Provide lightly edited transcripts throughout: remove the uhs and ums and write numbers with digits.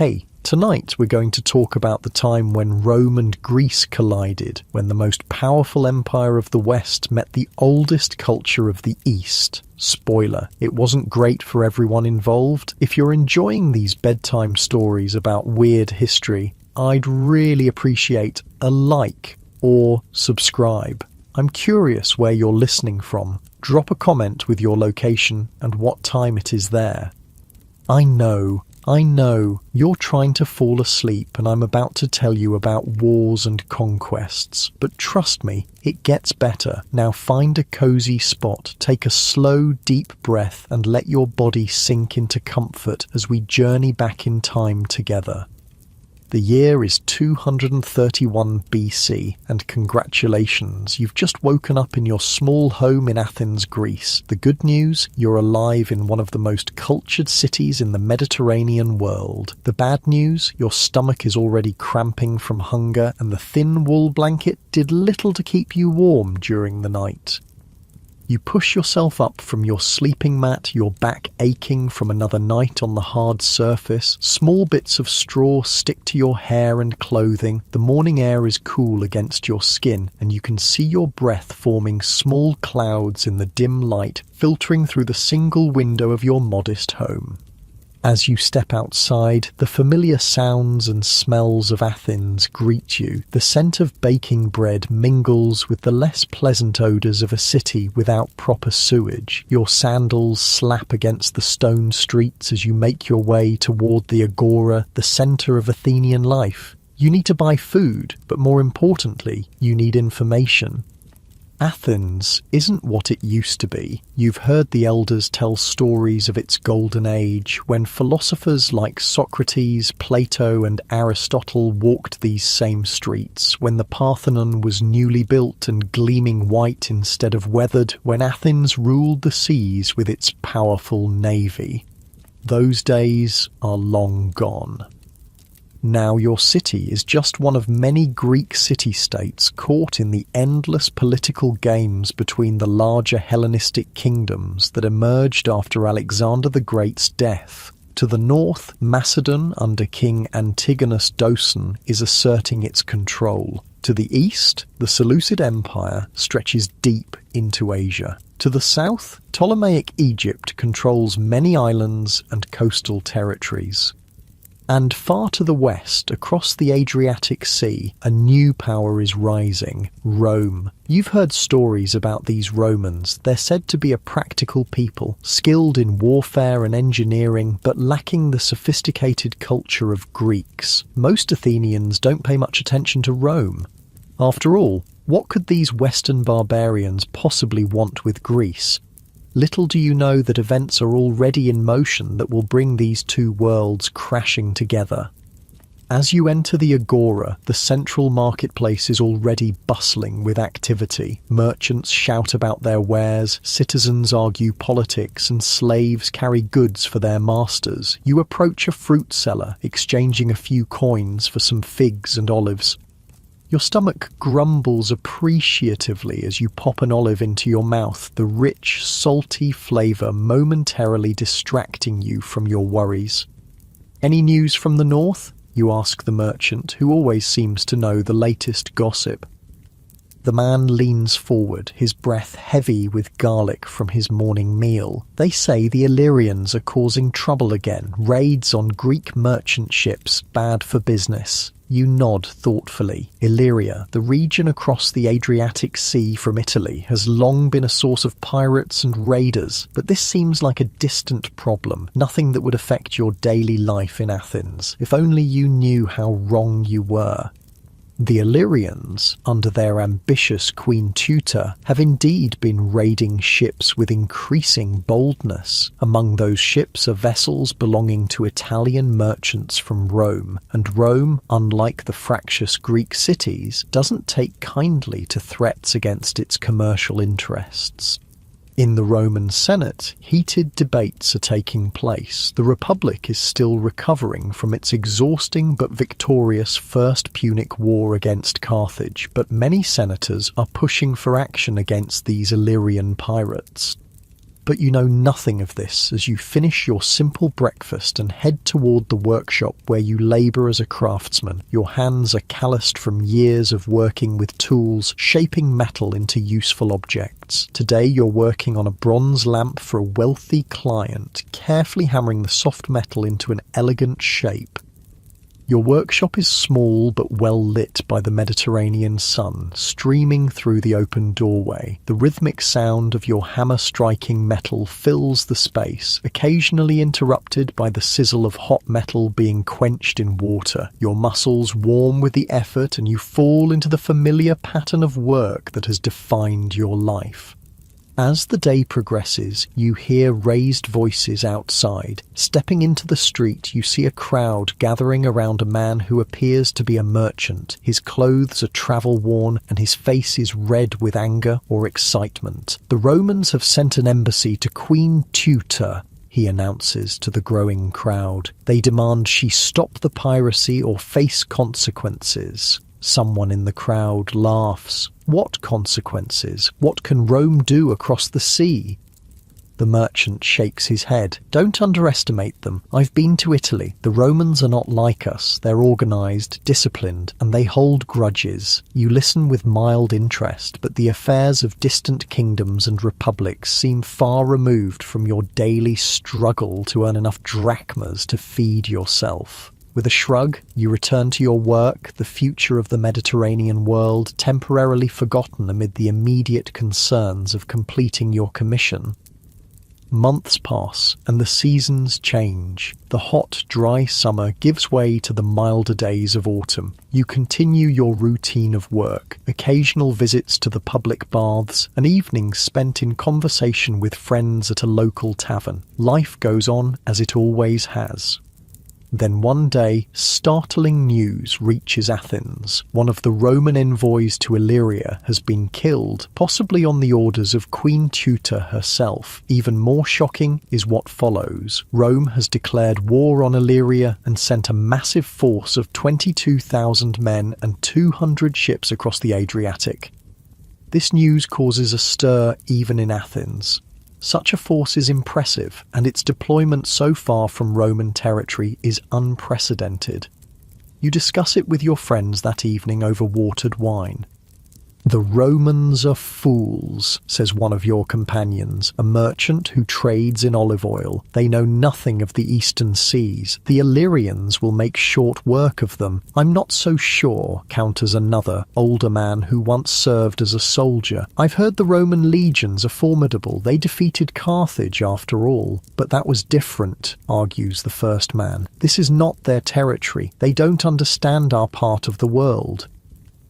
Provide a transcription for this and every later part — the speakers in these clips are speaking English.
Hey, tonight we're going to talk about the time when Rome and Greece collided, when the most powerful empire of the West met the oldest culture of the East. Spoiler, it wasn't great for everyone involved. If you're enjoying these bedtime stories about weird history, I'd really appreciate a like or subscribe. I'm curious where you're listening from. Drop a comment with your location and what time it is there. I know, you're trying to fall asleep and I'm about to tell you about wars and conquests, but trust me, it gets better. Now find a cozy spot, take a slow, deep breath and let your body sink into comfort as we journey back in time together. The year is 231 BC, and congratulations, you've just woken up in your small home in Athens, Greece. The good news, you're alive in one of the most cultured cities in the Mediterranean world. The bad news, your stomach is already cramping from hunger, and the thin wool blanket did little to keep you warm during the night. You push yourself up from your sleeping mat, your back aching from another night on the hard surface. Small bits of straw stick to your hair and clothing. The morning air is cool against your skin, and you can see your breath forming small clouds in the dim light, filtering through the single window of your modest home. As you step outside, the familiar sounds and smells of Athens greet you. The scent of baking bread mingles with the less pleasant odours of a city without proper sewage. Your sandals slap against the stone streets as you make your way toward the agora, the centre of Athenian life. You need to buy food, but more importantly, you need information. Athens isn't what it used to be. You've heard the elders tell stories of its golden age, when philosophers like Socrates, Plato and Aristotle walked these same streets, when the Parthenon was newly built and gleaming white instead of weathered, when Athens ruled the seas with its powerful navy. Those days are long gone. Now your city is just one of many Greek city-states caught in the endless political games between the larger Hellenistic kingdoms that emerged after Alexander the Great's death. To the north, Macedon under King Antigonus Doson is asserting its control. To the east, the Seleucid Empire stretches deep into Asia. To the south, Ptolemaic Egypt controls many islands and coastal territories. And far to the west, across the Adriatic Sea, a new power is rising, Rome. You've heard stories about these Romans. They're said to be a practical people, skilled in warfare and engineering, but lacking the sophisticated culture of Greeks. Most Athenians don't pay much attention to Rome. After all, what could these Western barbarians possibly want with Greece? Little do you know that events are already in motion that will bring these two worlds crashing together. As you enter the agora, the central marketplace is already bustling with activity. Merchants shout about their wares, citizens argue politics, and slaves carry goods for their masters. You approach a fruit seller, exchanging a few coins for some figs and olives. Your stomach grumbles appreciatively as you pop an olive into your mouth, the rich, salty flavour momentarily distracting you from your worries. Any news from the north? You ask the merchant, who always seems to know the latest gossip. The man leans forward, his breath heavy with garlic from his morning meal. They say the Illyrians are causing trouble again, raids on Greek merchant ships, bad for business. You nod thoughtfully. Illyria, the region across the Adriatic Sea from Italy, has long been a source of pirates and raiders, but this seems like a distant problem, nothing that would affect your daily life in Athens. If only you knew how wrong you were. The Illyrians, under their ambitious Queen Tutor, have indeed been raiding ships with increasing boldness. Among those ships are vessels belonging to Italian merchants from Rome, and Rome, unlike the fractious Greek cities, doesn't take kindly to threats against its commercial interests. In the Roman Senate, heated debates are taking place. The Republic is still recovering from its exhausting but victorious First Punic War against Carthage, but many senators are pushing for action against these Illyrian pirates. But you know nothing of this as you finish your simple breakfast and head toward the workshop where you labour as a craftsman. Your hands are calloused from years of working with tools, shaping metal into useful objects. Today you're working on a bronze lamp for a wealthy client, carefully hammering the soft metal into an elegant shape. Your workshop is small but well lit by the Mediterranean sun, streaming through the open doorway. The rhythmic sound of your hammer striking metal fills the space, occasionally interrupted by the sizzle of hot metal being quenched in water. Your muscles warm with the effort and you fall into the familiar pattern of work that has defined your life. As the day progresses, you hear raised voices outside. Stepping into the street, you see a crowd gathering around a man who appears to be a merchant. His clothes are travel-worn and his face is red with anger or excitement. The Romans have sent an embassy to Queen Tutor, he announces to the growing crowd. They demand she stop the piracy or face consequences. Someone in the crowd laughs. What consequences? What can Rome do across the sea? The merchant shakes his head. Don't underestimate them. I've been to Italy. The Romans are not like us. They're organised, disciplined, and they hold grudges. You listen with mild interest, but the affairs of distant kingdoms and republics seem far removed from your daily struggle to earn enough drachmas to feed yourself. With a shrug, you return to your work, the future of the Mediterranean world temporarily forgotten amid the immediate concerns of completing your commission. Months pass, and the seasons change. The hot, dry summer gives way to the milder days of autumn. You continue your routine of work, occasional visits to the public baths, and evenings spent in conversation with friends at a local tavern. Life goes on as it always has. Then one day, startling news reaches Athens. One of the Roman envoys to Illyria has been killed, possibly on the orders of Queen Tutor herself. Even more shocking is what follows. Rome has declared war on Illyria and sent a massive force of 22,000 men and 200 ships across the Adriatic. This news causes a stir even in Athens. Such a force is impressive, and its deployment so far from Roman territory is unprecedented. You discuss it with your friends that evening over watered wine. "The Romans are fools," says one of your companions, a merchant who trades in olive oil. "They know nothing of the eastern seas. The Illyrians will make short work of them." "I'm not so sure," counters another, older man who once served as a soldier. "I've heard the Roman legions are formidable. They defeated Carthage after all." "But that was different," argues the first man. "This is not their territory. They don't understand our part of the world."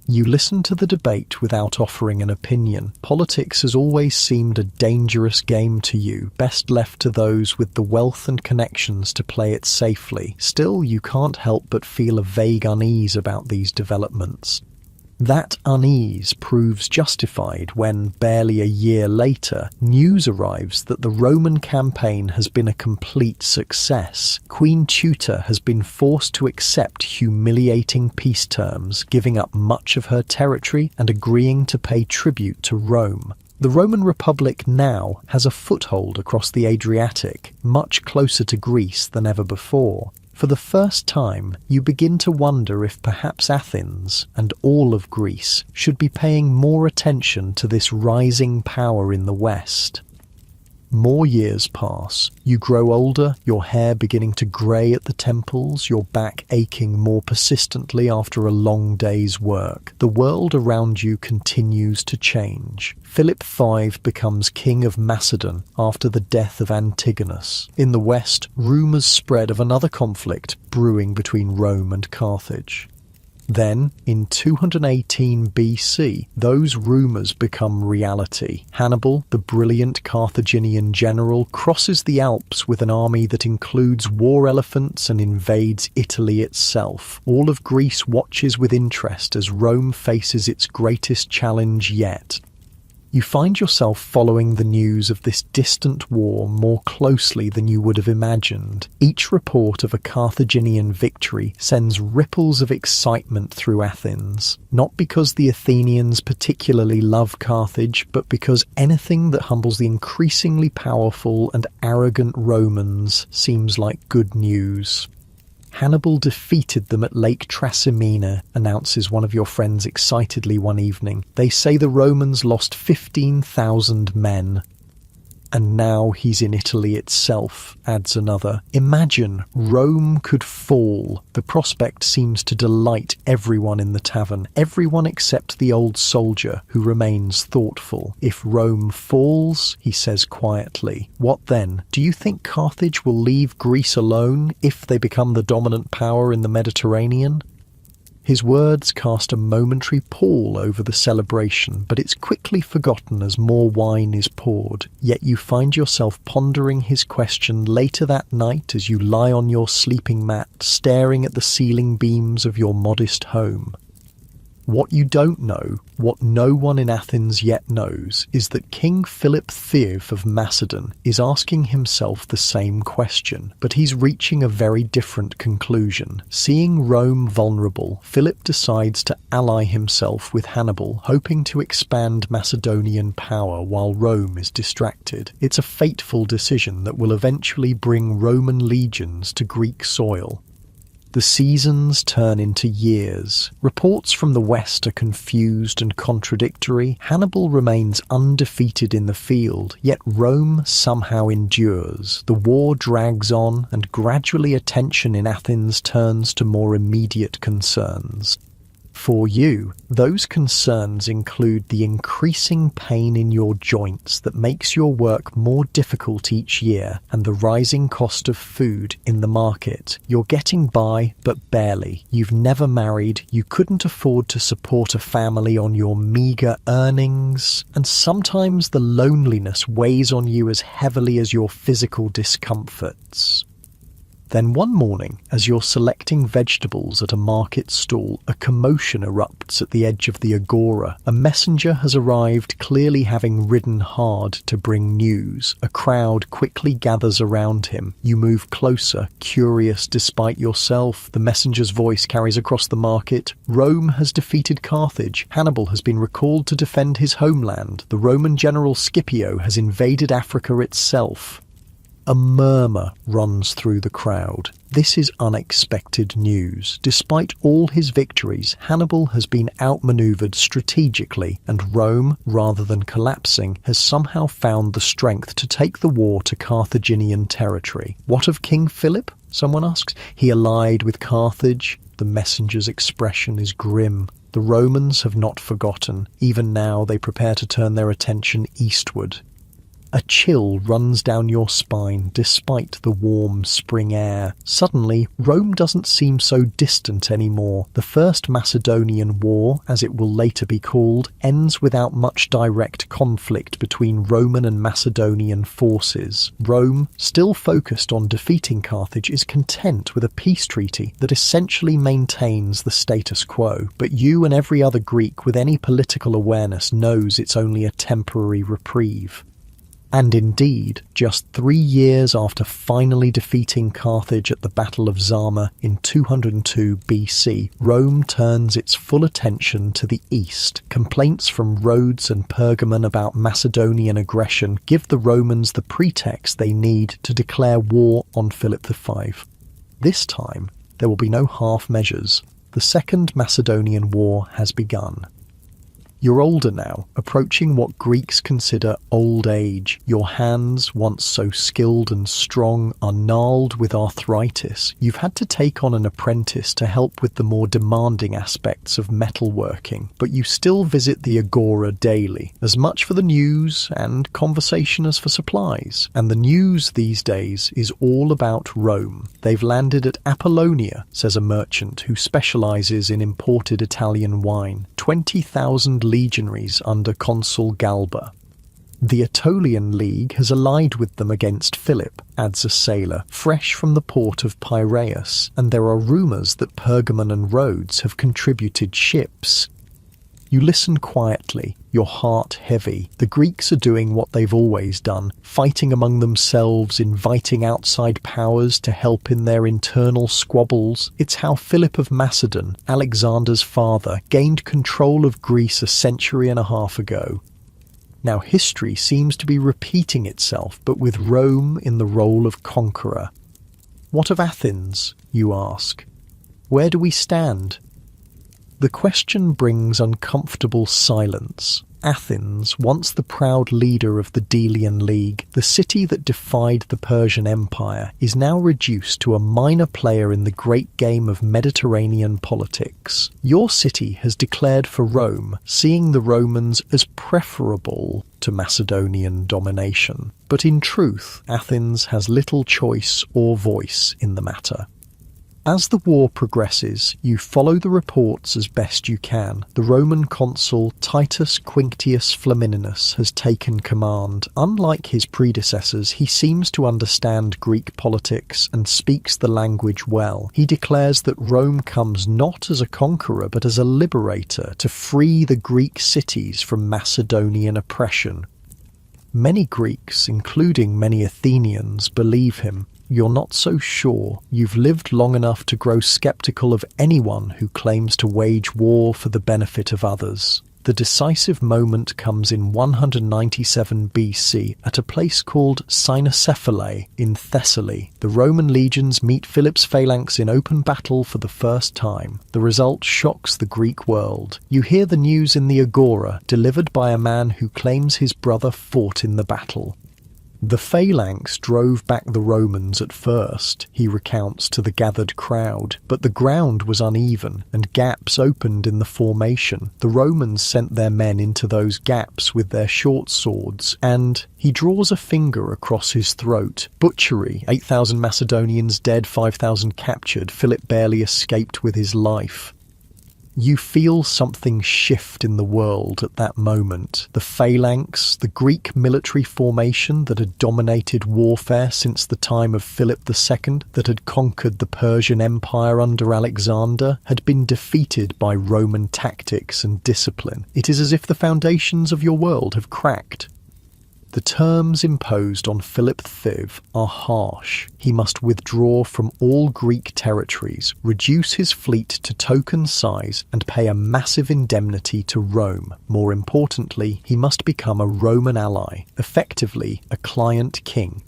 You listen to the debate without offering an opinion. Politics has always seemed a dangerous game to you, best left to those with the wealth and connections to play it safely. Still, you can't help but feel a vague unease about these developments. That unease proves justified when, barely a year later, news arrives that the Roman campaign has been a complete success. Queen Tutor has been forced to accept humiliating peace terms, giving up much of her territory and agreeing to pay tribute to Rome. The Roman Republic now has a foothold across the Adriatic, much closer to Greece than ever before. For the first time, you begin to wonder if perhaps Athens, and all of Greece, should be paying more attention to this rising power in the West. More years pass. You grow older, your hair beginning to grey at the temples, your back aching more persistently after a long day's work. The world around you continues to change. Philip V becomes king of Macedon after the death of Antigonus. In the west, rumours spread of another conflict brewing between Rome and Carthage. Then, in 218 BC, those rumours become reality. Hannibal, the brilliant Carthaginian general, crosses the Alps with an army that includes war elephants and invades Italy itself. All of Greece watches with interest as Rome faces its greatest challenge yet. You find yourself following the news of this distant war more closely than you would have imagined. Each report of a Carthaginian victory sends ripples of excitement through Athens, not because the Athenians particularly love Carthage, but because anything that humbles the increasingly powerful and arrogant Romans seems like good news. Hannibal defeated them at Lake Trasimene, announces one of your friends excitedly one evening. They say the Romans lost 15,000 men. And now he's in Italy itself, adds another. Imagine Rome could fall. The prospect seems to delight everyone in the tavern, everyone except the old soldier, who remains thoughtful. If Rome falls, he says quietly, what then? Do you think Carthage will leave Greece alone if they become the dominant power in the Mediterranean? His words cast a momentary pall over the celebration, but it's quickly forgotten as more wine is poured. Yet you find yourself pondering his question later that night as you lie on your sleeping mat, staring at the ceiling beams of your modest home. What you don't know, what no one in Athens yet knows, is that King Philip Theof of Macedon is asking himself the same question, but he's reaching a very different conclusion. Seeing Rome vulnerable, Philip decides to ally himself with Hannibal, hoping to expand Macedonian power while Rome is distracted. It's a fateful decision that will eventually bring Roman legions to Greek soil. The seasons turn into years. Reports from the west are confused and contradictory. Hannibal remains undefeated in the field, yet Rome somehow endures. The war drags on, and gradually attention in Athens turns to more immediate concerns. For you, those concerns include the increasing pain in your joints that makes your work more difficult each year and the rising cost of food in the market. You're getting by, but barely. You've never married, you couldn't afford to support a family on your meagre earnings, and sometimes the loneliness weighs on you as heavily as your physical discomforts. Then one morning, as you're selecting vegetables at a market stall, a commotion erupts at the edge of the agora. A messenger has arrived, clearly having ridden hard to bring news. A crowd quickly gathers around him. You move closer, curious despite yourself. The messenger's voice carries across the market. Rome has defeated Carthage. Hannibal has been recalled to defend his homeland. The Roman general Scipio has invaded Africa itself. A murmur runs through the crowd. This is unexpected news. Despite all his victories, Hannibal has been outmaneuvered strategically, and Rome, rather than collapsing, has somehow found the strength to take the war to Carthaginian territory. What of King Philip? Someone asks. He allied with Carthage. The messenger's expression is grim. The Romans have not forgotten. Even now they prepare to turn their attention eastward. A chill runs down your spine despite the warm spring air. Suddenly, Rome doesn't seem so distant anymore. The First Macedonian War, as it will later be called, ends without much direct conflict between Roman and Macedonian forces. Rome, still focused on defeating Carthage, is content with a peace treaty that essentially maintains the status quo. But you and every other Greek with any political awareness knows it's only a temporary reprieve. And indeed, just 3 years after finally defeating Carthage at the Battle of Zama in 202 BC, Rome turns its full attention to the east. Complaints from Rhodes and Pergamon about Macedonian aggression give the Romans the pretext they need to declare war on Philip V. This time, there will be no half measures. The Second Macedonian War has begun. You're older now, approaching what Greeks consider old age. Your hands, once so skilled and strong, are gnarled with arthritis. You've had to take on an apprentice to help with the more demanding aspects of metalworking, but you still visit the agora daily, as much for the news and conversation as for supplies. And the news these days is all about Rome. They've landed at Apollonia, says a merchant who specializes in imported Italian wine. 20,000 legionaries under Consul Galba. The Aetolian League has allied with them against Philip, adds a sailor, fresh from the port of Piraeus, and there are rumours that Pergamon and Rhodes have contributed ships. You listen quietly, your heart heavy. The Greeks are doing what they've always done, fighting among themselves, inviting outside powers to help in their internal squabbles. It's how Philip of Macedon, Alexander's father, gained control of Greece a century and a half ago. Now history seems to be repeating itself, but with Rome in the role of conqueror. What of Athens, you ask? Where do we stand? The question brings uncomfortable silence. Athens, once the proud leader of the Delian League, the city that defied the Persian Empire, is now reduced to a minor player in the great game of Mediterranean politics. Your city has declared for Rome, seeing the Romans as preferable to Macedonian domination. But in truth, Athens has little choice or voice in the matter. As the war progresses, you follow the reports as best you can. The Roman consul Titus Quinctius Flamininus has taken command. Unlike his predecessors, he seems to understand Greek politics and speaks the language well. He declares that Rome comes not as a conqueror but as a liberator to free the Greek cities from Macedonian oppression. Many Greeks, including many Athenians, believe him. You're not so sure. You've lived long enough to grow skeptical of anyone who claims to wage war for the benefit of others. The decisive moment comes in 197 BC at a place called Cynocephalae in Thessaly. The Roman legions meet Philip's phalanx in open battle for the first time. The result shocks the Greek world. You hear the news in the Agora, delivered by a man who claims his brother fought in the battle. The phalanx drove back the Romans at first, he recounts to the gathered crowd, but the ground was uneven and gaps opened in the formation. The Romans sent their men into those gaps with their short swords, and he draws a finger across his throat. Butchery, 8,000 Macedonians dead, 5,000 captured. Philip barely escaped with his life. You feel something shift in the world at that moment. The phalanx, the Greek military formation that had dominated warfare since the time of Philip II, that had conquered the Persian Empire under Alexander, had been defeated by Roman tactics and discipline. It is as if the foundations of your world have cracked. The terms imposed on Philip V are harsh. He must withdraw from all Greek territories, reduce his fleet to token size, and pay a massive indemnity to Rome. More importantly, he must become a Roman ally, effectively a client king.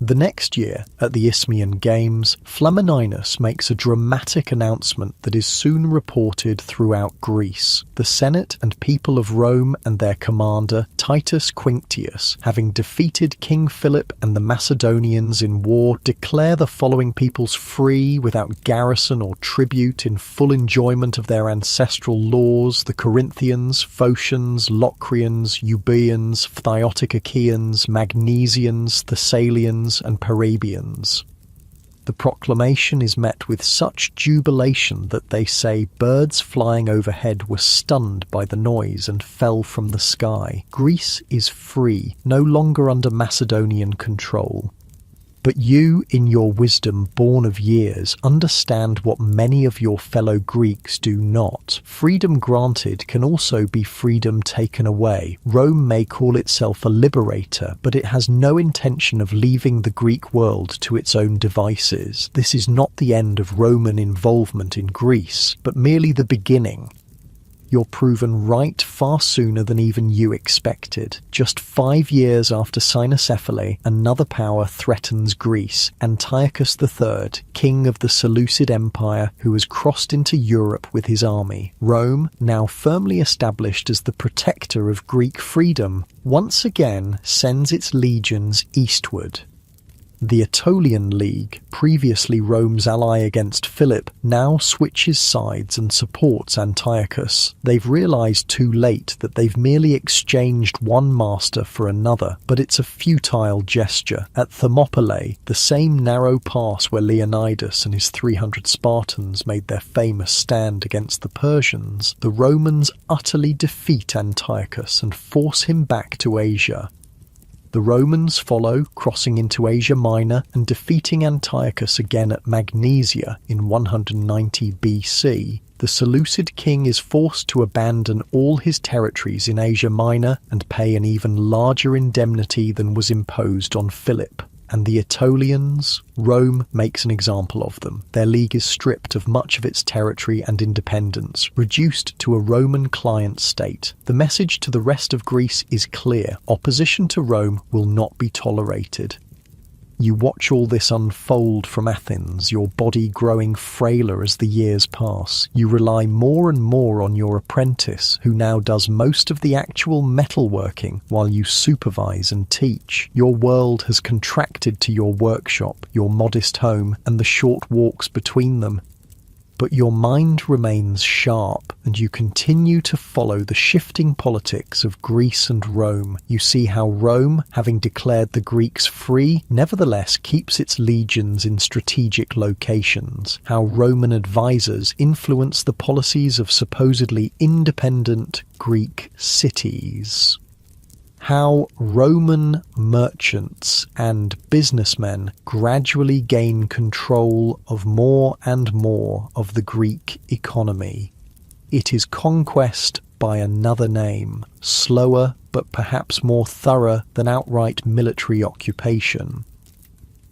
The next year, at the Isthmian Games, Flamininus makes a dramatic announcement that is soon reported throughout Greece. The Senate and people of Rome and their commander, Titus Quinctius, having defeated King Philip and the Macedonians in war, declare the following peoples free without garrison or tribute, in full enjoyment of their ancestral laws: the Corinthians, Phocians, Locrians, Euboeans, Phthiotic Achaeans, Magnesians, Thessalians, and Parabians. The proclamation is met with such jubilation that they say birds flying overhead were stunned by the noise and fell from the sky. Greece is free, no longer under Macedonian control. But you, in your wisdom born of years, understand what many of your fellow Greeks do not. Freedom granted can also be freedom taken away. Rome may call itself a liberator, but it has no intention of leaving the Greek world to its own devices. This is not the end of Roman involvement in Greece, but merely the beginning. You're proven right far sooner than even you expected. Just 5 years after Cynocephalae, another power threatens Greece, Antiochus III, king of the Seleucid Empire, who has crossed into Europe with his army. Rome, now firmly established as the protector of Greek freedom, once again sends its legions eastward. The Aetolian League, previously Rome's ally against Philip, now switches sides and supports Antiochus. They've realised too late that they've merely exchanged one master for another, but it's a futile gesture. At Thermopylae, the same narrow pass where Leonidas and his 300 Spartans made their famous stand against the Persians, the Romans utterly defeat Antiochus and force him back to Asia. The Romans follow, crossing into Asia Minor and defeating Antiochus again at Magnesia in 190 BC. The Seleucid king is forced to abandon all his territories in Asia Minor and pay an even larger indemnity than was imposed on Philip. And the Aetolians? Rome makes an example of them. Their league is stripped of much of its territory and independence, reduced to a Roman client state. The message to the rest of Greece is clear. Opposition to Rome will not be tolerated. You watch all this unfold from Athens, your body growing frailer as the years pass. You rely more and more on your apprentice, who now does most of the actual metalworking while you supervise and teach. Your world has contracted to your workshop, your modest home, and the short walks between them. But your mind remains sharp, and you continue to follow the shifting politics of Greece and Rome. You see how Rome, having declared the Greeks free, nevertheless keeps its legions in strategic locations. How Roman advisors influence the policies of supposedly independent Greek cities. How Roman merchants and businessmen gradually gain control of more and more of the Greek economy. It is conquest by another name, slower but perhaps more thorough than outright military occupation.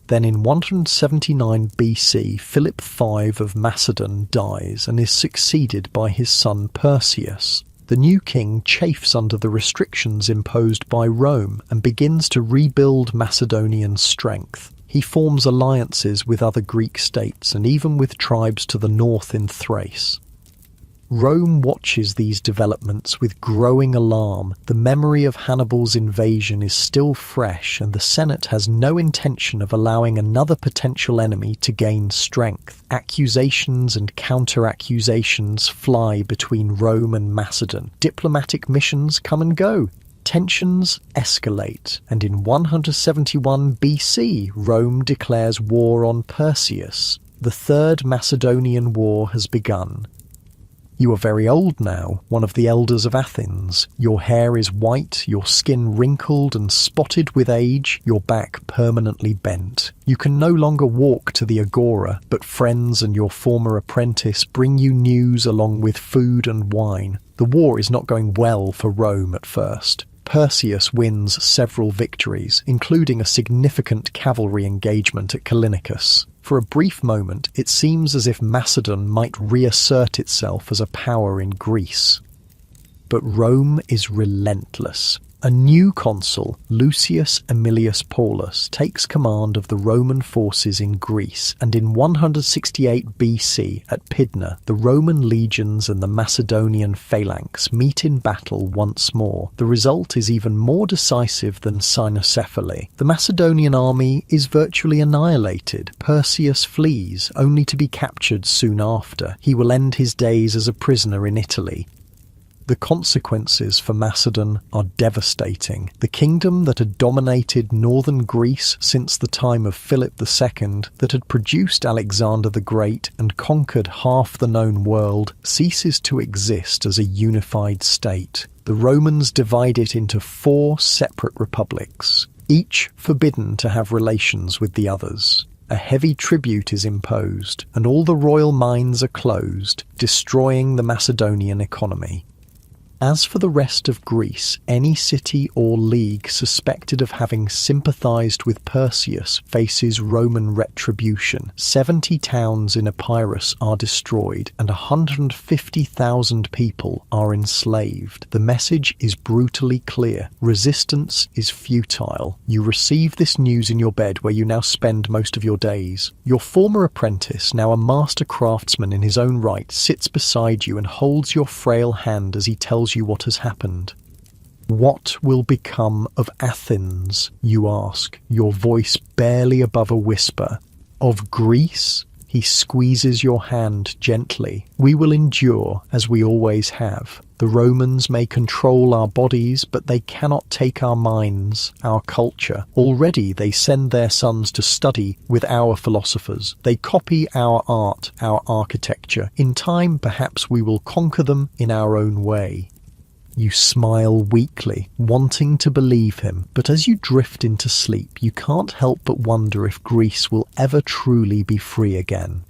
Then in 179 BC, Philip V of Macedon dies and is succeeded by his son Perseus. The new king chafes under the restrictions imposed by Rome and begins to rebuild Macedonian strength. He forms alliances with other Greek states and even with tribes to the north in Thrace. Rome watches these developments with growing alarm. The memory of Hannibal's invasion is still fresh, and the Senate has no intention of allowing another potential enemy to gain strength. Accusations and counter-accusations fly between Rome and Macedon. Diplomatic missions come and go. Tensions escalate, and in 171 BC, Rome declares war on Perseus. The Third Macedonian War has begun. You are very old now, one of the elders of Athens. Your hair is white, your skin wrinkled and spotted with age, your back permanently bent. You can no longer walk to the agora, but friends and your former apprentice bring you news along with food and wine. The war is not going well for Rome at first. Perseus wins several victories, including a significant cavalry engagement at Callinicus. For a brief moment, it seems as if Macedon might reassert itself as a power in Greece. But Rome is relentless. A new consul, Lucius Aemilius Paulus, takes command of the Roman forces in Greece, and in 168 BC at Pydna, the Roman legions and the Macedonian phalanx meet in battle once more. The result is even more decisive than cynocephaly. The Macedonian army is virtually annihilated. Perseus flees, only to be captured soon after. He will end his days as a prisoner in Italy. The consequences for Macedon are devastating. The kingdom that had dominated northern Greece since the time of Philip II, that had produced Alexander the Great and conquered half the known world, ceases to exist as a unified state. The Romans divide it into 4 separate republics, each forbidden to have relations with the others. A heavy tribute is imposed, and all the royal mines are closed, destroying the Macedonian economy. As for the rest of Greece, any city or league suspected of having sympathized with Perseus faces Roman retribution. 70 towns in Epirus are destroyed, and 150,000 people are enslaved. The message is brutally clear. Resistance is futile. You receive this news in your bed where you now spend most of your days. Your former apprentice, now a master craftsman in his own right, sits beside you and holds your frail hand as he tells you what has happened. What will become of Athens, you ask, your voice barely above a whisper. Of Greece? He squeezes your hand gently. We will endure, as we always have. The Romans may control our bodies, but they cannot take our minds, our culture. Already they send their sons to study with our philosophers. They copy our art, our architecture. In time, perhaps we will conquer them in our own way. You smile weakly, wanting to believe him, but as you drift into sleep, you can't help but wonder if Greece will ever truly be free again.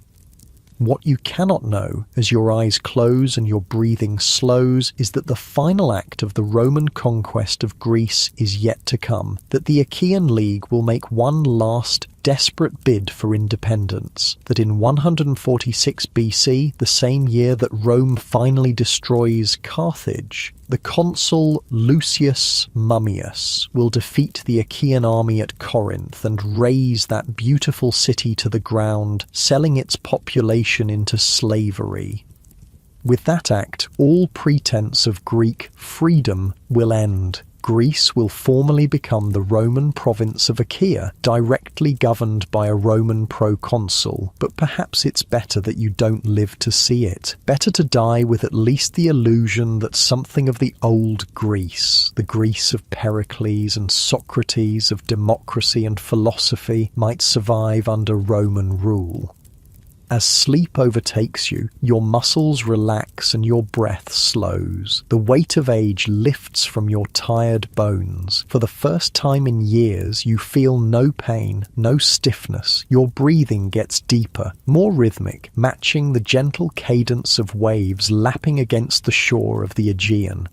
What you cannot know, as your eyes close and your breathing slows, is that the final act of the Roman conquest of Greece is yet to come, that the Achaean League will make one last desperate bid for independence, that in 146 BC, the same year that Rome finally destroys Carthage, the consul Lucius Mummius will defeat the Achaean army at Corinth and raze that beautiful city to the ground, selling its population into slavery. With that act, all pretense of Greek freedom will end. Greece will formally become the Roman province of Achaea, directly governed by a Roman proconsul. But perhaps it's better that you don't live to see it. Better to die with at least the illusion that something of the old Greece, the Greece of Pericles and Socrates, of democracy and philosophy, might survive under Roman rule. As sleep overtakes you, your muscles relax and your breath slows. The weight of age lifts from your tired bones. For the first time in years, you feel no pain, no stiffness. Your breathing gets deeper, more rhythmic, matching the gentle cadence of waves lapping against the shore of the Aegean.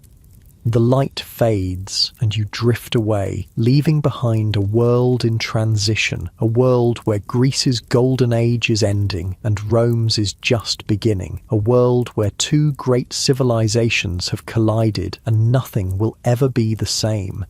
The light fades and you drift away, leaving behind a world in transition, a world where Greece's golden age is ending and Rome's is just beginning, a world where two great civilizations have collided and nothing will ever be the same.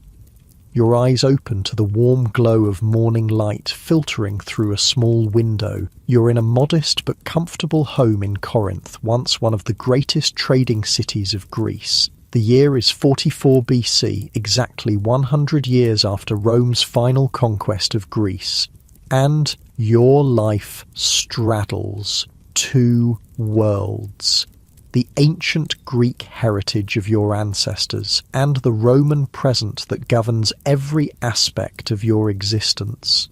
Your eyes open to the warm glow of morning light filtering through a small window. You're in a modest but comfortable home in Corinth, once one of the greatest trading cities of Greece. The year is 44 BC, exactly 100 years after Rome's final conquest of Greece. And your life straddles two worlds. The ancient Greek heritage of your ancestors and the Roman present that governs every aspect of your existence.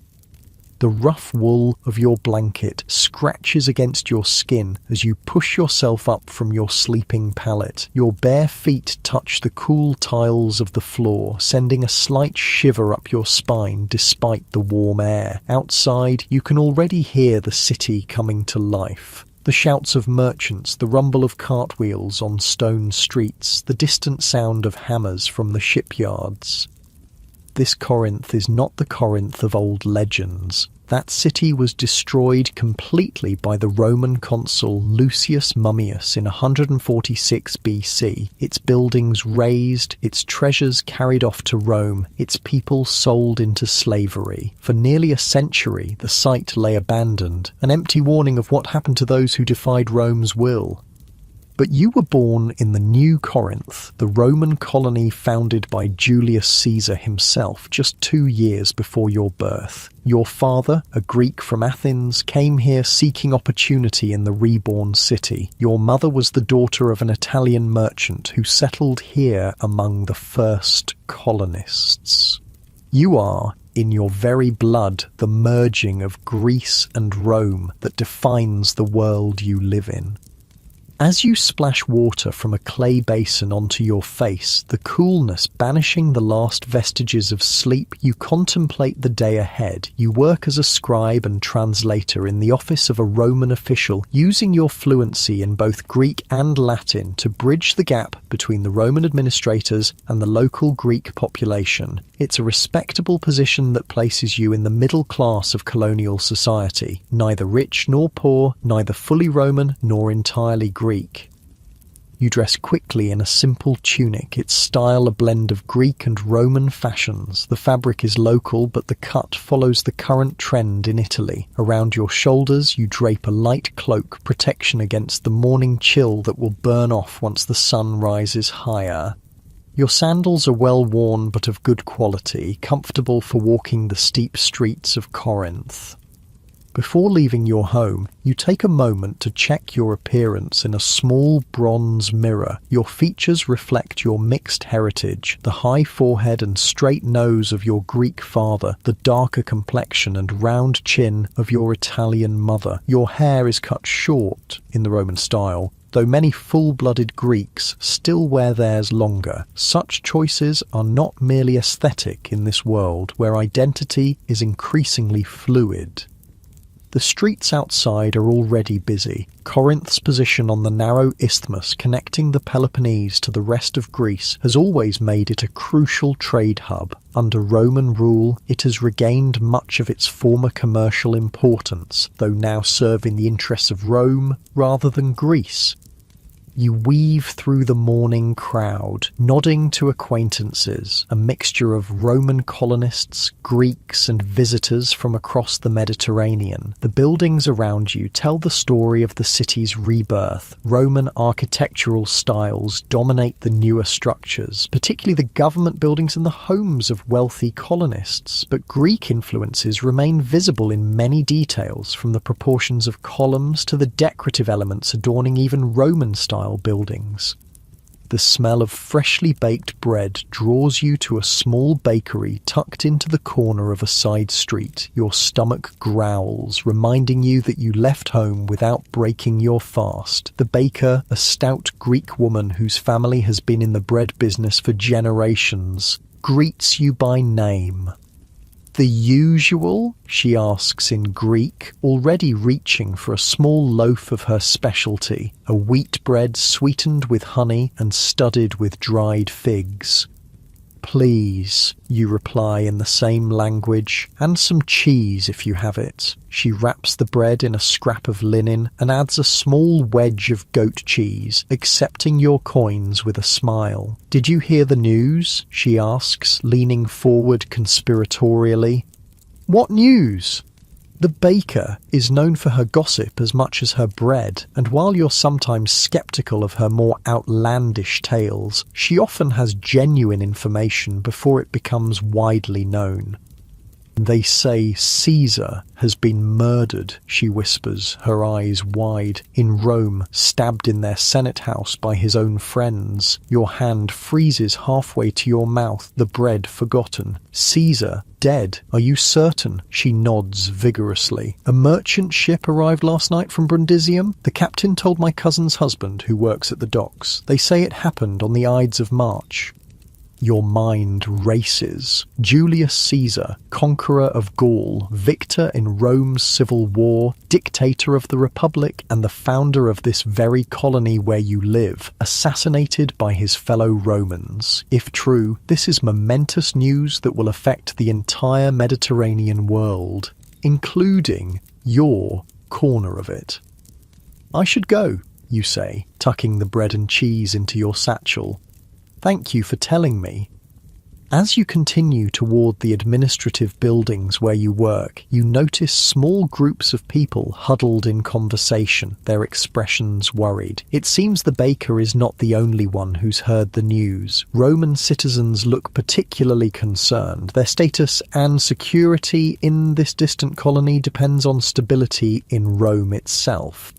The rough wool of your blanket scratches against your skin as you push yourself up from your sleeping pallet. Your bare feet touch the cool tiles of the floor, sending a slight shiver up your spine despite the warm air. Outside, you can already hear the city coming to life. The shouts of merchants, the rumble of cartwheels on stone streets, the distant sound of hammers from the shipyards. This Corinth is not the Corinth of old legends. That city was destroyed completely by the Roman consul Lucius Mummius in 146 BC, its buildings razed, its treasures carried off to Rome, its people sold into slavery. For nearly a century, the site lay abandoned, an empty warning of what happened to those who defied Rome's will. But you were born in the New Corinth, the Roman colony founded by Julius Caesar himself just 2 years before your birth. Your father, a Greek from Athens, came here seeking opportunity in the reborn city. Your mother was the daughter of an Italian merchant who settled here among the first colonists. You are, in your very blood, the merging of Greece and Rome that defines the world you live in. As you splash water from a clay basin onto your face, the coolness banishing the last vestiges of sleep, you contemplate the day ahead. You work as a scribe and translator in the office of a Roman official, using your fluency in both Greek and Latin to bridge the gap between the Roman administrators and the local Greek population. It's a respectable position that places you in the middle class of colonial society, neither rich nor poor, neither fully Roman nor entirely Greek. You dress quickly in a simple tunic, its style a blend of Greek and Roman fashions. The fabric is local, but the cut follows the current trend in Italy. Around your shoulders, you drape a light cloak, protection against the morning chill that will burn off once the sun rises higher. Your sandals are well worn but of good quality, comfortable for walking the steep streets of Corinth. Before leaving your home, you take a moment to check your appearance in a small bronze mirror. Your features reflect your mixed heritage, the high forehead and straight nose of your Greek father, the darker complexion and round chin of your Italian mother. Your hair is cut short in the Roman style, though many full-blooded Greeks still wear theirs longer. Such choices are not merely aesthetic in this world where identity is increasingly fluid. The streets outside are already busy. Corinth's position on the narrow isthmus connecting the Peloponnese to the rest of Greece has always made it a crucial trade hub. Under Roman rule, it has regained much of its former commercial importance, though now serving the interests of Rome rather than Greece. You weave through the morning crowd, nodding to acquaintances, a mixture of Roman colonists, Greeks, and visitors from across the Mediterranean. The buildings around you tell the story of the city's rebirth. Roman architectural styles dominate the newer structures, particularly the government buildings and the homes of wealthy colonists. But Greek influences remain visible in many details, from the proportions of columns to the decorative elements adorning even Roman-style buildings. The smell of freshly baked bread draws you to a small bakery tucked into the corner of a side street. Your stomach growls, reminding you that you left home without breaking your fast. The baker, a stout Greek woman whose family has been in the bread business for generations, greets you by name. "The usual?" she asks in Greek, already reaching for a small loaf of her specialty, a wheat bread sweetened with honey and studded with dried figs. "Please," you reply in the same language, "and some cheese if you have it." She wraps the bread in a scrap of linen and adds a small wedge of goat cheese, accepting your coins with a smile. "Did you hear the news?" she asks, leaning forward conspiratorially. "What news?" The baker is known for her gossip as much as her bread, and while you're sometimes skeptical of her more outlandish tales, she often has genuine information before it becomes widely known. "They say Caesar has been murdered," she whispers, her eyes wide. "In Rome, stabbed in their Senate house by his own friends." Your hand freezes halfway to your mouth, the bread forgotten. "Caesar? Dead? Are you certain?" She nods vigorously. "A merchant ship arrived last night from Brundisium. The captain told my cousin's husband, who works at the docks. They say it happened on the Ides of March." Your mind races. Julius Caesar, conqueror of Gaul, victor in Rome's civil war, dictator of the Republic, and the founder of this very colony where you live, assassinated by his fellow Romans. If true, this is momentous news that will affect the entire Mediterranean world, including your corner of it. "I should go," you say, tucking the bread and cheese into your satchel. "Thank you for telling me." As you continue toward the administrative buildings where you work, you notice small groups of people huddled in conversation, their expressions worried. It seems the baker is not the only one who's heard the news. Roman citizens look particularly concerned. Their status and security in this distant colony depends on stability in Rome itself.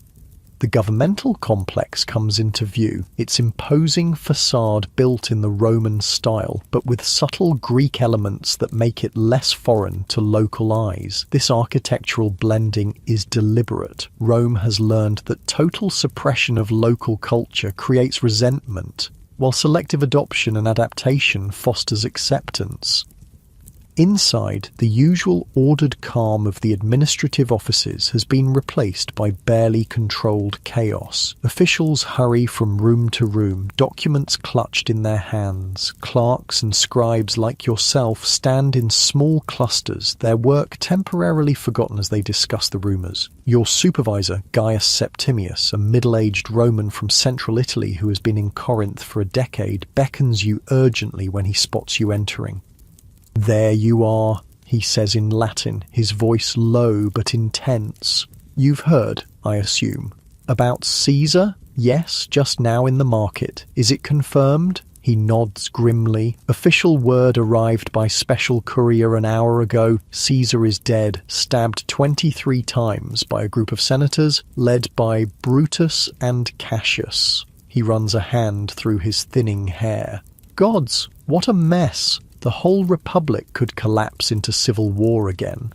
The governmental complex comes into view, its imposing facade built in the Roman style, but with subtle Greek elements that make it less foreign to local eyes. This architectural blending is deliberate. Rome has learned that total suppression of local culture creates resentment, while selective adoption and adaptation fosters acceptance. Inside, the usual ordered calm of the administrative offices has been replaced by barely controlled chaos. Officials hurry from room to room, documents clutched in their hands. Clerks and scribes like yourself stand in small clusters, their work temporarily forgotten as they discuss the rumours. Your supervisor, Gaius Septimius, a middle-aged Roman from central Italy who has been in Corinth for a decade, beckons you urgently when he spots you entering. "There you are," he says in Latin, his voice low but intense. "You've heard, I assume, about Caesar?" "Yes, just now in the market. Is it confirmed?" He nods grimly. "Official word arrived by special courier an hour ago. Caesar is dead, stabbed 23 times by a group of senators led by Brutus and Cassius." He runs a hand through his thinning hair. "Gods, what a mess! The whole republic could collapse into civil war again."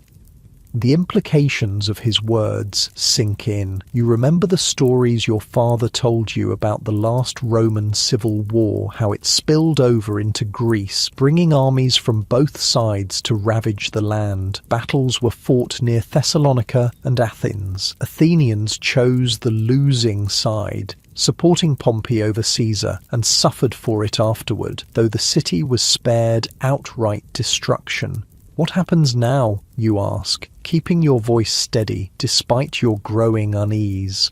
The implications of his words sink in. You remember the stories your father told you about the last Roman civil war, how it spilled over into Greece, bringing armies from both sides to ravage the land. Battles were fought near Thessalonica and Athens. Athenians chose the losing side, supporting Pompey over Caesar, and suffered for it afterward, though the city was spared outright destruction. What happens now, you ask, keeping your voice steady despite your growing unease?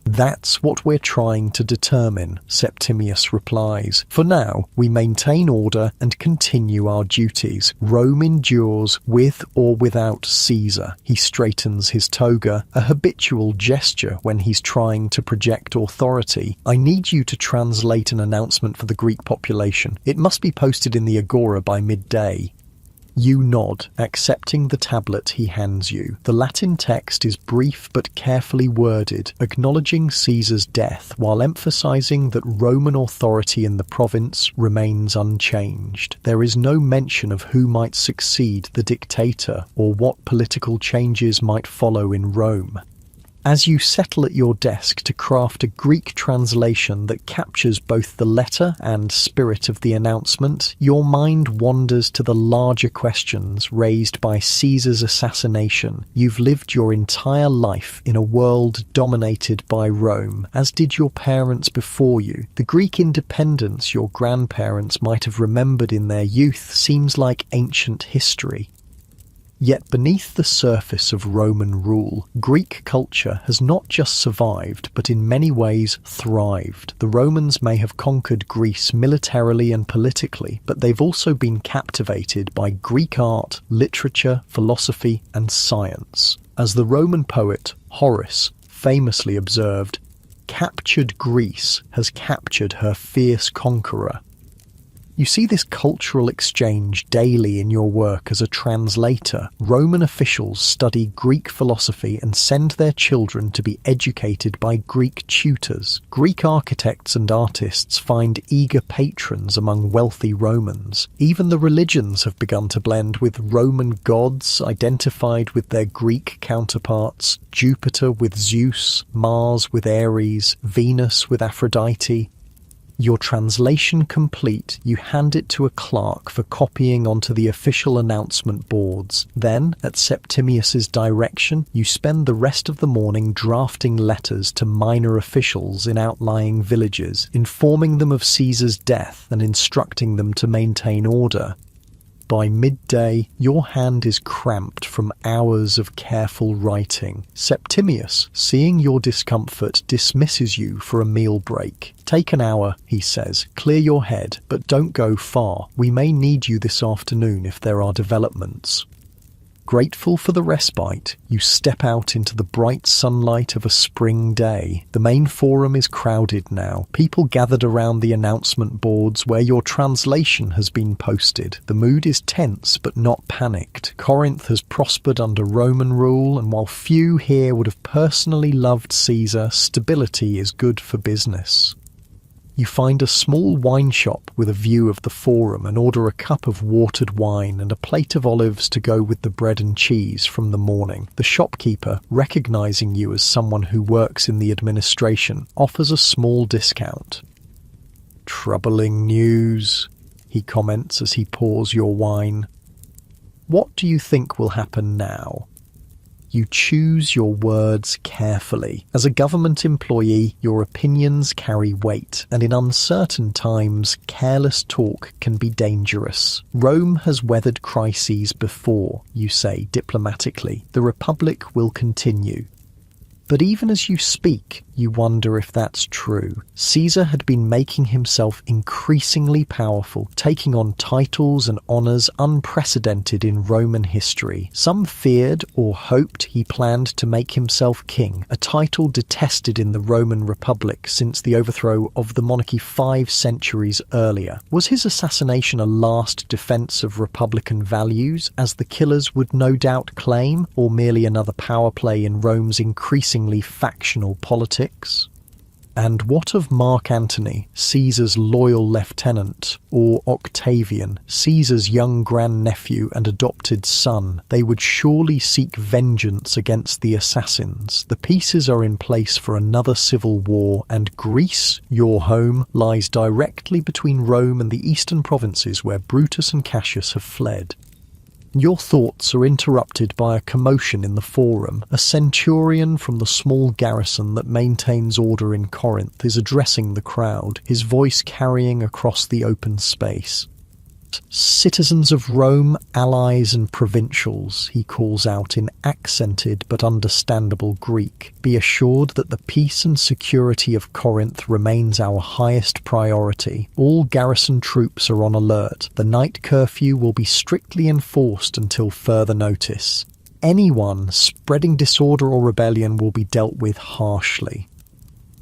That's what we're trying to determine, Septimius replies. For now, we maintain order and continue our duties. Rome endures with or without Caesar. He straightens his toga, a habitual gesture when he's trying to project authority. I need you to translate an announcement for the Greek population. It must be posted in the agora by midday. You nod, accepting the tablet he hands you. The Latin text is brief but carefully worded, acknowledging Caesar's death while emphasizing that Roman authority in the province remains unchanged. There is no mention of who might succeed the dictator or what political changes might follow in Rome. As you settle at your desk to craft a Greek translation that captures both the letter and spirit of the announcement, your mind wanders to the larger questions raised by Caesar's assassination. You've lived your entire life in a world dominated by Rome, as did your parents before you. The Greek independence your grandparents might have remembered in their youth seems like ancient history. Yet beneath the surface of Roman rule, Greek culture has not just survived, but in many ways thrived. The Romans may have conquered Greece militarily and politically, but they've also been captivated by Greek art, literature, philosophy, and science. As the Roman poet Horace famously observed, "Captured Greece has captured her fierce conqueror." You see this cultural exchange daily in your work as a translator. Roman officials study Greek philosophy and send their children to be educated by Greek tutors. Greek architects and artists find eager patrons among wealthy Romans. Even the religions have begun to blend, with Roman gods identified with their Greek counterparts, Jupiter with Zeus, Mars with Ares, Venus with Aphrodite. Your translation complete, you hand it to a clerk for copying onto the official announcement boards. Then, at Septimius's direction, you spend the rest of the morning drafting letters to minor officials in outlying villages, informing them of Caesar's death and instructing them to maintain order. By midday, your hand is cramped from hours of careful writing. Septimius, seeing your discomfort, dismisses you for a meal break. "Take an hour," he says. "Clear your head, but don't go far. We may need you this afternoon if there are developments." Grateful for the respite, you step out into the bright sunlight of a spring day. The main forum is crowded now, people gathered around the announcement boards where your translation has been posted. The mood is tense but not panicked. Corinth has prospered under Roman rule, and while few here would have personally loved Caesar, stability is good for business. You find a small wine shop with a view of the forum and order a cup of watered wine and a plate of olives to go with the bread and cheese from the morning. The shopkeeper, recognizing you as someone who works in the administration, offers a small discount. "Troubling news," he comments as he pours your wine. "What do you think will happen now?" You choose your words carefully. As a government employee, your opinions carry weight, and in uncertain times, careless talk can be dangerous. Rome has weathered crises before, you say diplomatically. The Republic will continue. But even as you speak, you wonder if that's true. Caesar had been making himself increasingly powerful, taking on titles and honours unprecedented in Roman history. Some feared or hoped he planned to make himself king, a title detested in the Roman Republic since the overthrow of the monarchy 5 centuries earlier. Was his assassination a last defence of republican values, as the killers would no doubt claim, or merely another power play in Rome's increasingly factional politics? And what of Mark Antony, Caesar's loyal lieutenant, or Octavian, Caesar's young grandnephew and adopted son? They would surely seek vengeance against the assassins. The pieces are in place for another civil war, and Greece, your home, lies directly between Rome and the eastern provinces where Brutus and Cassius have fled. Your thoughts are interrupted by a commotion in the forum. A centurion from the small garrison that maintains order in Corinth is addressing the crowd, his voice carrying across the open space. "Citizens of Rome, allies and provincials," he calls out in accented but understandable Greek, "be assured that the peace and security of Corinth remains our highest priority. All garrison troops are on alert. The night curfew will be strictly enforced until further notice. Anyone spreading disorder or rebellion will be dealt with harshly."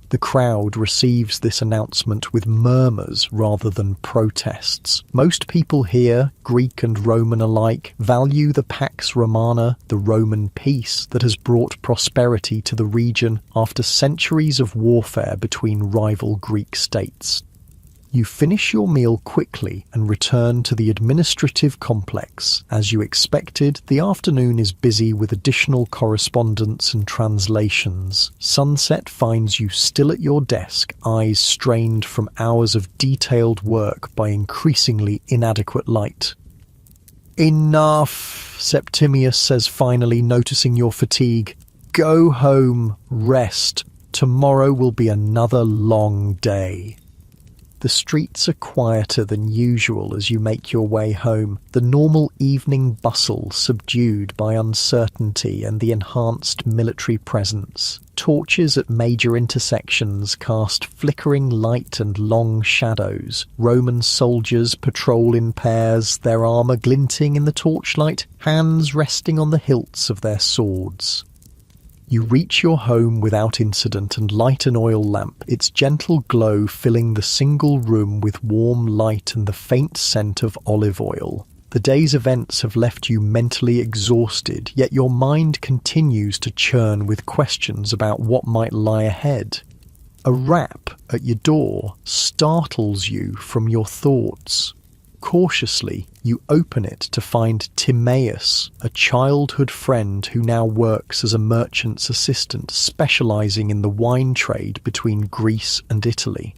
The crowd receives this announcement with murmurs rather than protests. Most people here, Greek and Roman alike, value the Pax Romana, the Roman peace that has brought prosperity to the region after centuries of warfare between rival Greek states. You finish your meal quickly and return to the administrative complex. As you expected, the afternoon is busy with additional correspondence and translations. Sunset finds you still at your desk, eyes strained from hours of detailed work by increasingly inadequate light. "Enough," Septimius says finally, noticing your fatigue. "Go home, rest. Tomorrow will be another long day." The streets are quieter than usual as you make your way home, the normal evening bustle subdued by uncertainty and the enhanced military presence. Torches at major intersections cast flickering light and long shadows. Roman soldiers patrol in pairs, their armour glinting in the torchlight, hands resting on the hilts of their swords. You reach your home without incident and light an oil lamp, its gentle glow filling the single room with warm light and the faint scent of olive oil. The day's events have left you mentally exhausted, yet your mind continues to churn with questions about what might lie ahead. A rap at your door startles you from your thoughts. Cautiously, you open it to find Timaeus, a childhood friend who now works as a merchant's assistant specializing in the wine trade between Greece and Italy.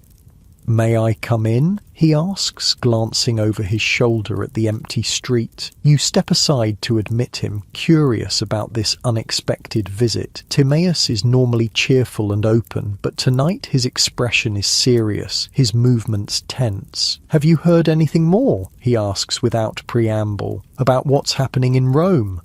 "May I come in?" he asks, glancing over his shoulder at the empty street. You step aside to admit him, curious about this unexpected visit. Timaeus is normally cheerful and open, but tonight his expression is serious, his movements tense. "Have you heard anything more?" he asks without preamble. "About what's happening in Rome?"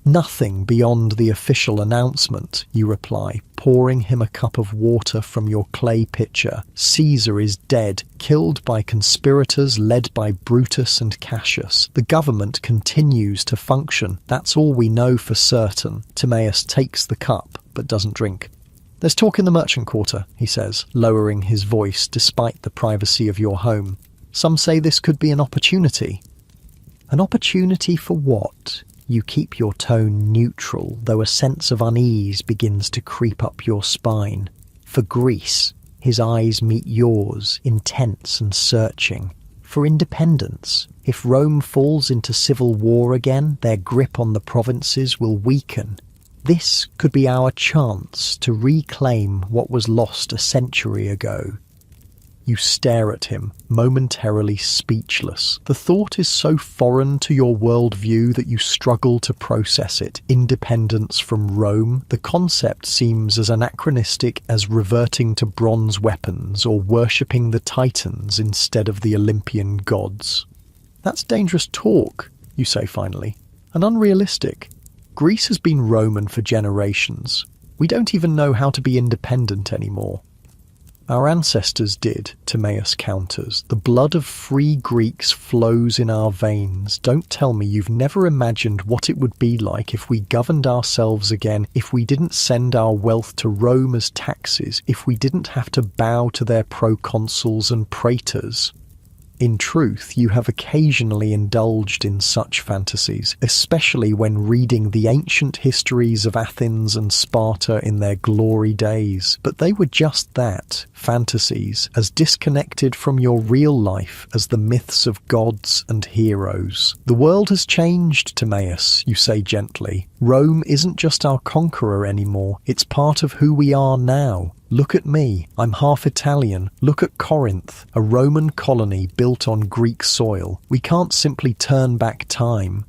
"Nothing beyond the official announcement," you reply, pouring him a cup of water from your clay pitcher. "Caesar is dead, killed by conspirators led by Brutus and Cassius. The government continues to function. That's all we know for certain." Timaeus takes the cup, but doesn't drink. "There's talk in the merchant quarter," he says, lowering his voice despite the privacy of your home. "Some say this could be an opportunity." "An opportunity for what?" You keep your tone neutral, though a sense of unease begins to creep up your spine. "For Greece." His eyes meet yours, intense and searching. "For independence. If Rome falls into civil war again, their grip on the provinces will weaken. This could be our chance to reclaim what was lost a century ago." You stare at him, momentarily speechless. The thought is so foreign to your worldview that you struggle to process it. Independence from Rome, the concept seems as anachronistic as reverting to bronze weapons or worshipping the Titans instead of the Olympian gods. "That's dangerous talk," you say finally, "and unrealistic. Greece has been Roman for generations. We don't even know how to be independent anymore." "Our ancestors did," Timaeus counters. "The blood of free Greeks flows in our veins. Don't tell me you've never imagined what it would be like if we governed ourselves again, if we didn't send our wealth to Rome as taxes, if we didn't have to bow to their proconsuls and praetors." In truth, you have occasionally indulged in such fantasies, especially when reading the ancient histories of Athens and Sparta in their glory days. But they were just that, fantasies, as disconnected from your real life as the myths of gods and heroes. The world has changed, Timaeus, you say gently. Rome isn't just our conqueror anymore, it's part of who we are now. Look at me, I'm half Italian. Look at Corinth, a Roman colony built on Greek soil. We can't simply turn back time.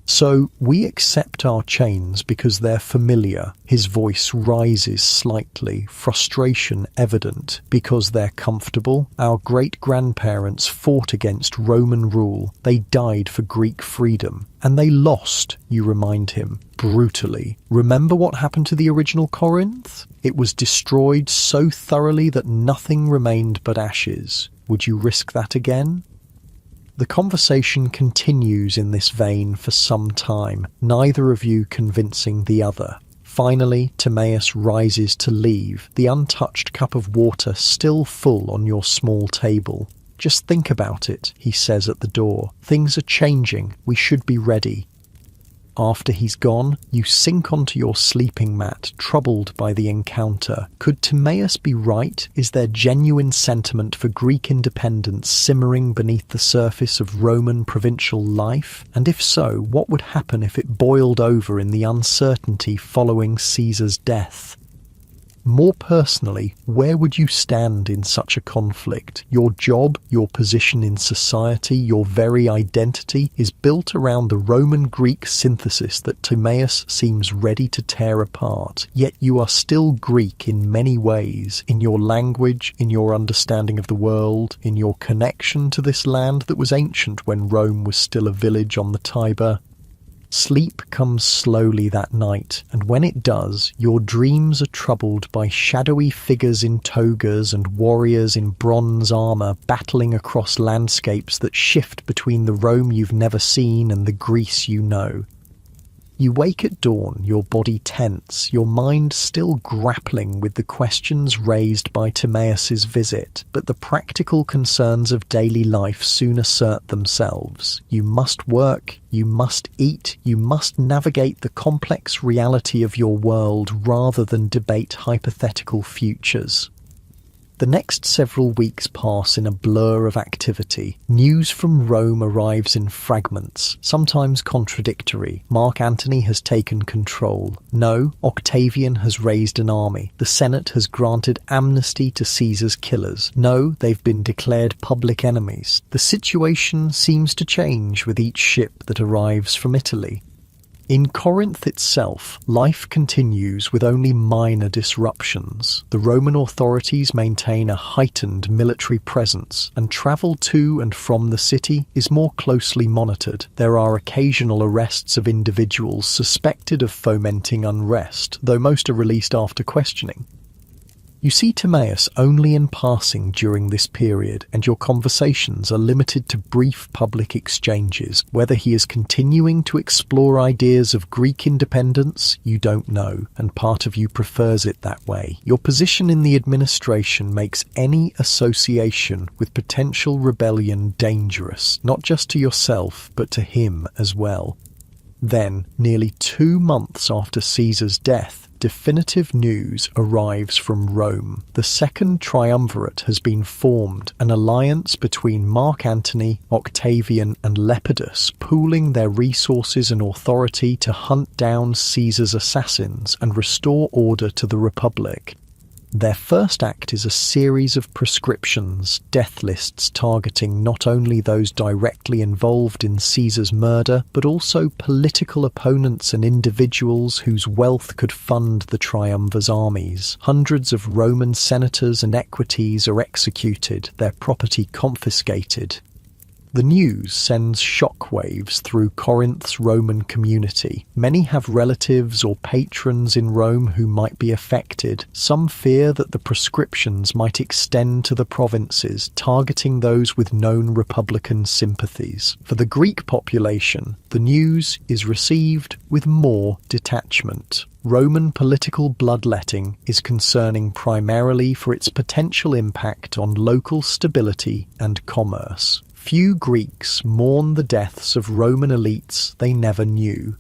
So we accept our chains because they're familiar. His voice rises slightly, frustration evident, because they're comfortable. Our great-grandparents fought against Roman rule. They died for Greek freedom. And they lost, you remind him, brutally. Remember what happened to the original Corinth? It was destroyed so thoroughly that nothing remained but ashes. Would you risk that again? The conversation continues in this vein for some time, neither of you convincing the other. Finally, Timaeus rises to leave, the untouched cup of water still full on your small table. Just think about it, he says at the door. Things are changing. We should be ready. After he's gone, you sink onto your sleeping mat, troubled by the encounter. Could Timaeus be right? Is there genuine sentiment for Greek independence simmering beneath the surface of Roman provincial life? And if so, what would happen if it boiled over in the uncertainty following Caesar's death? More personally, where would you stand in such a conflict? Your job, your position in society, your very identity is built around the Roman-Greek synthesis that Timaeus seems ready to tear apart. Yet you are still Greek in many ways, in your language, in your understanding of the world, in your connection to this land that was ancient when Rome was still a village on the Tiber. Sleep comes slowly that night, and when it does, your dreams are troubled by shadowy figures in togas and warriors in bronze armour battling across landscapes that shift between the Rome you've never seen and the Greece you know. You wake at dawn, your body tense, your mind still grappling with the questions raised by Timaeus's visit, but the practical concerns of daily life soon assert themselves. You must work, you must eat, you must navigate the complex reality of your world rather than debate hypothetical futures. The next several weeks pass in a blur of activity. News from Rome arrives in fragments, sometimes contradictory. Mark Antony has taken control. No, Octavian has raised an army. The Senate has granted amnesty to Caesar's killers. No, they've been declared public enemies. The situation seems to change with each ship that arrives from Italy. In Corinth itself, life continues with only minor disruptions. The Roman authorities maintain a heightened military presence, and travel to and from the city is more closely monitored. There are occasional arrests of individuals suspected of fomenting unrest, though most are released after questioning. You see Timaeus only in passing during this period, and your conversations are limited to brief public exchanges. Whether he is continuing to explore ideas of Greek independence, you don't know, and part of you prefers it that way. Your position in the administration makes any association with potential rebellion dangerous, not just to yourself, but to him as well. Then, nearly 2 months after Caesar's death, definitive news arrives from Rome. The Second Triumvirate has been formed, an alliance between Mark Antony, Octavian and Lepidus, pooling their resources and authority to hunt down Caesar's assassins and restore order to the Republic. Their first act is a series of prescriptions, death lists targeting not only those directly involved in Caesar's murder, but also political opponents and individuals whose wealth could fund the triumvir's armies. Hundreds of Roman senators and equities are executed, their property confiscated. The news sends shockwaves through Corinth's Roman community. Many have relatives or patrons in Rome who might be affected. Some fear that the proscriptions might extend to the provinces, targeting those with known Republican sympathies. For the Greek population, the news is received with more detachment. Roman political bloodletting is concerning primarily for its potential impact on local stability and commerce. Few Greeks mourn the deaths of Roman elites they never knew.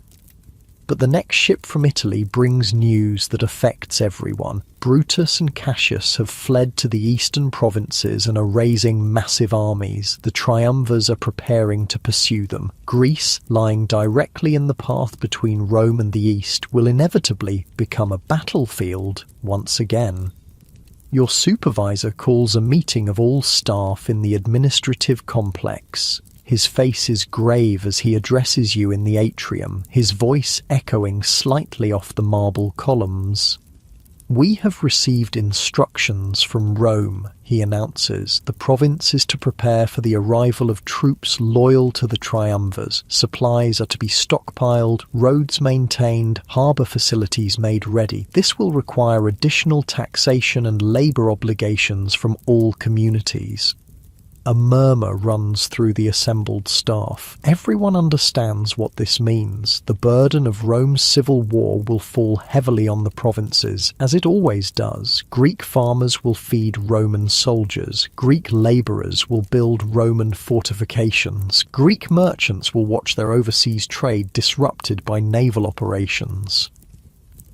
But the next ship from Italy brings news that affects everyone. Brutus and Cassius have fled to the eastern provinces and are raising massive armies. The triumvirs are preparing to pursue them. Greece, lying directly in the path between Rome and the east, will inevitably become a battlefield once again. Your supervisor calls a meeting of all staff in the administrative complex. His face is grave as he addresses you in the atrium, his voice echoing slightly off the marble columns. "We have received instructions from Rome," he announces. "The province is to prepare for the arrival of troops loyal to the triumvirs. Supplies are to be stockpiled, roads maintained, harbour facilities made ready. This will require additional taxation and labour obligations from all communities." A murmur runs through the assembled staff. Everyone understands what this means. The burden of Rome's civil war will fall heavily on the provinces, as it always does. Greek farmers will feed Roman soldiers. Greek labourers will build Roman fortifications. Greek merchants will watch their overseas trade disrupted by naval operations.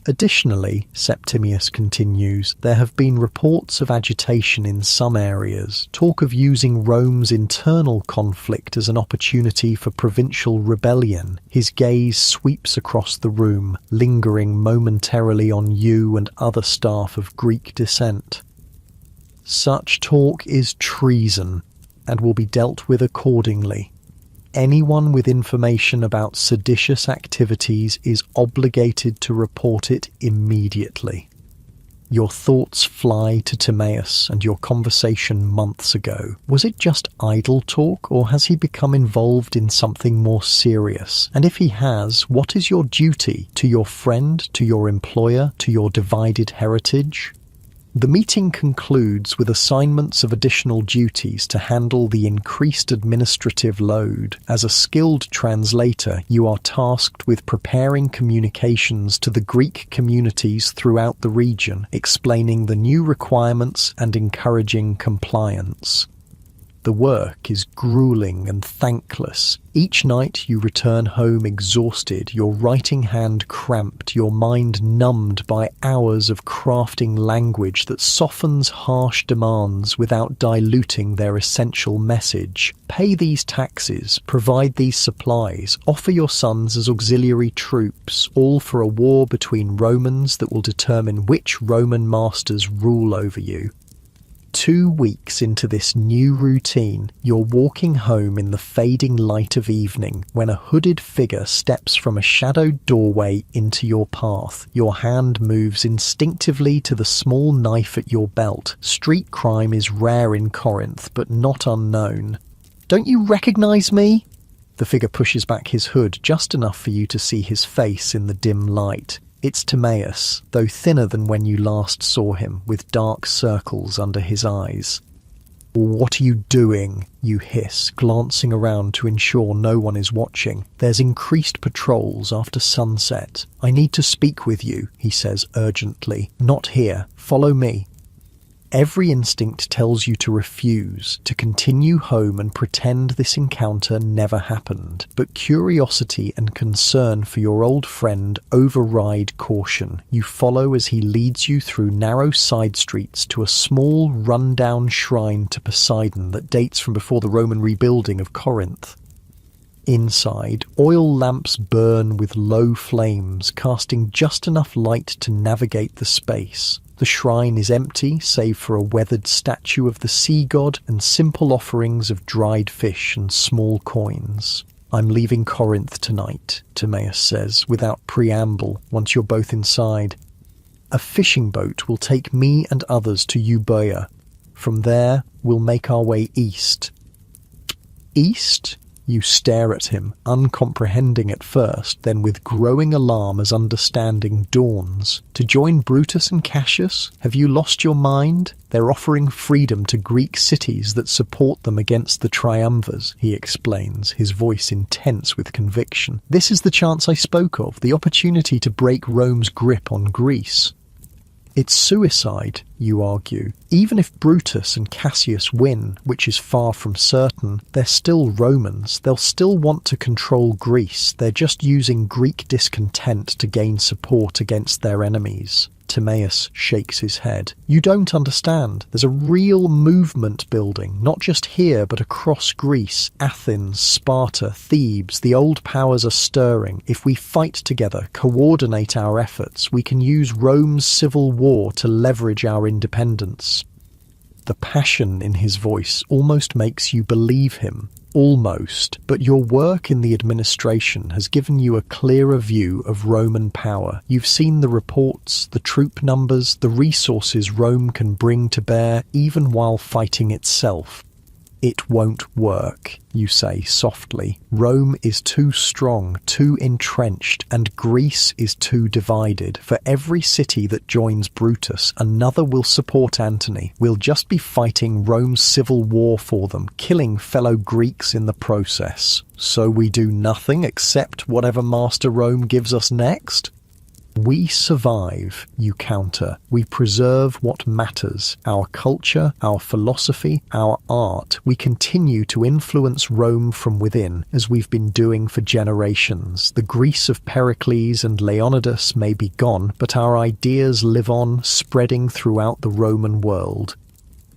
Additionally, Septimius continues, there have been reports of agitation in some areas, talk of using Rome's internal conflict as an opportunity for provincial rebellion. His gaze sweeps across the room, lingering momentarily on you and other staff of Greek descent. Such talk is treason, and will be dealt with accordingly. Anyone with information about seditious activities is obligated to report it immediately. Your thoughts fly to Timaeus and your conversation months ago. Was it just idle talk, or has he become involved in something more serious? And if he has, what is your duty to your friend, to your employer, to your divided heritage? The meeting concludes with assignments of additional duties to handle the increased administrative load. As a skilled translator, you are tasked with preparing communications to the Greek communities throughout the region, explaining the new requirements and encouraging compliance. The work is grueling and thankless. Each night you return home exhausted, your writing hand cramped, your mind numbed by hours of crafting language that softens harsh demands without diluting their essential message. Pay these taxes, provide these supplies, offer your sons as auxiliary troops, all for a war between Romans that will determine which Roman masters rule over you. 2 weeks into this new routine, you're walking home in the fading light of evening when a hooded figure steps from a shadowed doorway into your path. Your hand moves instinctively to the small knife at your belt. Street crime is rare in Corinth, but not unknown. "Don't you recognize me?" The figure pushes back his hood just enough for you to see his face in the dim light. It's Timaeus, though thinner than when you last saw him, with dark circles under his eyes. "What are you doing?" you hiss, glancing around to ensure no one is watching. "There's increased patrols after sunset. I need to speak with you," he says urgently. "Not here. Follow me." Every instinct tells you to refuse, to continue home and pretend this encounter never happened. But curiosity and concern for your old friend override caution. You follow as he leads you through narrow side streets to a small, run-down shrine to Poseidon that dates from before the Roman rebuilding of Corinth. Inside, oil lamps burn with low flames, casting just enough light to navigate the space. The shrine is empty, save for a weathered statue of the sea god and simple offerings of dried fish and small coins. "I'm leaving Corinth tonight," Timaeus says, without preamble, once you're both inside. "A fishing boat will take me and others to Euboea. From there, we'll make our way east." "East?" You stare at him, uncomprehending at first, then with growing alarm as understanding dawns. To join Brutus and Cassius? Have you lost your mind? They're offering freedom to Greek cities that support them against the triumvirs, he explains, his voice intense with conviction. This is the chance I spoke of, the opportunity to break Rome's grip on Greece. It's suicide, you argue. Even if Brutus and Cassius win, which is far from certain, they're still Romans. They'll still want to control Greece. They're just using Greek discontent to gain support against their enemies. Timaeus shakes his head. You don't understand. There's a real movement building, not just here, but across Greece. Athens, Sparta, Thebes, the old powers are stirring. If we fight together, coordinate our efforts, we can use Rome's civil war to leverage our independence. The passion in his voice almost makes you believe him. Almost, but your work in the administration has given you a clearer view of Roman power. You've seen the reports, the troop numbers, the resources Rome can bring to bear, even while fighting itself. It won't work, you say softly. Rome is too strong, too entrenched, and Greece is too divided. For every city that joins Brutus, another will support Antony. We'll just be fighting Rome's civil war for them, killing fellow Greeks in the process. So we do nothing except whatever Master Rome gives us next? We survive, you counter. We preserve what matters. Our culture, our philosophy, our art. We continue to influence Rome from within, as we've been doing for generations. The Greece of Pericles and Leonidas may be gone, but our ideas live on, spreading throughout the Roman world.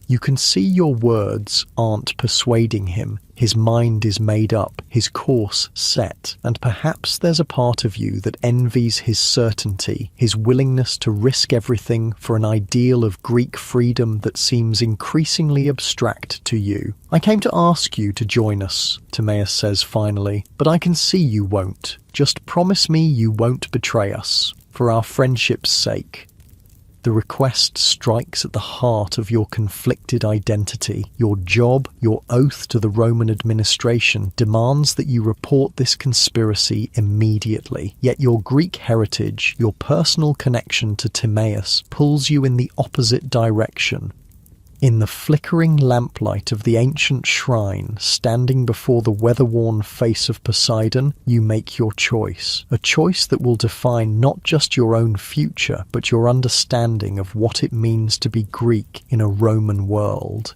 You can see your words aren't persuading him. His mind is made up, his course set, and perhaps there's a part of you that envies his certainty, his willingness to risk everything for an ideal of Greek freedom that seems increasingly abstract to you. I came to ask you to join us, Timaeus says finally, but I can see you won't. Just promise me you won't betray us, for our friendship's sake. The request strikes at the heart of your conflicted identity. Your job, your oath to the Roman administration, demands that you report this conspiracy immediately. Yet your Greek heritage, your personal connection to Timaeus, pulls you in the opposite direction. In the flickering lamplight of the ancient shrine, standing before the weather-worn face of Poseidon, you make your choice. A choice that will define not just your own future, but your understanding of what it means to be Greek in a Roman world.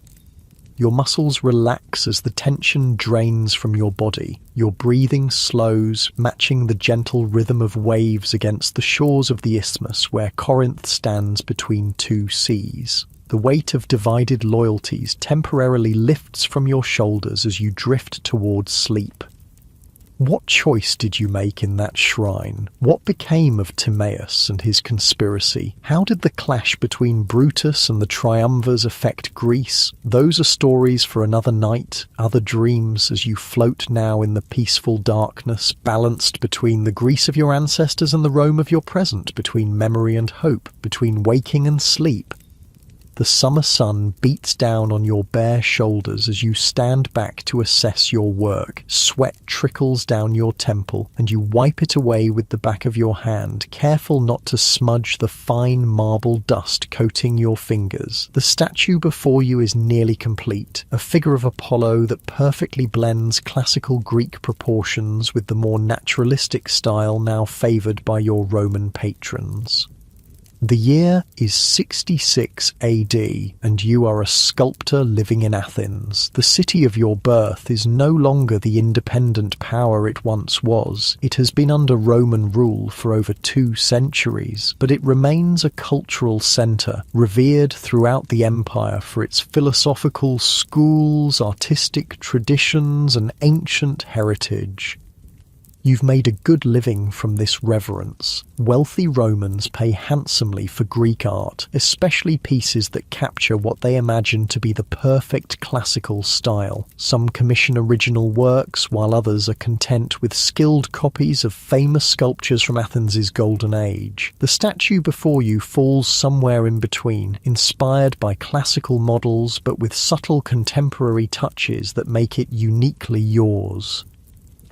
Your muscles relax as the tension drains from your body. Your breathing slows, matching the gentle rhythm of waves against the shores of the isthmus where Corinth stands between two seas. The weight of divided loyalties temporarily lifts from your shoulders as you drift towards sleep. What choice did you make in that shrine? What became of Timaeus and his conspiracy? How did the clash between Brutus and the triumvirs affect Greece? Those are stories for another night, other dreams, as you float now in the peaceful darkness, balanced between the Greece of your ancestors and the Rome of your present, between memory and hope, between waking and sleep. The summer sun beats down on your bare shoulders as you stand back to assess your work. Sweat trickles down your temple, and you wipe it away with the back of your hand, careful not to smudge the fine marble dust coating your fingers. The statue before you is nearly complete, a figure of Apollo that perfectly blends classical Greek proportions with the more naturalistic style now favoured by your Roman patrons. The year is 66 AD, and you are a sculptor living in Athens. The city of your birth is no longer the independent power it once was. It has been under Roman rule for over 2 centuries, but it remains a cultural centre, revered throughout the empire for its philosophical schools, artistic traditions, and ancient heritage. You've made a good living from this reverence. Wealthy Romans pay handsomely for Greek art, especially pieces that capture what they imagine to be the perfect classical style. Some commission original works, while others are content with skilled copies of famous sculptures from Athens' golden age. The statue before you falls somewhere in between, inspired by classical models but with subtle contemporary touches that make it uniquely yours.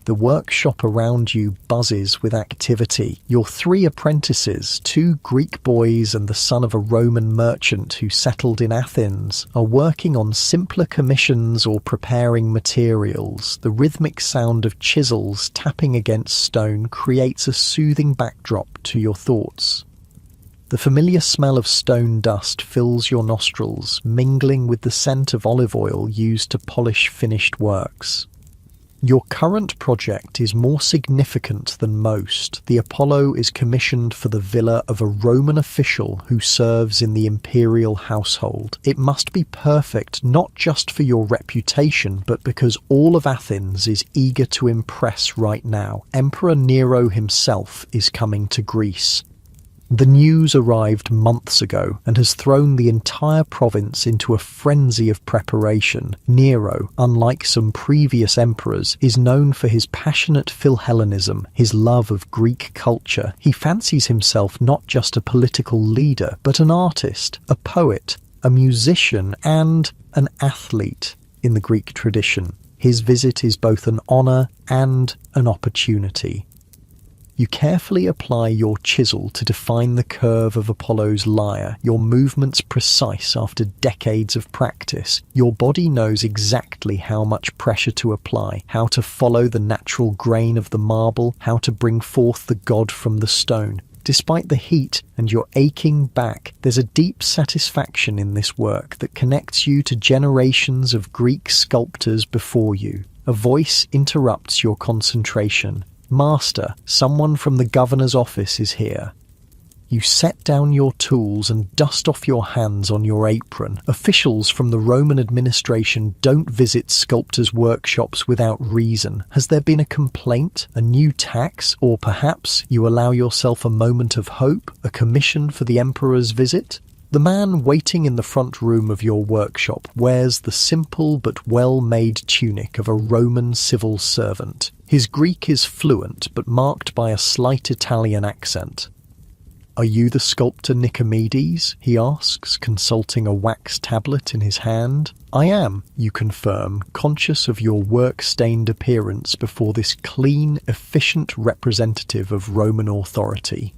The workshop around you buzzes with activity. Your 3 apprentices, 2 Greek boys and the son of a Roman merchant who settled in Athens, are working on simpler commissions or preparing materials. The rhythmic sound of chisels tapping against stone creates a soothing backdrop to your thoughts. The familiar smell of stone dust fills your nostrils, mingling with the scent of olive oil used to polish finished works. Your current project is more significant than most. The Apollo is commissioned for the villa of a Roman official who serves in the imperial household. It must be perfect not just for your reputation, but because all of Athens is eager to impress right now. Emperor Nero himself is coming to Greece. The news arrived months ago and has thrown the entire province into a frenzy of preparation. Nero, unlike some previous emperors, is known for his passionate Philhellenism, his love of Greek culture. He fancies himself not just a political leader, but an artist, a poet, a musician, and an athlete in the Greek tradition. His visit is both an honor and an opportunity. You carefully apply your chisel to define the curve of Apollo's lyre, your movements precise after decades of practice. Your body knows exactly how much pressure to apply, how to follow the natural grain of the marble, how to bring forth the god from the stone. Despite the heat and your aching back, there's a deep satisfaction in this work that connects you to generations of Greek sculptors before you. A voice interrupts your concentration. "Master, someone from the governor's office is here." You set down your tools and dust off your hands on your apron. Officials from the Roman administration don't visit sculptors' workshops without reason. Has there been a complaint, a new tax, or perhaps you allow yourself a moment of hope, a commission for the emperor's visit? The man waiting in the front room of your workshop wears the simple but well-made tunic of a Roman civil servant. His Greek is fluent but marked by a slight Italian accent. "Are you the sculptor Nicomedes?" he asks, consulting a wax tablet in his hand. "I am," you confirm, conscious of your work-stained appearance before this clean, efficient representative of Roman authority.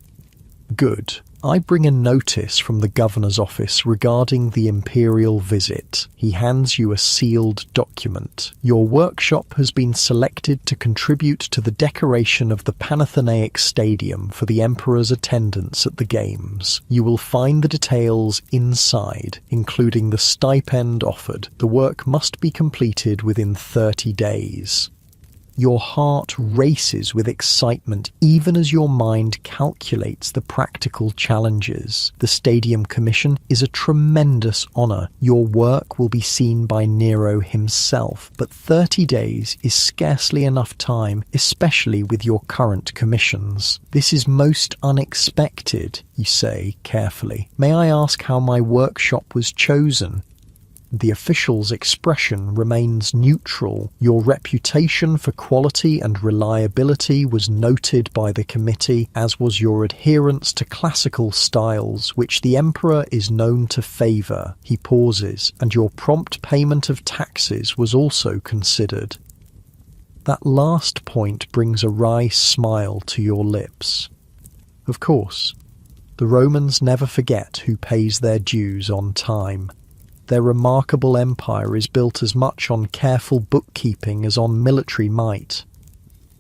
"Good. I bring a notice from the governor's office regarding the imperial visit." He hands you a sealed document. "Your workshop has been selected to contribute to the decoration of the Panathenaic Stadium for the emperor's attendance at the games. You will find the details inside, including the stipend offered. The work must be completed within 30 days. Your heart races with excitement even as your mind calculates the practical challenges. The stadium commission is a tremendous honor. Your work will be seen by Nero himself, but 30 days is scarcely enough time, especially with your current commissions. "This is most unexpected," you say carefully. "May I ask how my workshop was chosen?" The official's expression remains neutral. Your reputation for quality and reliability was noted by the committee, as was your adherence to classical styles, which the emperor is known to favor. He pauses, and your prompt payment of taxes was also considered. That last point brings a wry smile to your lips. Of course, the Romans never forget who pays their dues on time. Their remarkable empire is built as much on careful bookkeeping as on military might.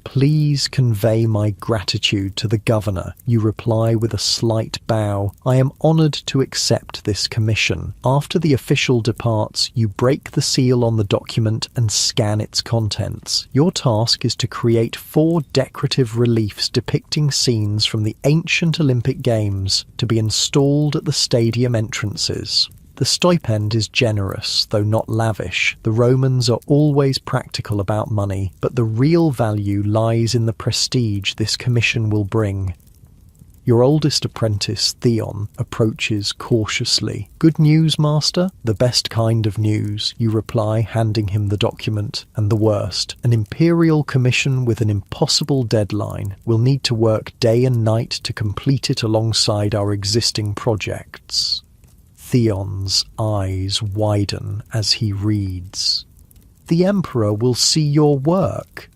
"Please convey my gratitude to the governor," you reply with a slight bow. "I am honored to accept this commission." After the official departs, you break the seal on the document and scan its contents. Your task is to create 4 decorative reliefs depicting scenes from the ancient Olympic Games to be installed at the stadium entrances. The stipend is generous, though not lavish. The Romans are always practical about money, but the real value lies in the prestige this commission will bring. Your oldest apprentice, Theon, approaches cautiously. "Good news, master?" "The best kind of news," you reply, handing him the document. "And the worst. An imperial commission with an impossible deadline. We'll need to work day and night to complete it alongside our existing projects." Theon's eyes widen as he reads. "The Emperor will see your work.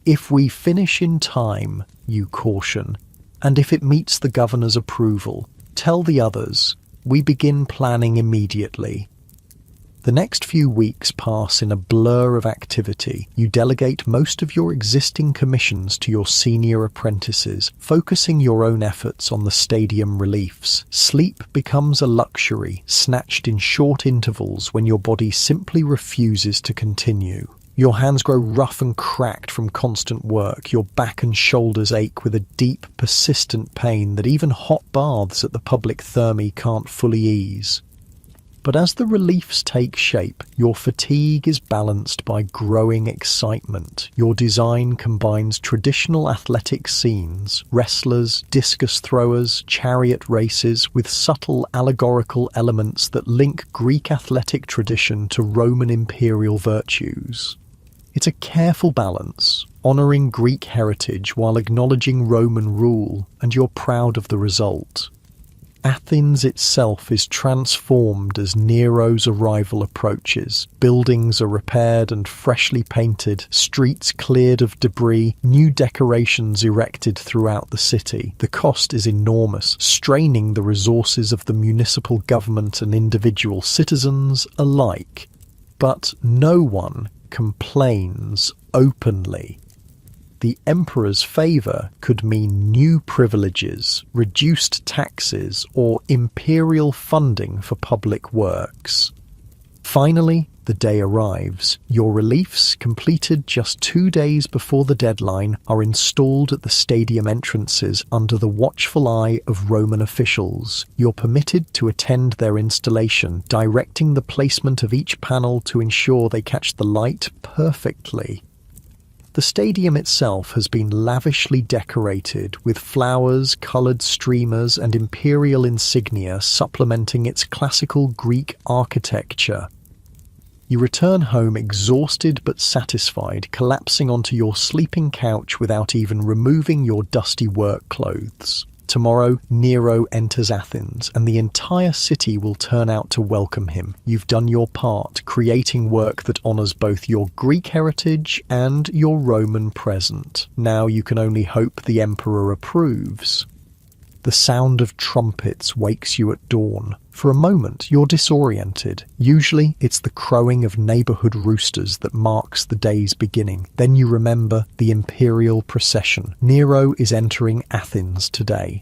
If we finish in time," you caution, "and if it meets the governor's approval, tell the others. We begin planning immediately." The next few weeks pass in a blur of activity. You delegate most of your existing commissions to your senior apprentices, focusing your own efforts on the stadium reliefs. Sleep becomes a luxury, snatched in short intervals when your body simply refuses to continue. Your hands grow rough and cracked from constant work. Your back and shoulders ache with a deep, persistent pain that even hot baths at the public thermae can't fully ease. But as the reliefs take shape, your fatigue is balanced by growing excitement. Your design combines traditional athletic scenes, wrestlers, discus throwers, chariot races, with subtle allegorical elements that link Greek athletic tradition to Roman imperial virtues. It's a careful balance, honouring Greek heritage while acknowledging Roman rule, and you're proud of the result. Athens itself is transformed as Nero's arrival approaches. Buildings are repaired and freshly painted, streets cleared of debris, new decorations erected throughout the city. The cost is enormous, straining the resources of the municipal government and individual citizens alike. But no one complains openly. The emperor's favour could mean new privileges, reduced taxes, or imperial funding for public works. Finally, the day arrives. Your reliefs, completed just 2 days before the deadline, are installed at the stadium entrances under the watchful eye of Roman officials. You're permitted to attend their installation, directing the placement of each panel to ensure they catch the light perfectly. The stadium itself has been lavishly decorated, with flowers, coloured streamers and imperial insignia supplementing its classical Greek architecture. You return home exhausted but satisfied, collapsing onto your sleeping couch without even removing your dusty work clothes. Tomorrow, Nero enters Athens, and the entire city will turn out to welcome him. You've done your part, creating work that honours both your Greek heritage and your Roman present. Now you can only hope the emperor approves. The sound of trumpets wakes you at dawn. For a moment, you're disoriented. Usually, it's the crowing of neighbourhood roosters that marks the day's beginning. Then you remember the imperial procession. Nero is entering Athens today.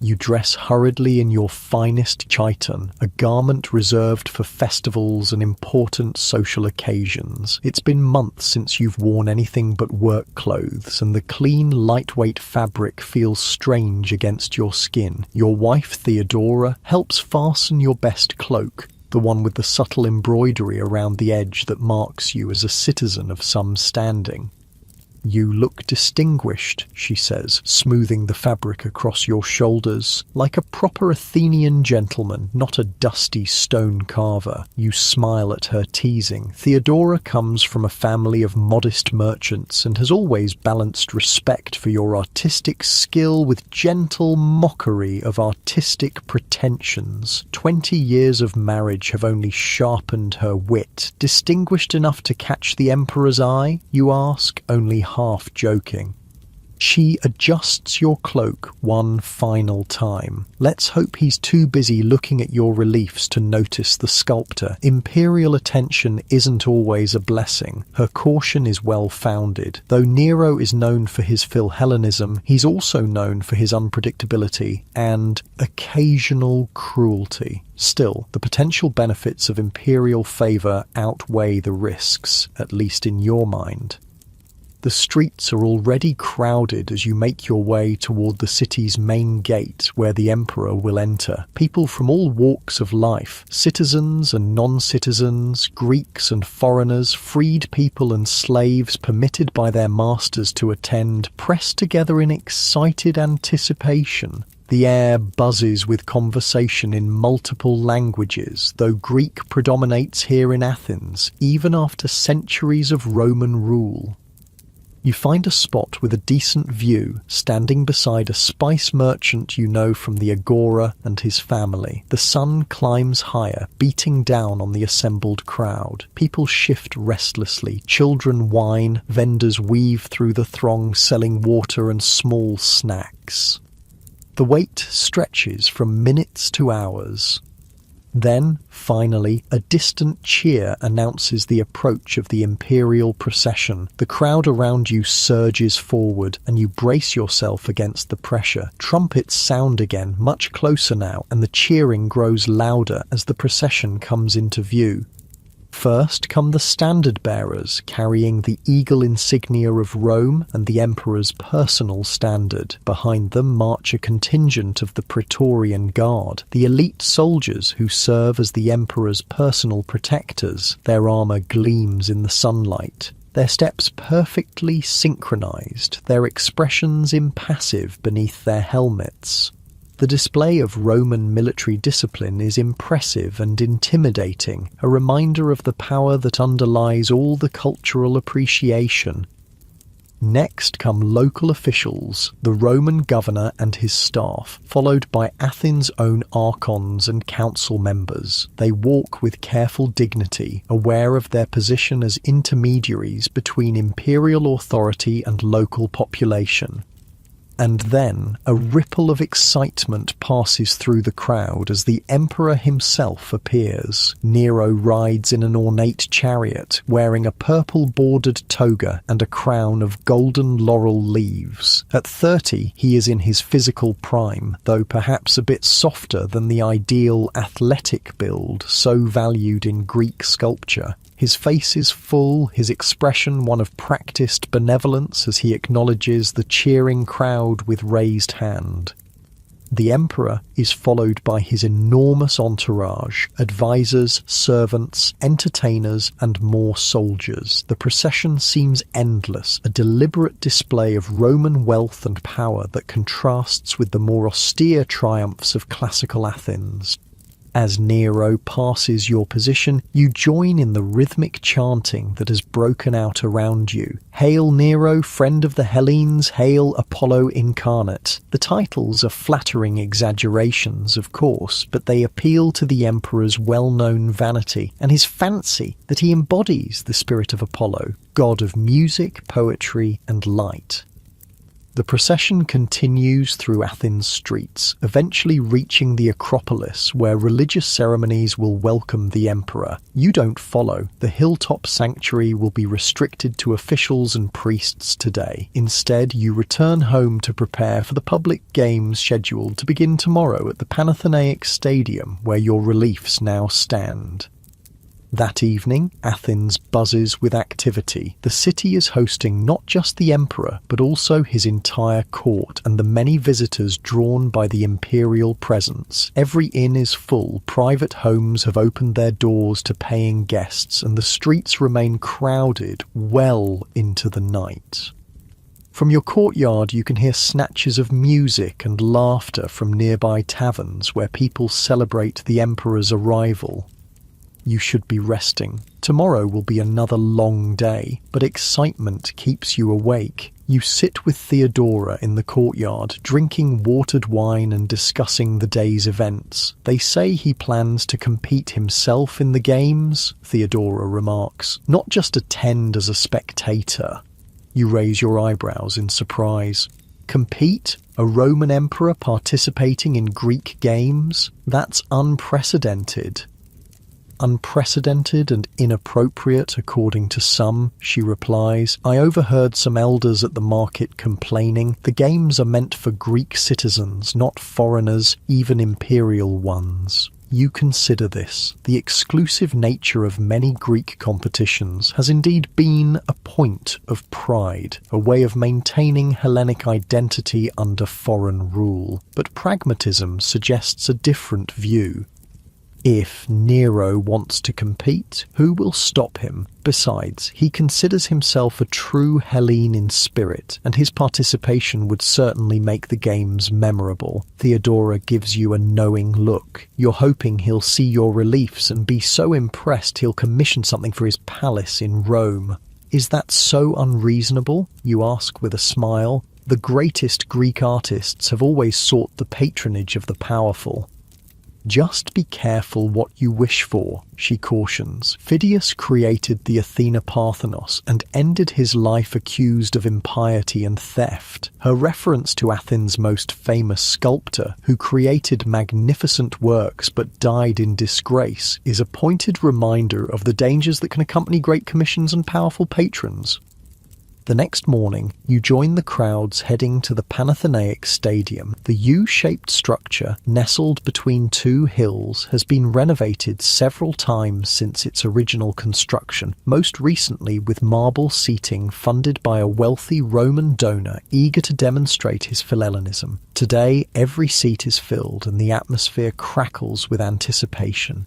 You dress hurriedly in your finest chiton, a garment reserved for festivals and important social occasions. It's been months since you've worn anything but work clothes, and the clean, lightweight fabric feels strange against your skin. Your wife, Theodora, helps fasten your best cloak, the one with the subtle embroidery around the edge that marks you as a citizen of some standing. "You look distinguished," she says, smoothing the fabric across your shoulders. "Like a proper Athenian gentleman, not a dusty stone carver." You smile at her teasing. Theodora comes from a family of modest merchants and has always balanced respect for your artistic skill with gentle mockery of artistic pretensions. 20 years of marriage have only sharpened her wit. "Distinguished enough to catch the emperor's eye?" you ask, only half joking. She adjusts your cloak one final time. Let's hope he's too busy looking at your reliefs to notice the sculptor. Imperial attention isn't always a blessing. Her caution is well-founded. Though Nero is known for his Philhellenism, he's also known for his unpredictability and occasional cruelty. Still, the potential benefits of imperial favour outweigh the risks, at least in your mind. The streets are already crowded as you make your way toward the city's main gate where the emperor will enter. People from all walks of life, citizens and non-citizens, Greeks and foreigners, freed people and slaves permitted by their masters to attend, press together in excited anticipation. The air buzzes with conversation in multiple languages, though Greek predominates here in Athens, even after centuries of Roman rule. You find a spot with a decent view, standing beside a spice merchant you know from the Agora and his family. The sun climbs higher, beating down on the assembled crowd. People shift restlessly, children whine, vendors weave through the throng selling water and small snacks. The wait stretches from minutes to hours. Then, finally, a distant cheer announces the approach of the imperial procession. The crowd around you surges forward, and you brace yourself against the pressure. Trumpets sound again, much closer now, and the cheering grows louder as the procession comes into view. First come the standard bearers, carrying the eagle insignia of Rome and the emperor's personal standard. Behind them march a contingent of the Praetorian Guard, the elite soldiers who serve as the emperor's personal protectors. Their armor gleams in the sunlight, their steps perfectly synchronized, their expressions impassive beneath their helmets. The display of Roman military discipline is impressive and intimidating, a reminder of the power that underlies all the cultural appreciation. Next come local officials, the Roman governor and his staff, followed by Athens' own archons and council members. They walk with careful dignity, aware of their position as intermediaries between imperial authority and local population. And then a ripple of excitement passes through the crowd as the emperor himself appears. Nero rides in an ornate chariot, wearing a purple-bordered toga and a crown of golden laurel leaves. At 30, he is in his physical prime, though perhaps a bit softer than the ideal athletic build so valued in Greek sculpture. His face is full, his expression one of practiced benevolence as he acknowledges the cheering crowd with raised hand. The emperor is followed by his enormous entourage, advisors, servants, entertainers, and more soldiers. The procession seems endless, a deliberate display of Roman wealth and power that contrasts with the more austere triumphs of classical Athens. As Nero passes your position, you join in the rhythmic chanting that has broken out around you. Hail Nero, friend of the Hellenes, hail Apollo incarnate. The titles are flattering exaggerations, of course, but they appeal to the emperor's well-known vanity and his fancy that he embodies the spirit of Apollo, god of music, poetry, and light. The procession continues through Athens' streets, eventually reaching the Acropolis, where religious ceremonies will welcome the emperor. You don't follow. The hilltop sanctuary will be restricted to officials and priests today. Instead, you return home to prepare for the public games scheduled to begin tomorrow at the Panathenaic Stadium, where your reliefs now stand. That evening, Athens buzzes with activity. The city is hosting not just the emperor, but also his entire court and the many visitors drawn by the imperial presence. Every inn is full, private homes have opened their doors to paying guests, and the streets remain crowded well into the night. From your courtyard you can hear snatches of music and laughter from nearby taverns where people celebrate the emperor's arrival. You should be resting. Tomorrow will be another long day, but excitement keeps you awake. You sit with Theodora in the courtyard, drinking watered wine and discussing the day's events. They say he plans to compete himself in the games, Theodora remarks, not just attend as a spectator. You raise your eyebrows in surprise. Compete? A Roman emperor participating in Greek games? That's unprecedented. Unprecedented and inappropriate, according to some, she replies. I overheard some elders at the market complaining. The games are meant for Greek citizens, not foreigners, even imperial ones. You consider this. The exclusive nature of many Greek competitions has indeed been a point of pride, a way of maintaining Hellenic identity under foreign rule. But pragmatism suggests a different view. If Nero wants to compete, who will stop him? Besides, he considers himself a true Hellene in spirit, and his participation would certainly make the games memorable. Theodora gives you a knowing look. You're hoping he'll see your reliefs and be so impressed he'll commission something for his palace in Rome. Is that so unreasonable? You ask with a smile. The greatest Greek artists have always sought the patronage of the powerful. Just be careful what you wish for, she cautions. Phidias created the Athena Parthenos and ended his life accused of impiety and theft. Her reference to Athens' most famous sculptor, who created magnificent works but died in disgrace, is a pointed reminder of the dangers that can accompany great commissions and powerful patrons. The next morning, you join the crowds heading to the Panathenaic Stadium. The U-shaped structure, nestled between two hills, has been renovated several times since its original construction, most recently with marble seating funded by a wealthy Roman donor eager to demonstrate his Philhellenism. Today, every seat is filled and the atmosphere crackles with anticipation.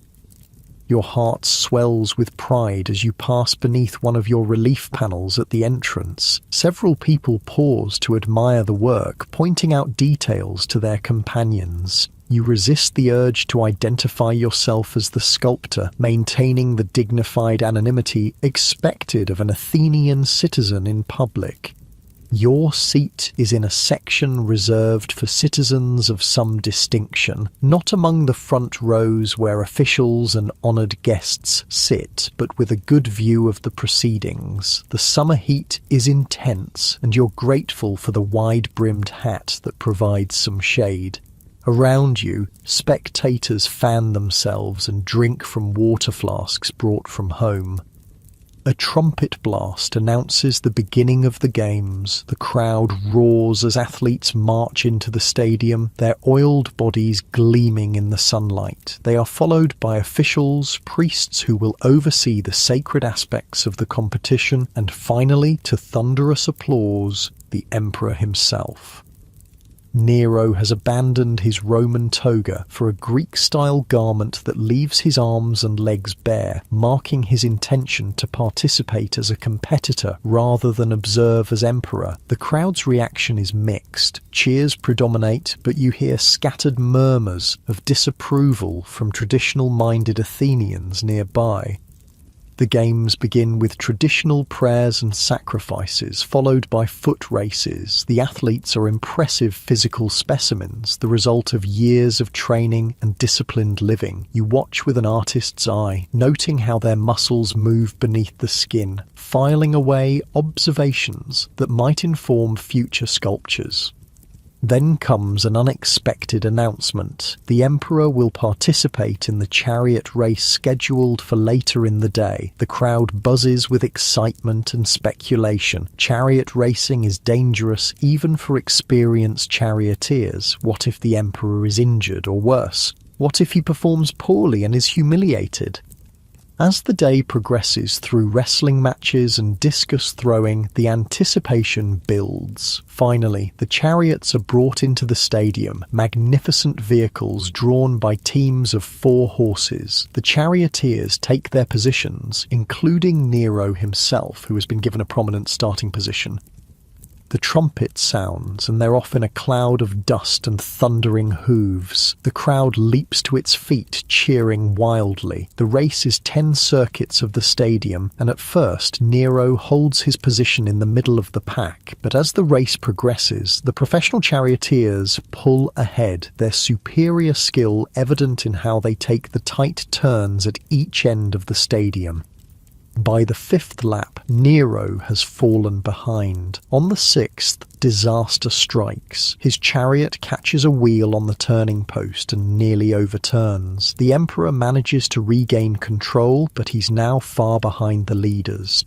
Your heart swells with pride as you pass beneath one of your relief panels at the entrance. Several people pause to admire the work, pointing out details to their companions. You resist the urge to identify yourself as the sculptor, maintaining the dignified anonymity expected of an Athenian citizen in public. Your seat is in a section reserved for citizens of some distinction, not among the front rows where officials and honoured guests sit, but with a good view of the proceedings. The summer heat is intense, and you're grateful for the wide-brimmed hat that provides some shade. Around you, spectators fan themselves and drink from water flasks brought from home. A trumpet blast announces the beginning of the games. The crowd roars as athletes march into the stadium, their oiled bodies gleaming in the sunlight. They are followed by officials, priests who will oversee the sacred aspects of the competition, and finally, to thunderous applause, the emperor himself. Nero has abandoned his Roman toga for a Greek-style garment that leaves his arms and legs bare, marking his intention to participate as a competitor rather than observe as emperor. The crowd's reaction is mixed. Cheers predominate, but you hear scattered murmurs of disapproval from traditional-minded Athenians nearby. The games begin with traditional prayers and sacrifices, followed by foot races. The athletes are impressive physical specimens, the result of years of training and disciplined living. You watch with an artist's eye, noting how their muscles move beneath the skin, filing away observations that might inform future sculptures. Then comes an unexpected announcement. The emperor will participate in the chariot race scheduled for later in the day. The crowd buzzes with excitement and speculation. Chariot racing is dangerous even for experienced charioteers. What if the emperor is injured or worse? What if he performs poorly and is humiliated? As the day progresses through wrestling matches and discus throwing, the anticipation builds. Finally, the chariots are brought into the stadium, magnificent vehicles drawn by teams of 4 horses. The charioteers take their positions, including Nero himself, who has been given a prominent starting position. The trumpet sounds, and they're off in a cloud of dust and thundering hooves. The crowd leaps to its feet, cheering wildly. The race is 10 circuits of the stadium, and at first Nero holds his position in the middle of the pack. But as the race progresses, the professional charioteers pull ahead, their superior skill evident in how they take the tight turns at each end of the stadium. By the 5th lap, Nero has fallen behind. On the 6th, disaster strikes. His chariot catches a wheel on the turning post and nearly overturns. The emperor manages to regain control, but he's now far behind the leaders.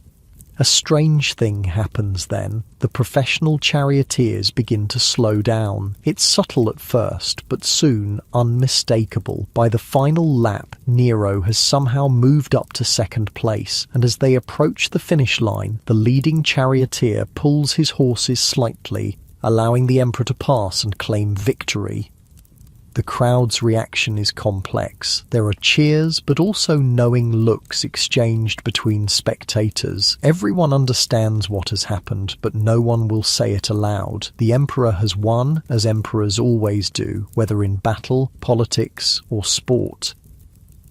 A strange thing happens then. The professional charioteers begin to slow down. It's subtle at first, but soon unmistakable. By the final lap, Nero has somehow moved up to second place, and as they approach the finish line, the leading charioteer pulls his horses slightly, allowing the emperor to pass and claim victory. The crowd's reaction is complex. There are cheers, but also knowing looks exchanged between spectators. Everyone understands what has happened, but no one will say it aloud. The emperor has won, as emperors always do, whether in battle, politics, or sport.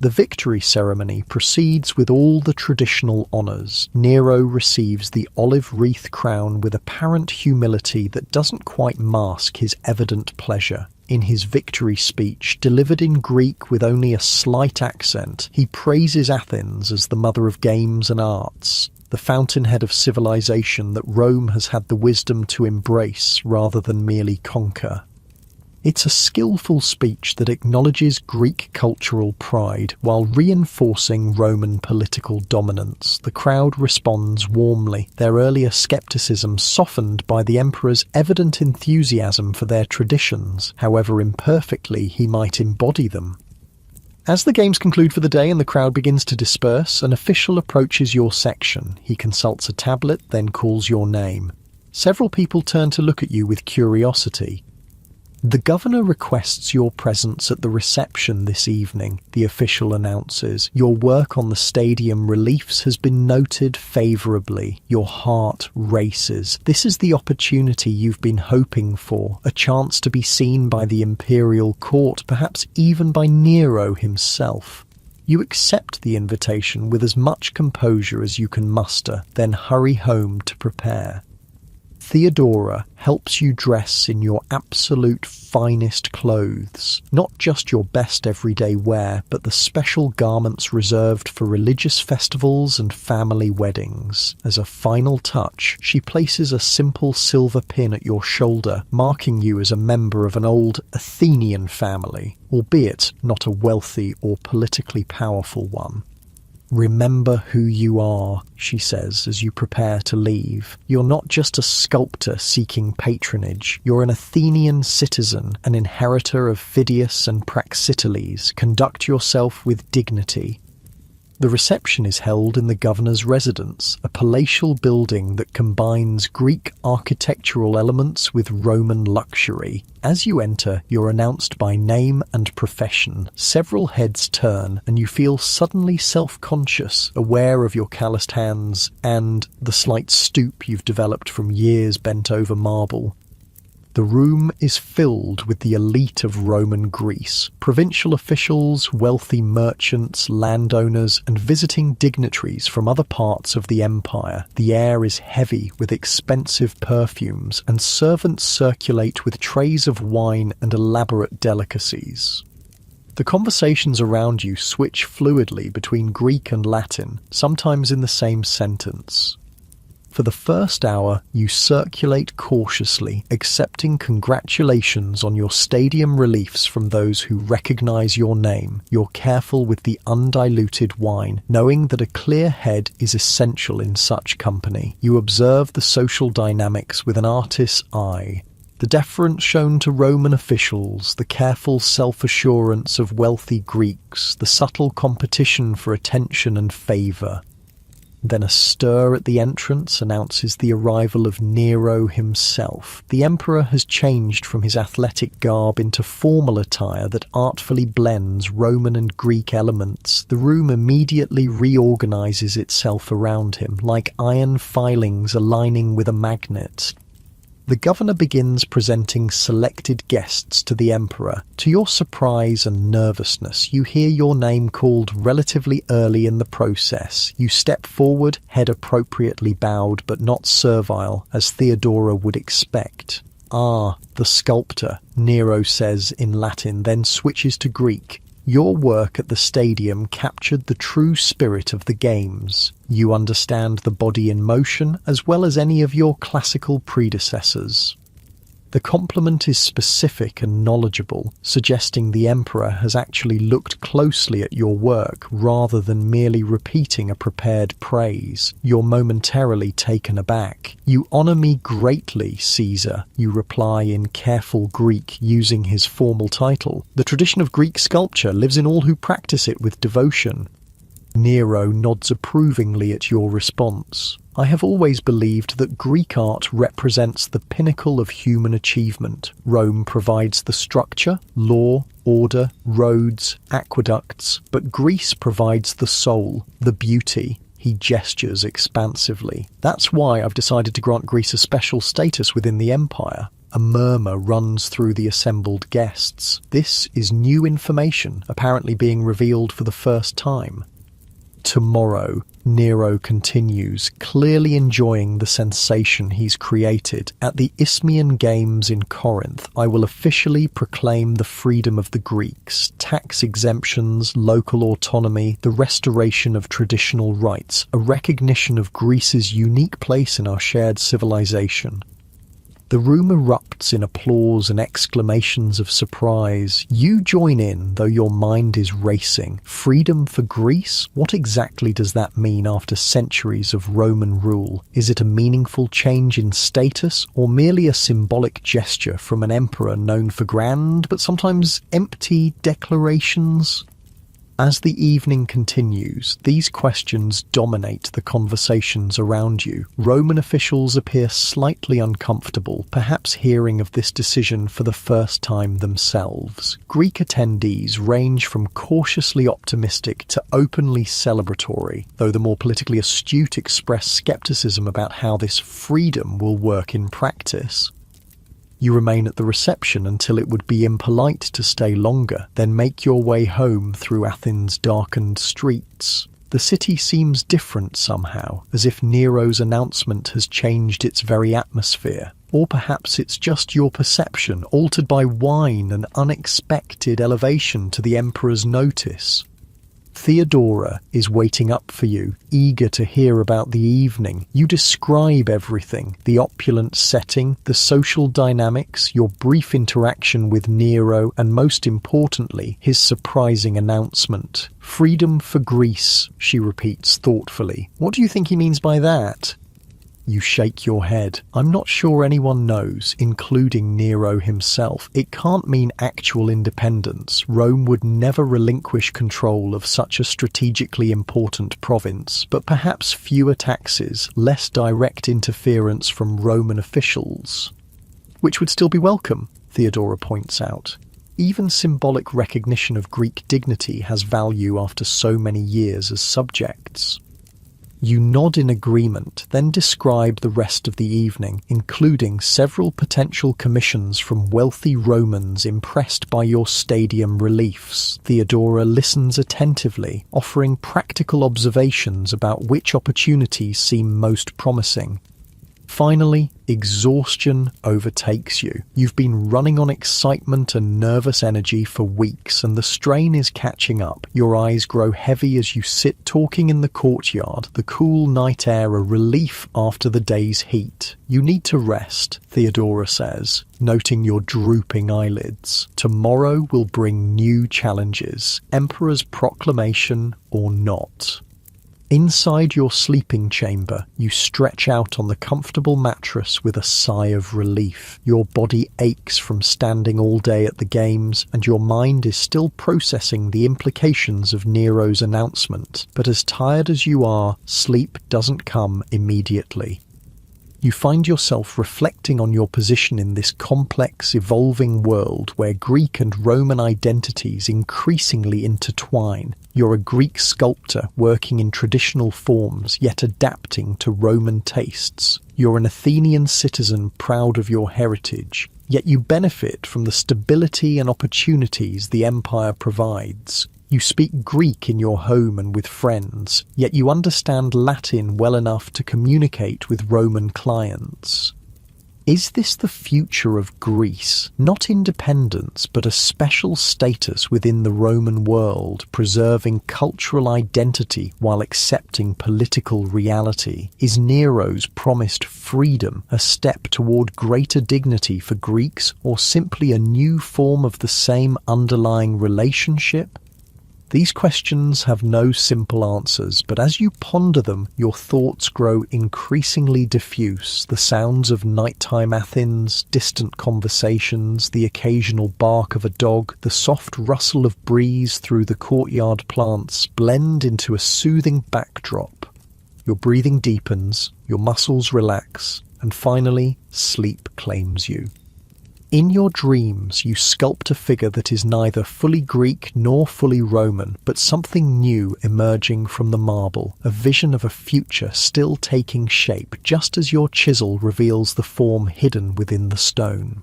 The victory ceremony proceeds with all the traditional honours. Nero receives the olive wreath crown with apparent humility that doesn't quite mask his evident pleasure. In his victory speech, delivered in Greek with only a slight accent, he praises Athens as the mother of games and arts, the fountainhead of civilization that Rome has had the wisdom to embrace rather than merely conquer. It's a skillful speech that acknowledges Greek cultural pride while reinforcing Roman political dominance. The crowd responds warmly, their earlier skepticism softened by the emperor's evident enthusiasm for their traditions, however imperfectly he might embody them. As the games conclude for the day and the crowd begins to disperse, an official approaches your section. He consults a tablet, then calls your name. Several people turn to look at you with curiosity. The governor requests your presence at the reception this evening, the official announces. Your work on the stadium reliefs has been noted favourably. Your heart races. This is the opportunity you've been hoping for, a chance to be seen by the imperial court, perhaps even by Nero himself. You accept the invitation with as much composure as you can muster, then hurry home to prepare. Theodora helps you dress in your absolute finest clothes, not just your best everyday wear, but the special garments reserved for religious festivals and family weddings. As a final touch, she places a simple silver pin at your shoulder, marking you as a member of an old Athenian family, albeit not a wealthy or politically powerful one. Remember who you are, she says as you prepare to leave. You're not just a sculptor seeking patronage. You're an Athenian citizen, an inheritor of Phidias and Praxiteles. Conduct yourself with dignity. The reception is held in the governor's residence, a palatial building that combines Greek architectural elements with Roman luxury. As you enter, you're announced by name and profession. Several heads turn, and you feel suddenly self-conscious, aware of your calloused hands and the slight stoop you've developed from years bent over marble. The room is filled with the elite of Roman Greece, provincial officials, wealthy merchants, landowners, and visiting dignitaries from other parts of the empire. The air is heavy with expensive perfumes, and servants circulate with trays of wine and elaborate delicacies. The conversations around you switch fluidly between Greek and Latin, sometimes in the same sentence. For the first hour, you circulate cautiously, accepting congratulations on your stadium reliefs from those who recognize your name. You're careful with the undiluted wine, knowing that a clear head is essential in such company. You observe the social dynamics with an artist's eye. The deference shown to Roman officials, the careful self-assurance of wealthy Greeks, the subtle competition for attention and favour. Then a stir at the entrance announces the arrival of Nero himself. The emperor has changed from his athletic garb into formal attire that artfully blends Roman and Greek elements. The room immediately reorganizes itself around him, like iron filings aligning with a magnet. The governor begins presenting selected guests to the emperor. To your surprise and nervousness, you hear your name called relatively early in the process. You step forward, head appropriately bowed but not servile, as Theodora would expect. "Ah, the sculptor," Nero says in Latin, then switches to Greek. Your work at the stadium captured the true spirit of the games. You understand the body in motion as well as any of your classical predecessors. The compliment is specific and knowledgeable, suggesting the emperor has actually looked closely at your work rather than merely repeating a prepared praise. You're momentarily taken aback. "You honor me greatly, Caesar," you reply in careful Greek using his formal title. The tradition of Greek sculpture lives in all who practice it with devotion. Nero nods approvingly at your response. "I have always believed that Greek art represents the pinnacle of human achievement. Rome provides the structure, law, order, roads, aqueducts, but Greece provides the soul, the beauty." He gestures expansively. "That's why I've decided to grant Greece a special status within the empire." A murmur runs through the assembled guests. This is new information, apparently being revealed for the first time. "Tomorrow," Nero continues, clearly enjoying the sensation he's created, "at the Isthmian Games in Corinth, I will officially proclaim the freedom of the Greeks, tax exemptions, local autonomy, the restoration of traditional rights, a recognition of Greece's unique place in our shared civilization." The room erupts in applause and exclamations of surprise. You join in, though your mind is racing. Freedom for Greece? What exactly does that mean after centuries of Roman rule? Is it a meaningful change in status, or merely a symbolic gesture from an emperor known for grand, but sometimes empty declarations? As the evening continues, these questions dominate the conversations around you. Roman officials appear slightly uncomfortable, perhaps hearing of this decision for the first time themselves. Greek attendees range from cautiously optimistic to openly celebratory, though the more politically astute express skepticism about how this freedom will work in practice. You remain at the reception until it would be impolite to stay longer, then make your way home through Athens' darkened streets. The city seems different somehow, as if Nero's announcement has changed its very atmosphere. Or perhaps it's just your perception, altered by wine and unexpected elevation to the emperor's notice. Theodora is waiting up for you, eager to hear about the evening. You describe everything: the opulent setting, the social dynamics, your brief interaction with Nero, and most importantly, his surprising announcement. "Freedom for Greece," she repeats thoughtfully. "What do you think he means by that?" You shake your head. "I'm not sure anyone knows, including Nero himself. It can't mean actual independence. Rome would never relinquish control of such a strategically important province, but perhaps fewer taxes, less direct interference from Roman officials. Which would still be welcome," Theodora points out. Even symbolic recognition of Greek dignity has value after so many years as subjects. You nod in agreement, then describe the rest of the evening, including several potential commissions from wealthy Romans impressed by your stadium reliefs. Theodora listens attentively, offering practical observations about which opportunities seem most promising. Finally, exhaustion overtakes you. You've been running on excitement and nervous energy for weeks, and the strain is catching up. Your eyes grow heavy as you sit talking in the courtyard, the cool night air a relief after the day's heat. "You need to rest," Theodora says, noting your drooping eyelids. "Tomorrow will bring new challenges, Emperor's proclamation or not." Inside your sleeping chamber, you stretch out on the comfortable mattress with a sigh of relief. Your body aches from standing all day at the games, and your mind is still processing the implications of Nero's announcement. But as tired as you are, sleep doesn't come immediately. You find yourself reflecting on your position in this complex, evolving world where Greek and Roman identities increasingly intertwine. You're a Greek sculptor working in traditional forms, yet adapting to Roman tastes. You're an Athenian citizen proud of your heritage, yet you benefit from the stability and opportunities the empire provides. You speak Greek in your home and with friends, yet you understand Latin well enough to communicate with Roman clients. Is this the future of Greece? Not independence, but a special status within the Roman world, preserving cultural identity while accepting political reality? Is Nero's promised freedom a step toward greater dignity for Greeks, or simply a new form of the same underlying relationship? These questions have no simple answers, but as you ponder them, your thoughts grow increasingly diffuse. The sounds of nighttime Athens, distant conversations, the occasional bark of a dog, the soft rustle of breeze through the courtyard plants blend into a soothing backdrop. Your breathing deepens, your muscles relax, and finally, sleep claims you. In your dreams, you sculpt a figure that is neither fully Greek nor fully Roman, but something new emerging from the marble, a vision of a future still taking shape, just as your chisel reveals the form hidden within the stone.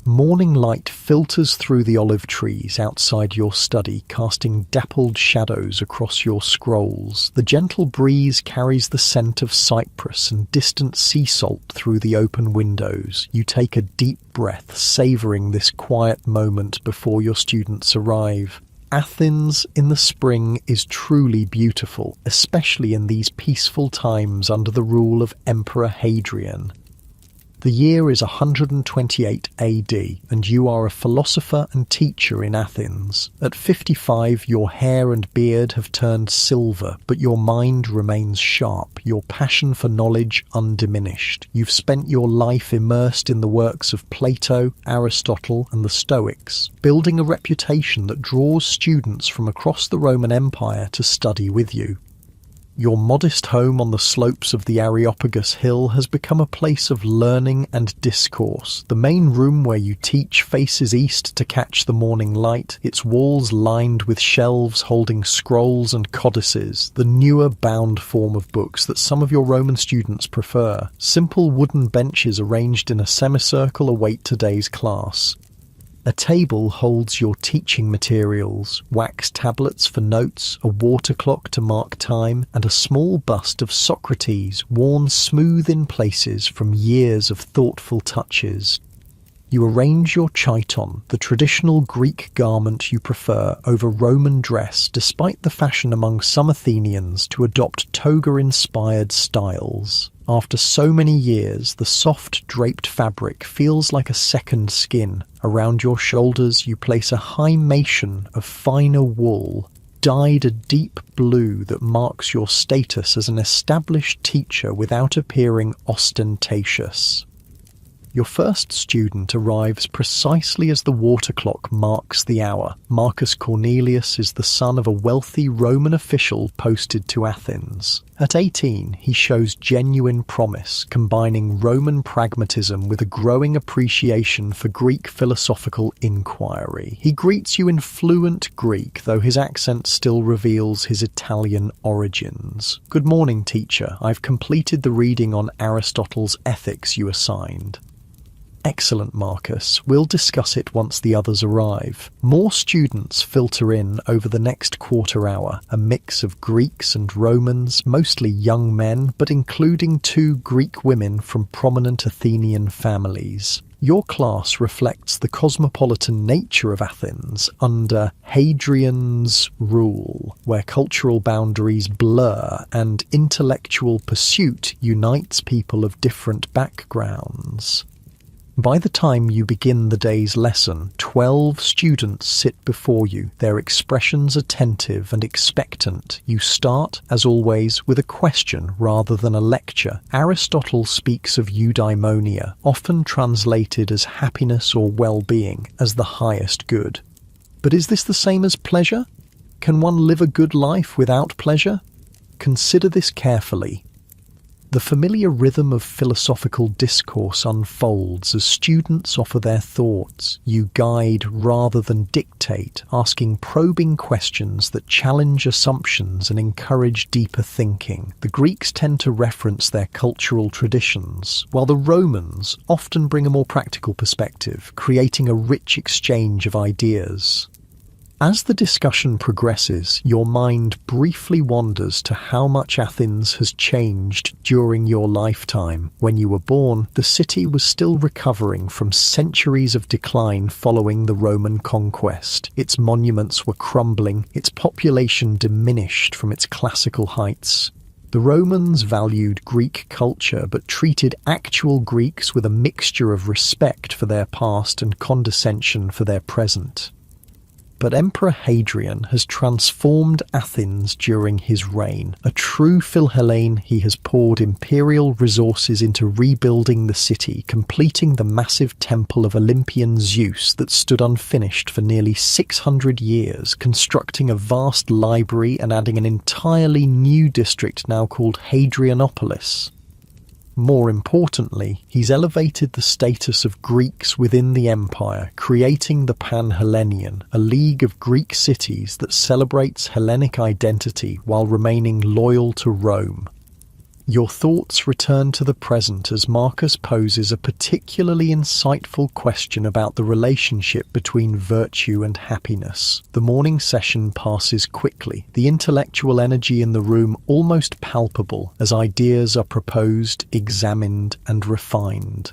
Morning light filters through the olive trees outside your study, casting dappled shadows across your scrolls. The gentle breeze carries the scent of cypress and distant sea salt through the open windows. You take a deep breath, savouring this quiet moment before your students arrive. Athens in the spring is truly beautiful, especially in these peaceful times under the rule of Emperor Hadrian. The year is 128 AD, and you are a philosopher and teacher in Athens. At 55, your hair and beard have turned silver, but your mind remains sharp, your passion for knowledge undiminished. You've spent your life immersed in the works of Plato, Aristotle, and the Stoics, building a reputation that draws students from across the Roman Empire to study with you. Your modest home on the slopes of the Areopagus Hill has become a place of learning and discourse. The main room where you teach faces east to catch the morning light, its walls lined with shelves holding scrolls and codices, the newer bound form of books that some of your Roman students prefer. Simple wooden benches arranged in a semicircle await today's class. A table holds your teaching materials, wax tablets for notes, a water clock to mark time, and a small bust of Socrates worn smooth in places from years of thoughtful touches. You arrange your chiton, the traditional Greek garment you prefer, over Roman dress, despite the fashion among some Athenians to adopt toga-inspired styles. After so many years, the soft draped fabric feels like a second skin. Around your shoulders, you place a hymation of finer wool, dyed a deep blue that marks your status as an established teacher without appearing ostentatious. Your first student arrives precisely as the water clock marks the hour. Marcus Cornelius is the son of a wealthy Roman official posted to Athens. At 18, he shows genuine promise, combining Roman pragmatism with a growing appreciation for Greek philosophical inquiry. He greets you in fluent Greek, though his accent still reveals his Italian origins. "Good morning, teacher. I've completed the reading on Aristotle's Ethics you assigned." "Excellent, Marcus. We'll discuss it once the others arrive." More students filter in over the next quarter hour, a mix of Greeks and Romans, mostly young men, but including 2 Greek women from prominent Athenian families. Your class reflects the cosmopolitan nature of Athens under Hadrian's rule, where cultural boundaries blur and intellectual pursuit unites people of different backgrounds. By the time you begin the day's lesson, 12 students sit before you, their expressions attentive and expectant. You start, as always, with a question rather than a lecture. Aristotle speaks of eudaimonia, often translated as happiness or well-being, as the highest good. But is this the same as pleasure? Can one live a good life without pleasure? Consider this carefully. The familiar rhythm of philosophical discourse unfolds as students offer their thoughts. You guide rather than dictate, asking probing questions that challenge assumptions and encourage deeper thinking. The Greeks tend to reference their cultural traditions, while the Romans often bring a more practical perspective, creating a rich exchange of ideas. As the discussion progresses, your mind briefly wanders to how much Athens has changed during your lifetime. When you were born, the city was still recovering from centuries of decline following the Roman conquest. Its monuments were crumbling, its population diminished from its classical heights. The Romans valued Greek culture but treated actual Greeks with a mixture of respect for their past and condescension for their present. But Emperor Hadrian has transformed Athens during his reign. A true Philhellene, he has poured imperial resources into rebuilding the city, completing the massive temple of Olympian Zeus that stood unfinished for nearly 600 years, constructing a vast library and adding an entirely new district now called Hadrianopolis. More importantly, he's elevated the status of Greeks within the empire, creating the Pan-Hellenian, a league of Greek cities that celebrates Hellenic identity while remaining loyal to Rome. Your thoughts return to the present as Marcus poses a particularly insightful question about the relationship between virtue and happiness. The morning session passes quickly, the intellectual energy in the room almost palpable as ideas are proposed, examined, and refined.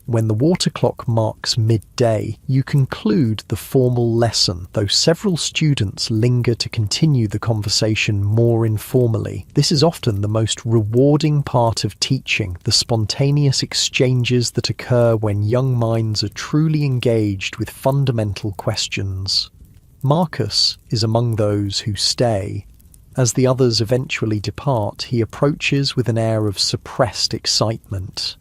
When the water clock marks midday, you conclude the formal lesson, though several students linger to continue the conversation more informally. This is often the most rewarding part of teaching, the spontaneous exchanges that occur when young minds are truly engaged with fundamental questions. Marcus is among those who stay. As the others eventually depart, he approaches with an air of suppressed excitement.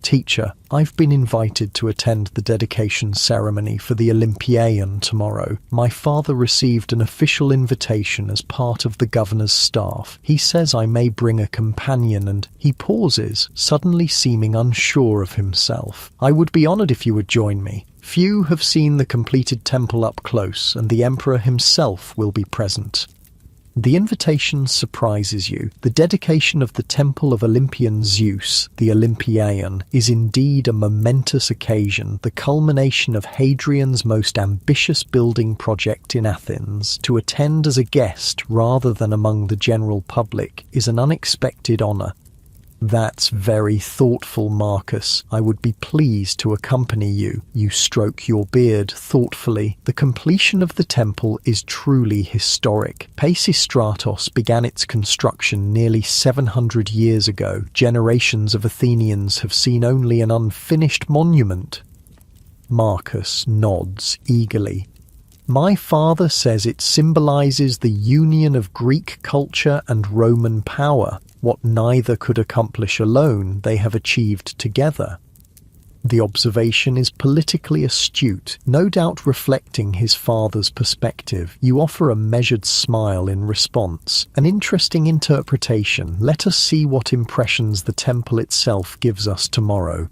Teacher, I've been invited to attend the dedication ceremony for the Olympieion tomorrow. My father received an official invitation as part of the governor's staff. He says I may bring a companion and he pauses, suddenly seeming unsure of himself. I would be honored if you would join me. Few have seen the completed temple up close and the emperor himself will be present. The invitation surprises you. The dedication of the temple of Olympian Zeus, the Olympieion, is indeed a momentous occasion, the culmination of Hadrian's most ambitious building project in Athens. To attend as a guest rather than among the general public is an unexpected honor. That's very thoughtful, Marcus. I would be pleased to accompany you. You stroke your beard thoughtfully. The completion of the temple is truly historic. Pisistratos began its construction nearly 700 years ago. Generations of Athenians have seen only an unfinished monument. Marcus nods eagerly. My father says it symbolizes the union of Greek culture and Roman power. What neither could accomplish alone, they have achieved together. The observation is politically astute, no doubt reflecting his father's perspective. You offer a measured smile in response. An interesting interpretation. Let us see what impressions the temple itself gives us tomorrow.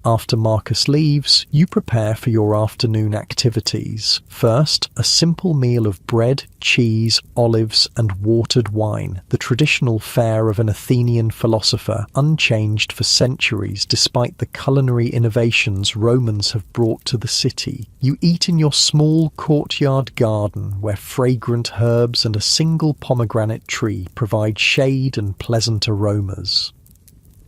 After Marcus leaves, you prepare for your afternoon activities. First, a simple meal of bread, cheese, olives, and watered wine, the traditional fare of an Athenian philosopher, unchanged for centuries despite the culinary innovations Romans have brought to the city. You eat in your small courtyard garden where fragrant herbs and a single pomegranate tree provide shade and pleasant aromas.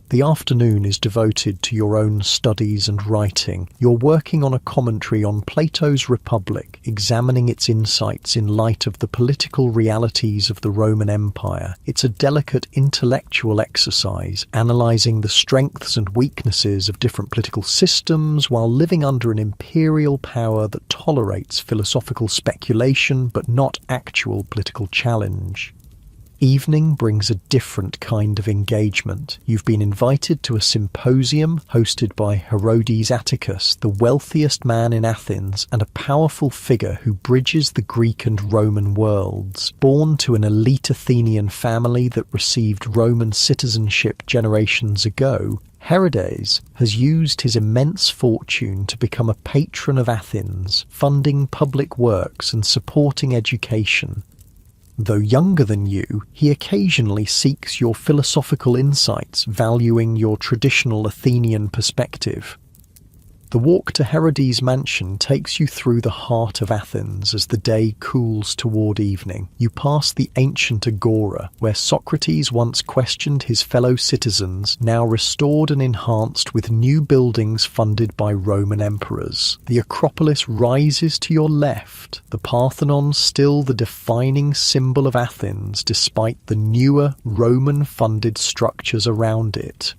The afternoon is devoted to your own studies and writing. You're working on a commentary on Plato's Republic, examining its insights in light of the political realities of the Roman Empire. It's a delicate intellectual exercise, analysing the strengths and weaknesses of different political systems while living under an imperial power that tolerates philosophical speculation but not actual political challenge. Evening brings a different kind of engagement. You've been invited to a symposium hosted by Herodes Atticus, the wealthiest man in Athens and a powerful figure who bridges the Greek and Roman worlds. Born to an elite Athenian family that received Roman citizenship generations ago, Herodes has used his immense fortune to become a patron of Athens, funding public works and supporting education. Though younger than you, he occasionally seeks your philosophical insights, valuing your traditional Athenian perspective. The walk to Herodes' mansion takes you through the heart of Athens as the day cools toward evening. You pass the ancient agora, where Socrates once questioned his fellow citizens, now restored and enhanced with new buildings funded by Roman emperors. The Acropolis rises to your left, the Parthenon still the defining symbol of Athens despite the newer Roman-funded structures around it.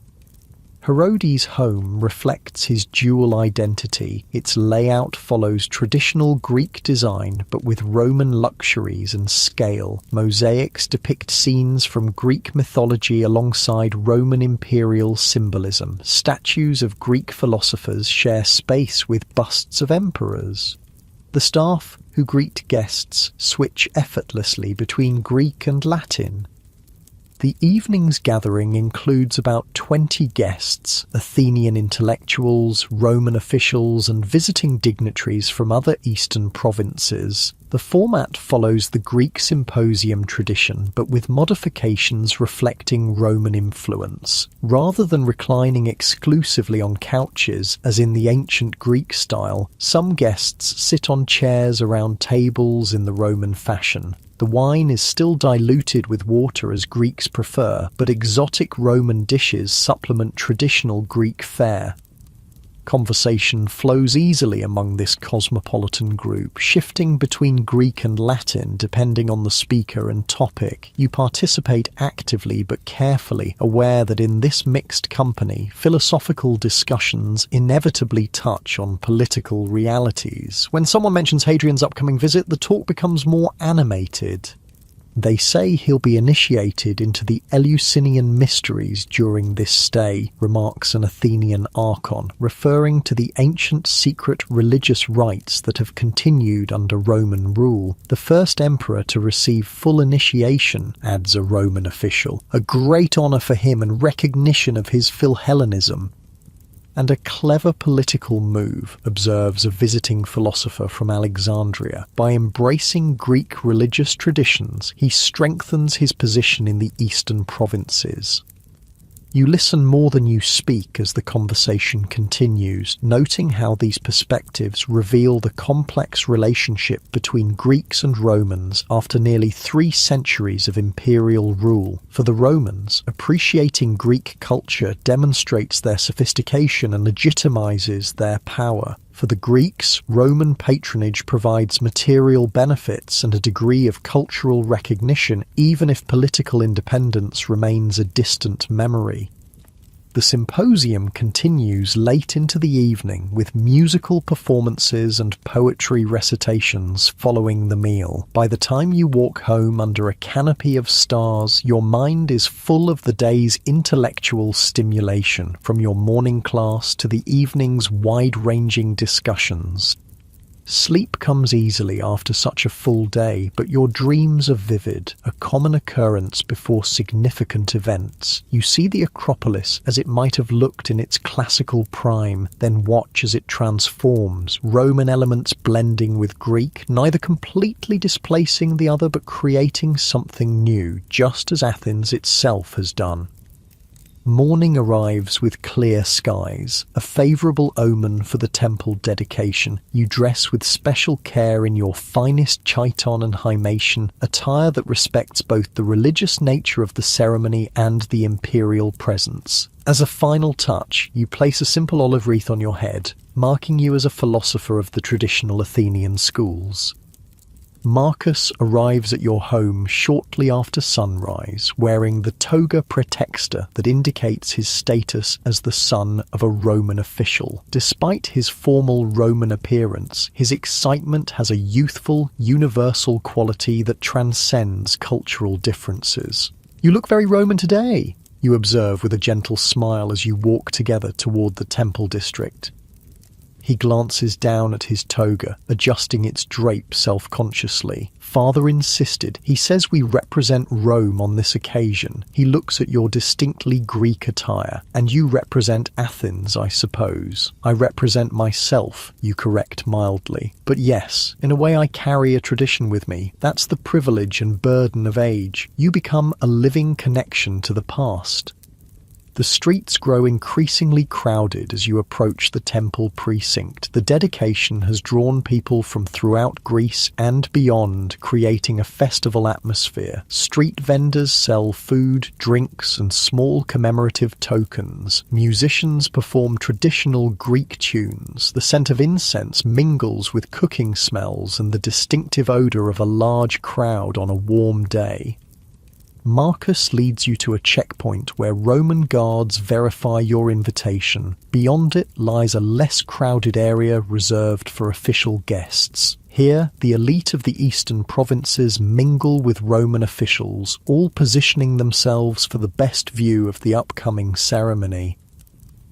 Herodes' home reflects his dual identity. Its layout follows traditional Greek design but with Roman luxuries and scale. Mosaics depict scenes from Greek mythology alongside Roman imperial symbolism. Statues of Greek philosophers share space with busts of emperors. The staff who greet guests switch effortlessly between Greek and Latin. The evening's gathering includes about 20 guests, Athenian intellectuals, Roman officials, and visiting dignitaries from other eastern provinces. The format follows the Greek symposium tradition, but with modifications reflecting Roman influence. Rather than reclining exclusively on couches, as in the ancient Greek style, some guests sit on chairs around tables in the Roman fashion. The wine is still diluted with water as Greeks prefer, but exotic Roman dishes supplement traditional Greek fare. Conversation flows easily among this cosmopolitan group, shifting between Greek and Latin depending on the speaker and topic. You participate actively but carefully, aware that in this mixed company, philosophical discussions inevitably touch on political realities. When someone mentions Hadrian's upcoming visit, the talk becomes more animated. They say he'll be initiated into the Eleusinian mysteries during this stay, remarks an Athenian archon, referring to the ancient secret religious rites that have continued under Roman rule. The first emperor to receive full initiation, adds a Roman official, a great honour for him and recognition of his Philhellenism. And a clever political move, observes a visiting philosopher from Alexandria. By embracing Greek religious traditions, he strengthens his position in the eastern provinces. You listen more than you speak as the conversation continues, noting how these perspectives reveal the complex relationship between Greeks and Romans after nearly 3 centuries of imperial rule. For the Romans, appreciating Greek culture demonstrates their sophistication and legitimizes their power. For the Greeks, Roman patronage provides material benefits and a degree of cultural recognition, even if political independence remains a distant memory. The symposium continues late into the evening with musical performances and poetry recitations following the meal. By the time you walk home under a canopy of stars, your mind is full of the day's intellectual stimulation, from your morning class to the evening's wide-ranging discussions. Sleep comes easily after such a full day, but your dreams are vivid, a common occurrence before significant events. You see the Acropolis as it might have looked in its classical prime, then watch as it transforms, Roman elements blending with Greek, neither completely displacing the other but creating something new, just as Athens itself has done. Morning arrives with clear skies, a favourable omen for the temple dedication. You dress with special care in your finest chiton and himation, attire that respects both the religious nature of the ceremony and the imperial presence. As a final touch, you place a simple olive wreath on your head, marking you as a philosopher of the traditional Athenian schools. Marcus arrives at your home shortly after sunrise, wearing the toga praetexta that indicates his status as the son of a Roman official. Despite his formal Roman appearance, his excitement has a youthful, universal quality that transcends cultural differences. "You look very Roman today," you observe with a gentle smile as you walk together toward the temple district. He glances down at his toga, adjusting its drape self-consciously. "Father insisted. He says we represent Rome on this occasion." He looks at your distinctly Greek attire. "And you represent Athens, I suppose." "I represent myself," you correct mildly. "But yes, in a way I carry a tradition with me. That's the privilege and burden of age. You become a living connection to the past." The streets grow increasingly crowded as you approach the temple precinct. The dedication has drawn people from throughout Greece and beyond, creating a festival atmosphere. Street vendors sell food, drinks, and small commemorative tokens. Musicians perform traditional Greek tunes. The scent of incense mingles with cooking smells and the distinctive odor of a large crowd on a warm day. Marcus leads you to a checkpoint where Roman guards verify your invitation. Beyond it lies a less crowded area reserved for official guests. Here, the elite of the eastern provinces mingle with Roman officials, all positioning themselves for the best view of the upcoming ceremony.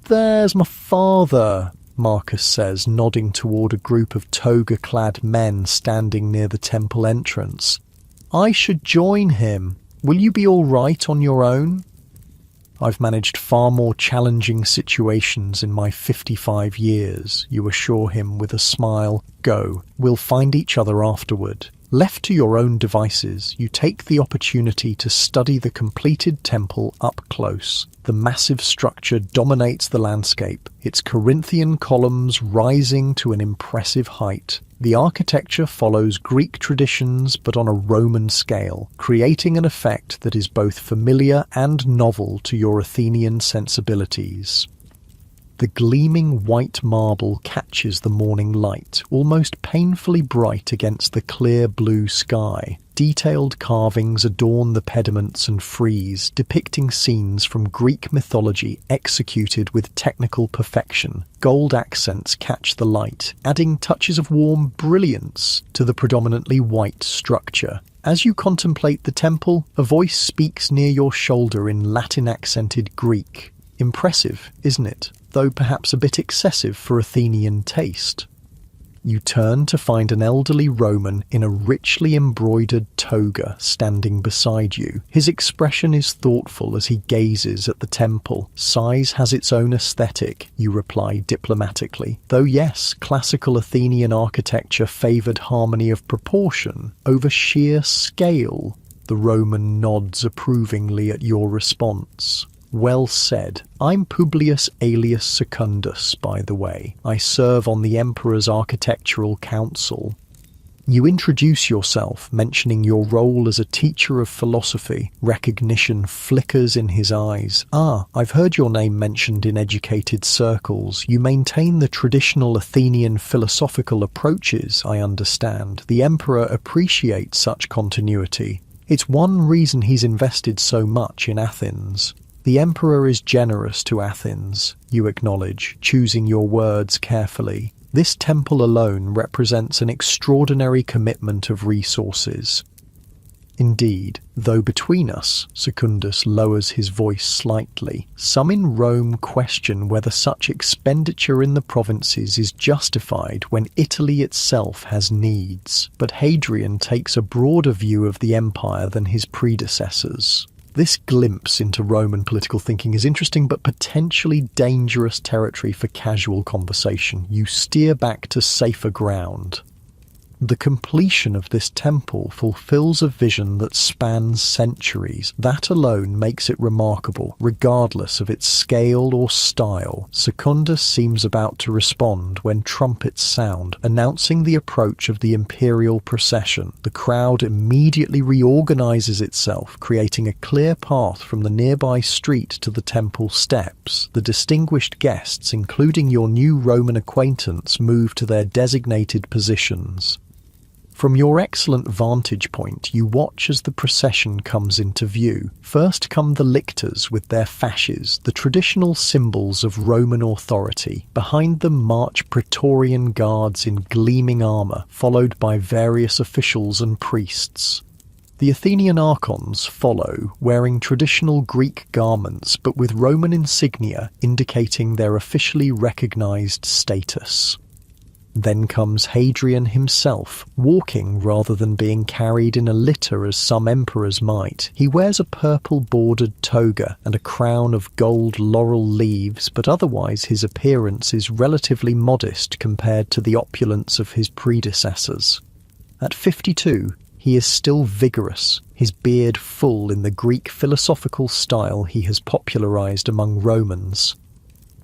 "There's my father," Marcus says, nodding toward a group of toga-clad men standing near the temple entrance. "I should join him. Will you be all right on your own?" "I've managed far more challenging situations in my 55 years, you assure him with a smile. "Go. We'll find each other afterward." Left to your own devices, you take the opportunity to study the completed temple up close. The massive structure dominates the landscape, its Corinthian columns rising to an impressive height. The architecture follows Greek traditions but on a Roman scale, creating an effect that is both familiar and novel to your Athenian sensibilities. The gleaming white marble catches the morning light, almost painfully bright against the clear blue sky. Detailed carvings adorn the pediments and frieze, depicting scenes from Greek mythology executed with technical perfection. Gold accents catch the light, adding touches of warm brilliance to the predominantly white structure. As you contemplate the temple, a voice speaks near your shoulder in Latin-accented Greek. Impressive, isn't it? Though perhaps a bit excessive for Athenian taste. You turn to find an elderly Roman in a richly embroidered toga standing beside you. His expression is thoughtful as he gazes at the temple. "Size has its own aesthetic," you reply diplomatically. "Though yes, classical Athenian architecture favoured harmony of proportion over sheer scale." The Roman nods approvingly at your response. "Well said. I'm Publius alias Secundus, by the way. I serve on the Emperor's Architectural Council." You introduce yourself, mentioning your role as a teacher of philosophy. Recognition flickers in his eyes. "Ah, I've heard your name mentioned in educated circles. You maintain the traditional Athenian philosophical approaches, I understand. The Emperor appreciates such continuity. It's one reason he's invested so much in Athens." "The Emperor is generous to Athens," you acknowledge, choosing your words carefully. "This temple alone represents an extraordinary commitment of resources." "Indeed, though between us," Secundus lowers his voice slightly, "some in Rome question whether such expenditure in the provinces is justified when Italy itself has needs. But Hadrian takes a broader view of the empire than his predecessors." This glimpse into Roman political thinking is interesting but potentially dangerous territory for casual conversation. You steer back to safer ground. The completion of this temple fulfills a vision that spans centuries. That alone makes it remarkable, regardless of its scale or style. Secundus seems about to respond when trumpets sound, announcing the approach of the imperial procession. The crowd immediately reorganizes itself, creating a clear path from the nearby street to the temple steps. The distinguished guests, including your new Roman acquaintance, move to their designated positions. From your excellent vantage point, you watch as the procession comes into view. First come the lictors with their fasces, the traditional symbols of Roman authority. Behind them march Praetorian guards in gleaming armour, followed by various officials and priests. The Athenian archons follow, wearing traditional Greek garments but with Roman insignia indicating their officially recognised status. Then comes Hadrian himself, walking rather than being carried in a litter as some emperors might. He wears a purple-bordered toga and a crown of gold laurel leaves, but otherwise his appearance is relatively modest compared to the opulence of his predecessors. At 52, he is still vigorous, his beard full in the Greek philosophical style he has popularized among Romans.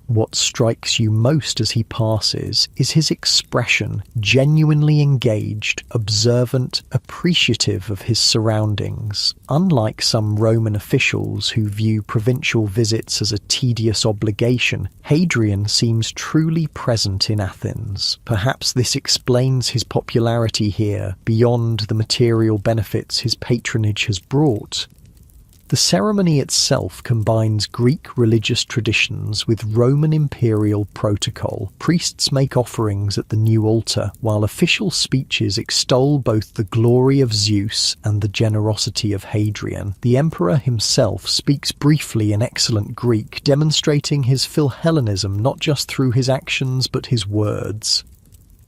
What strikes you most as he passes is his expression, genuinely engaged, observant, appreciative of his surroundings. Unlike some Roman officials who view provincial visits as a tedious obligation, Hadrian seems truly present in Athens. Perhaps this explains his popularity here, beyond the material benefits his patronage has brought. The ceremony itself combines Greek religious traditions with Roman imperial protocol. Priests make offerings at the new altar, while official speeches extol both the glory of Zeus and the generosity of Hadrian. The emperor himself speaks briefly in excellent Greek, demonstrating his Philhellenism not just through his actions but his words.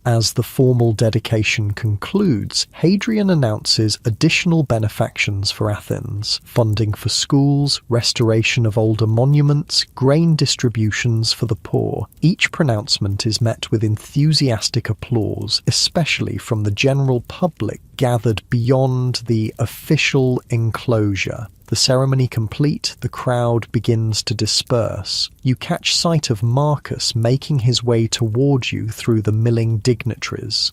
As the formal dedication concludes, Hadrian announces additional benefactions for Athens: funding for schools, restoration of older monuments, grain distributions for the poor. Each pronouncement is met with enthusiastic applause, especially from the general public gathered beyond the official enclosure. The ceremony complete, the crowd begins to disperse. You catch sight of Marcus making his way toward you through the milling dignitaries.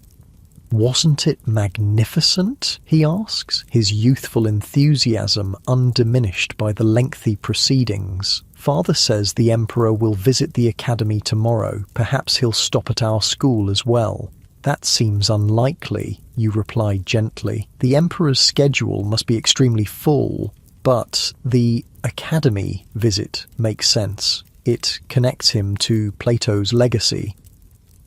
"Wasn't it magnificent?" he asks, his youthful enthusiasm undiminished by the lengthy proceedings. "Father says the emperor will visit the academy tomorrow. Perhaps he'll stop at our school as well." "That seems unlikely," you reply gently. "The emperor's schedule must be extremely full." But the academy visit makes sense. It connects him to Plato's legacy.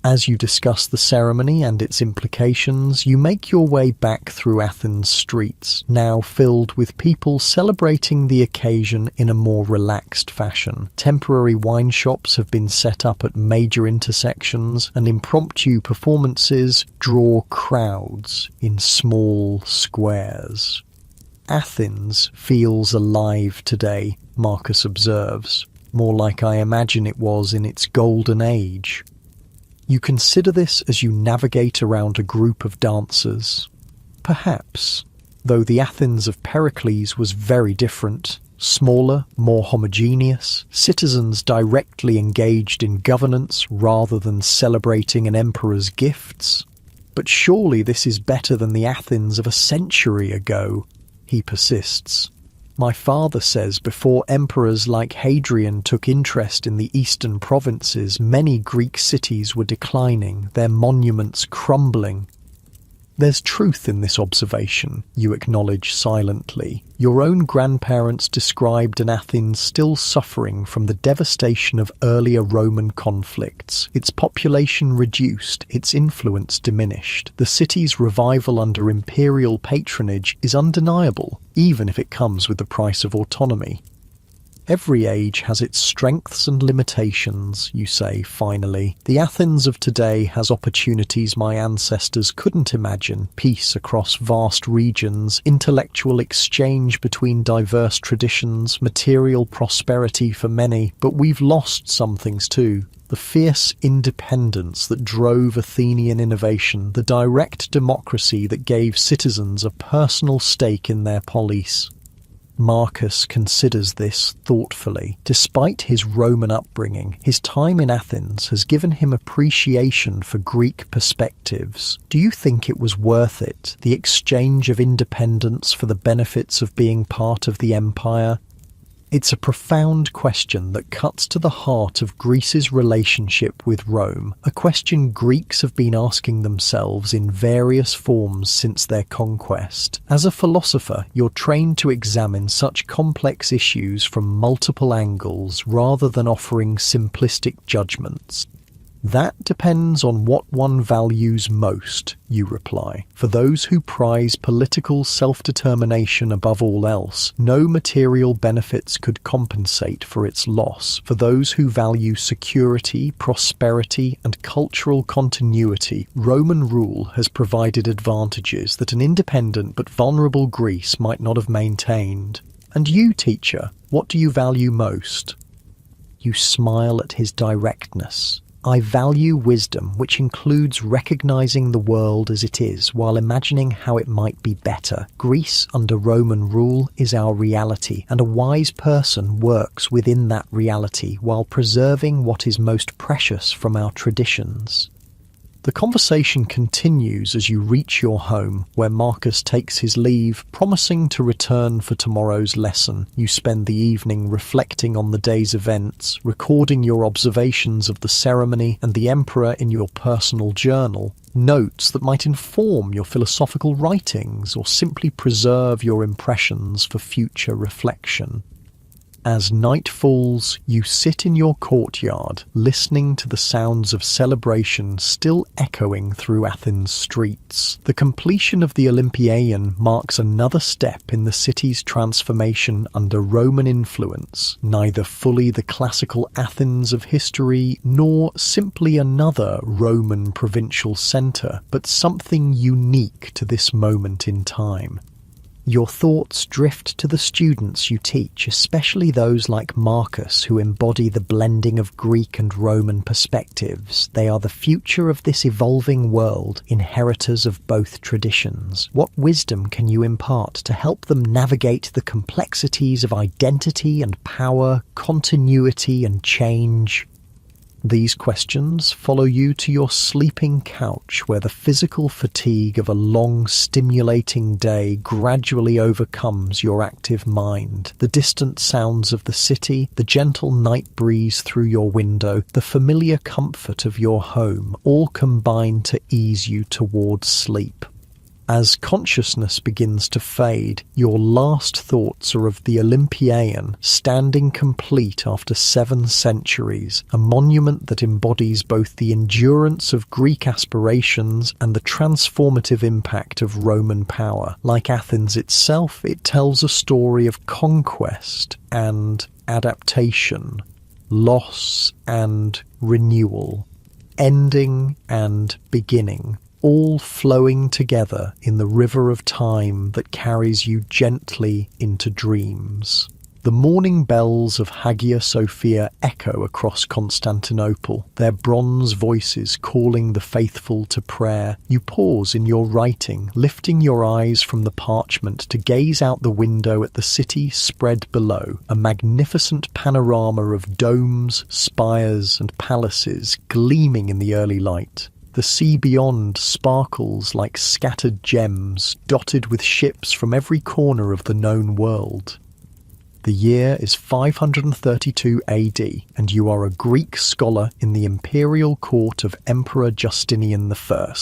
As you discuss the ceremony and its implications, you make your way back through Athens' streets, now filled with people celebrating the occasion in a more relaxed fashion. Temporary wine shops have been set up at major intersections, and impromptu performances draw crowds in small squares. "Athens feels alive today," Marcus observes, "more like I imagine it was in its golden age." You consider this as you navigate around a group of dancers. Perhaps, though the Athens of Pericles was very different. Smaller, more homogeneous, citizens directly engaged in governance rather than celebrating an emperor's gifts. But surely this is better than the Athens of a century ago, he persists. "My father says before emperors like Hadrian took interest in the eastern provinces, many Greek cities were declining, their monuments crumbling." There's truth in this observation, you acknowledge silently. Your own grandparents described an Athens still suffering from the devastation of earlier Roman conflicts. Its population reduced, its influence diminished. The city's revival under imperial patronage is undeniable, even if it comes with the price of autonomy. "Every age has its strengths and limitations," you say finally. "The Athens of today has opportunities my ancestors couldn't imagine: peace across vast regions, intellectual exchange between diverse traditions, material prosperity for many. But we've lost some things too. The fierce independence that drove Athenian innovation, the direct democracy that gave citizens a personal stake in their polis." Marcus considers this thoughtfully. Despite his Roman upbringing, his time in Athens has given him appreciation for Greek perspectives. Do you think it was worth it, the exchange of independence for the benefits of being part of the empire? It's a profound question that cuts to the heart of Greece's relationship with Rome, a question Greeks have been asking themselves in various forms since their conquest. As a philosopher, you're trained to examine such complex issues from multiple angles rather than offering simplistic judgments. "That depends on what one values most," you reply. "For those who prize political self-determination above all else, no material benefits could compensate for its loss. For those who value security, prosperity, and cultural continuity, Roman rule has provided advantages that an independent but vulnerable Greece might not have maintained. And you, teacher, what do you value most?" You smile at his directness. I value wisdom, which includes recognizing the world as it is while imagining how it might be better. Greece under Roman rule is our reality, and a wise person works within that reality while preserving what is most precious from our traditions. The conversation continues as you reach your home, where Marcus takes his leave, promising to return for tomorrow's lesson. You spend the evening reflecting on the day's events, recording your observations of the ceremony and the emperor in your personal journal, notes that might inform your philosophical writings or simply preserve your impressions for future reflection. As night falls, you sit in your courtyard, listening to the sounds of celebration still echoing through Athens' streets. The completion of the Olympieion marks another step in the city's transformation under Roman influence, neither fully the classical Athens of history nor simply another Roman provincial centre, but something unique to this moment in time. Your thoughts drift to the students you teach, especially those like Marcus who embody the blending of Greek and Roman perspectives. They are the future of this evolving world, inheritors of both traditions. What wisdom can you impart to help them navigate the complexities of identity and power, continuity and change? These questions follow you to your sleeping couch, where the physical fatigue of a long, stimulating day gradually overcomes your active mind. The distant sounds of the city, the gentle night breeze through your window, the familiar comfort of your home, all combine to ease you towards sleep. As consciousness begins to fade, your last thoughts are of the Olympieion, standing complete after 7 centuries, a monument that embodies both the endurance of Greek aspirations and the transformative impact of Roman power. Like Athens itself, it tells a story of conquest and adaptation, loss and renewal, ending and beginning, all flowing together in the river of time that carries you gently into dreams. The morning bells of Hagia Sophia echo across Constantinople, their bronze voices calling the faithful to prayer. You pause in your writing, lifting your eyes from the parchment to gaze out the window at the city spread below, a magnificent panorama of domes, spires, and palaces gleaming in the early light. The sea beyond sparkles like scattered gems, dotted with ships from every corner of the known world. The year is 532 AD, and you are a Greek scholar in the imperial court of Emperor Justinian I.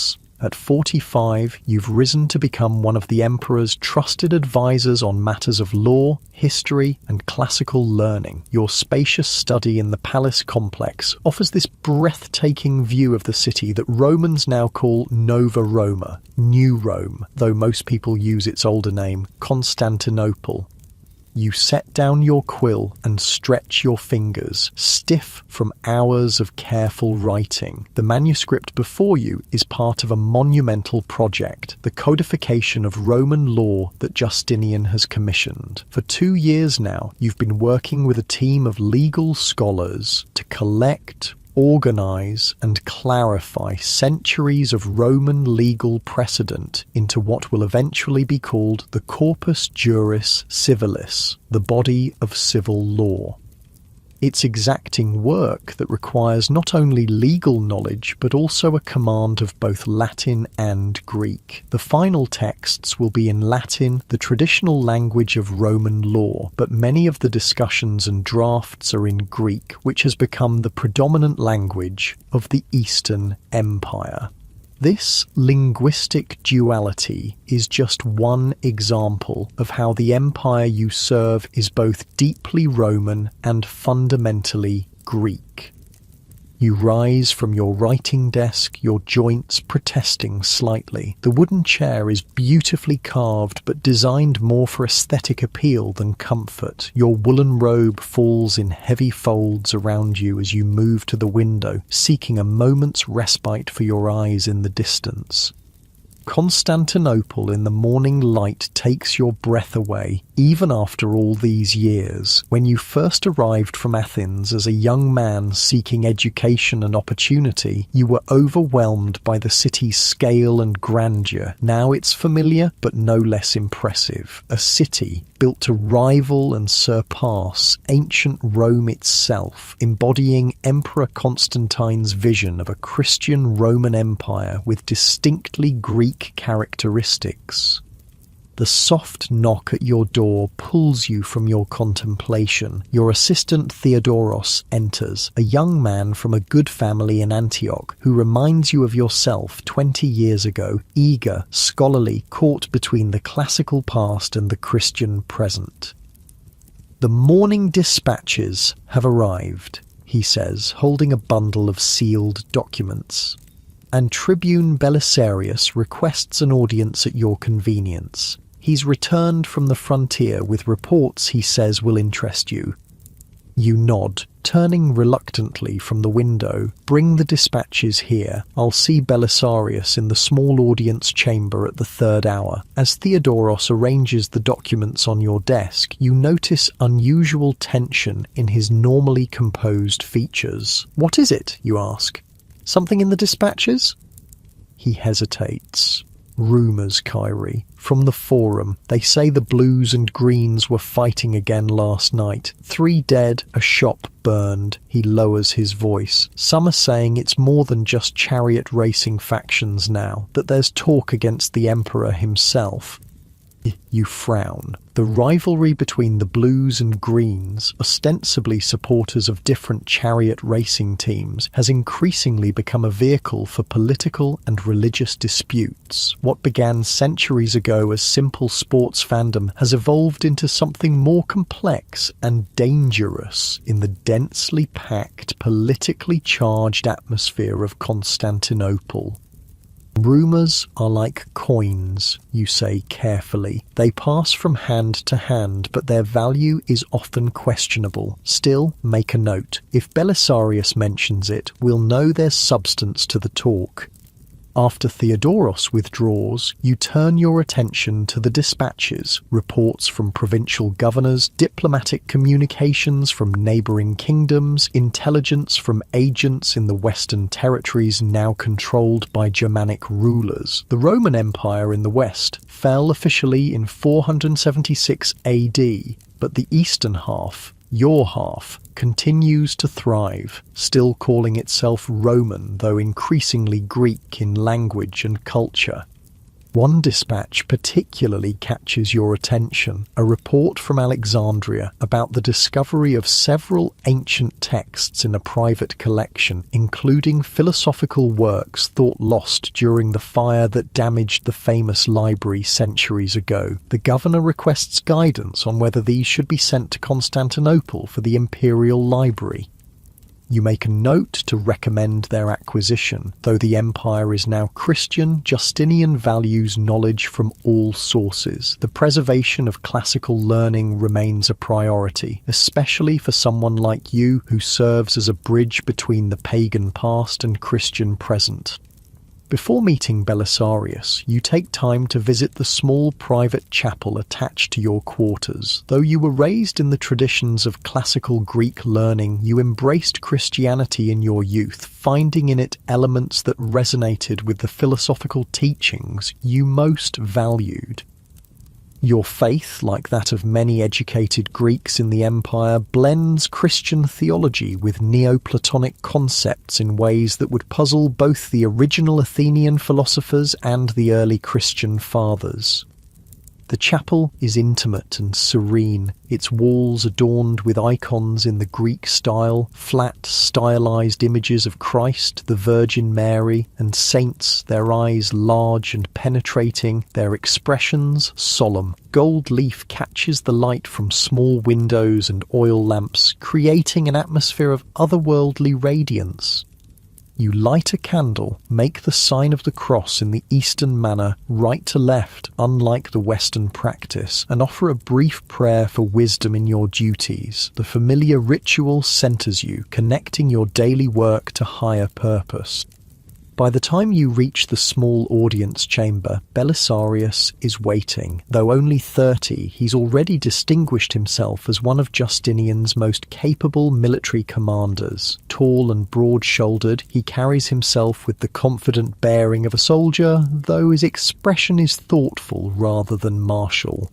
At 45, you've risen to become one of the emperor's trusted advisors on matters of law, history, and classical learning. Your spacious study in the palace complex offers this breathtaking view of the city that Romans now call Nova Roma, New Rome, though most people use its older name, Constantinople. You set down your quill and stretch your fingers, stiff from hours of careful writing. The manuscript before you is part of a monumental project, the codification of Roman law that Justinian has commissioned. For 2 years now, you've been working with a team of legal scholars to collect, organize and clarify centuries of Roman legal precedent into what will eventually be called the Corpus Juris Civilis, the body of civil law. It's exacting work that requires not only legal knowledge but also a command of both Latin and Greek. The final texts will be in Latin, the traditional language of Roman law, but many of the discussions and drafts are in Greek, which has become the predominant language of the Eastern Empire. This linguistic duality is just one example of how the empire you serve is both deeply Roman and fundamentally Greek. You rise from your writing desk, your joints protesting slightly. The wooden chair is beautifully carved but designed more for aesthetic appeal than comfort. Your woolen robe falls in heavy folds around you as you move to the window, seeking a moment's respite for your eyes in the distance. Constantinople in the morning light takes your breath away, Even after all these years, when you first arrived from Athens as a young man seeking education and opportunity, you were overwhelmed by the city's scale and grandeur. Now it's familiar, but no less impressive. A city built to rival and surpass ancient Rome itself, embodying Emperor Constantine's vision of a Christian Roman Empire with distinctly Greek characteristics. The soft knock at your door pulls you from your contemplation. Your assistant Theodoros enters, a young man from a good family in Antioch who reminds you of yourself 20 years ago, eager, scholarly, caught between the classical past and the Christian present. "The morning dispatches have arrived," he says, holding a bundle of sealed documents. "And Tribune Belisarius requests an audience at your convenience. He's returned from the frontier with reports he says will interest you." You nod, turning reluctantly from the window. "Bring the dispatches here. I'll see Belisarius in the small audience chamber at the 3rd hour." As Theodoros arranges the documents on your desk, you notice unusual tension in his normally composed features. "What is it?" you ask. "Something in the dispatches?" He hesitates. "Rumours, Kyrie. From the Forum. They say the Blues and Greens were fighting again last night. 3 dead, a shop burned." He lowers his voice. "Some are saying it's more than just chariot racing factions now, that there's talk against the Emperor himself." You frown. The rivalry between the Blues and Greens, ostensibly supporters of different chariot racing teams, has increasingly become a vehicle for political and religious disputes. What began centuries ago as simple sports fandom has evolved into something more complex and dangerous in the densely packed, politically charged atmosphere of Constantinople. "Rumours are like coins," you say carefully. "They pass from hand to hand, but their value is often questionable. Still, make a note. If Belisarius mentions it, we'll know there's substance to the talk." After Theodoros withdraws, you turn your attention to the dispatches, reports from provincial governors, diplomatic communications from neighbouring kingdoms, intelligence from agents in the Western territories now controlled by Germanic rulers. The Roman Empire in the West fell officially in 476 AD, but the eastern half, your half, continues to thrive, still calling itself Roman, though increasingly Greek in language and culture. One dispatch particularly catches your attention, a report from Alexandria about the discovery of several ancient texts in a private collection, including philosophical works thought lost during the fire that damaged the famous library centuries ago. The governor requests guidance on whether these should be sent to Constantinople for the imperial library. You make a note to recommend their acquisition. Though the empire is now Christian, Justinian values knowledge from all sources. The preservation of classical learning remains a priority, especially for someone like you who serves as a bridge between the pagan past and Christian present. Before meeting Belisarius, you take time to visit the small private chapel attached to your quarters. Though you were raised in the traditions of classical Greek learning, you embraced Christianity in your youth, finding in it elements that resonated with the philosophical teachings you most valued. Your faith, like that of many educated Greeks in the empire, blends Christian theology with Neoplatonic concepts in ways that would puzzle both the original Athenian philosophers and the early Christian fathers. The chapel is intimate and serene, its walls adorned with icons in the Greek style, flat, stylized images of Christ, the Virgin Mary, and saints, their eyes large and penetrating, their expressions solemn. Gold leaf catches the light from small windows and oil lamps, creating an atmosphere of otherworldly radiance. You light a candle, make the sign of the cross in the Eastern manner, right to left, unlike the Western practice, and offer a brief prayer for wisdom in your duties. The familiar ritual centers you, connecting your daily work to higher purpose. By the time you reach the small audience chamber, Belisarius is waiting. Though only 30, he's already distinguished himself as one of Justinian's most capable military commanders. Tall and broad-shouldered, he carries himself with the confident bearing of a soldier, though his expression is thoughtful rather than martial.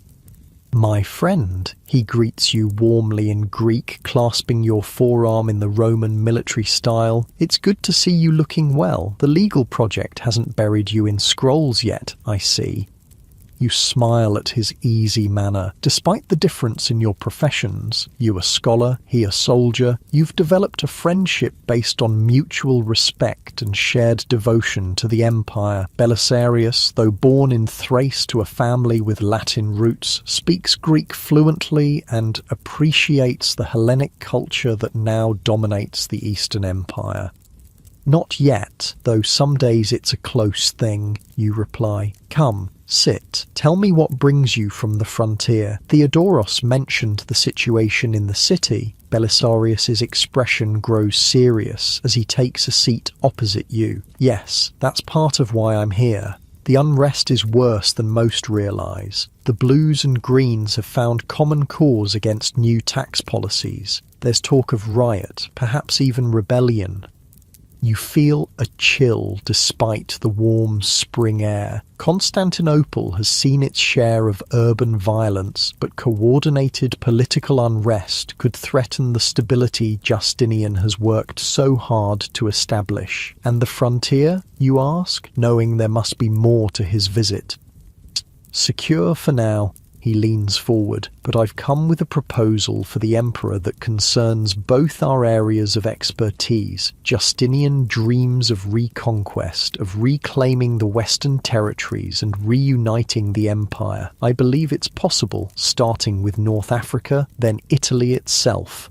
"My friend," he greets you warmly in Greek, clasping your forearm in the Roman military style. "It's good to see you looking well. The legal project hasn't buried you in scrolls yet, I see." You smile at his easy manner. Despite the difference in your professions, you a scholar, he a soldier, you've developed a friendship based on mutual respect and shared devotion to the empire. Belisarius, though born in Thrace to a family with Latin roots, speaks Greek fluently and appreciates the Hellenic culture that now dominates the Eastern Empire. "Not yet, though some days it's a close thing," you reply. "Come, sit. Tell me what brings you from the frontier." Theodoros mentioned the situation in the city. Belisarius's expression grows serious as he takes a seat opposite you. "Yes, that's part of why I'm here. The unrest is worse than most realise. The Blues and Greens have found common cause against new tax policies. There's talk of riot, perhaps even rebellion." You feel a chill despite the warm spring air. Constantinople has seen its share of urban violence, but coordinated political unrest could threaten the stability Justinian has worked so hard to establish. And the frontier, you ask, knowing there must be more to his visit. "Secure for now," he leans forward, "but I've come with a proposal for the emperor that concerns both our areas of expertise. Justinian dreams of reconquest, of reclaiming the western territories and reuniting the empire. I believe it's possible, starting with North Africa, then Italy itself.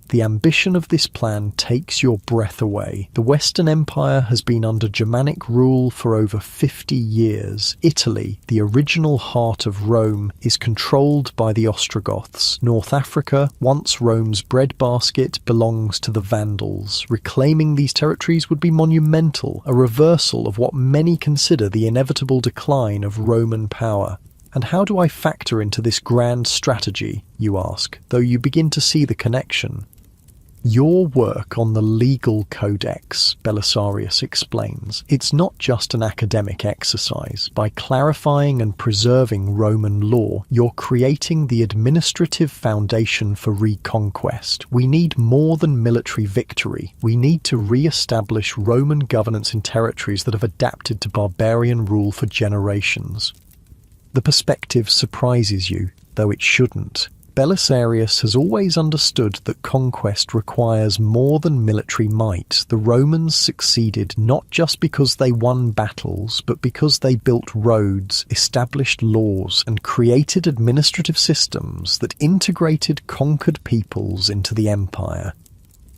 The ambition of this plan takes your breath away. The Western Empire has been under Germanic rule for over 50 years. Italy, the original heart of Rome, is controlled by the Ostrogoths. North Africa, once Rome's breadbasket, belongs to the Vandals. Reclaiming these territories would be monumental, a reversal of what many consider the inevitable decline of Roman power. And how do I factor into this grand strategy, you ask, though you begin to see the connection? Your work on the legal codex, Belisarius explains, it's not just an academic exercise. By clarifying and preserving Roman law, you're creating the administrative foundation for reconquest. We need more than military victory. We need to re-establish Roman governance in territories that have adapted to barbarian rule for generations. The perspective surprises you, though it shouldn't. Belisarius has always understood that conquest requires more than military might. The Romans succeeded not just because they won battles, but because they built roads, established laws, and created administrative systems that integrated conquered peoples into the empire.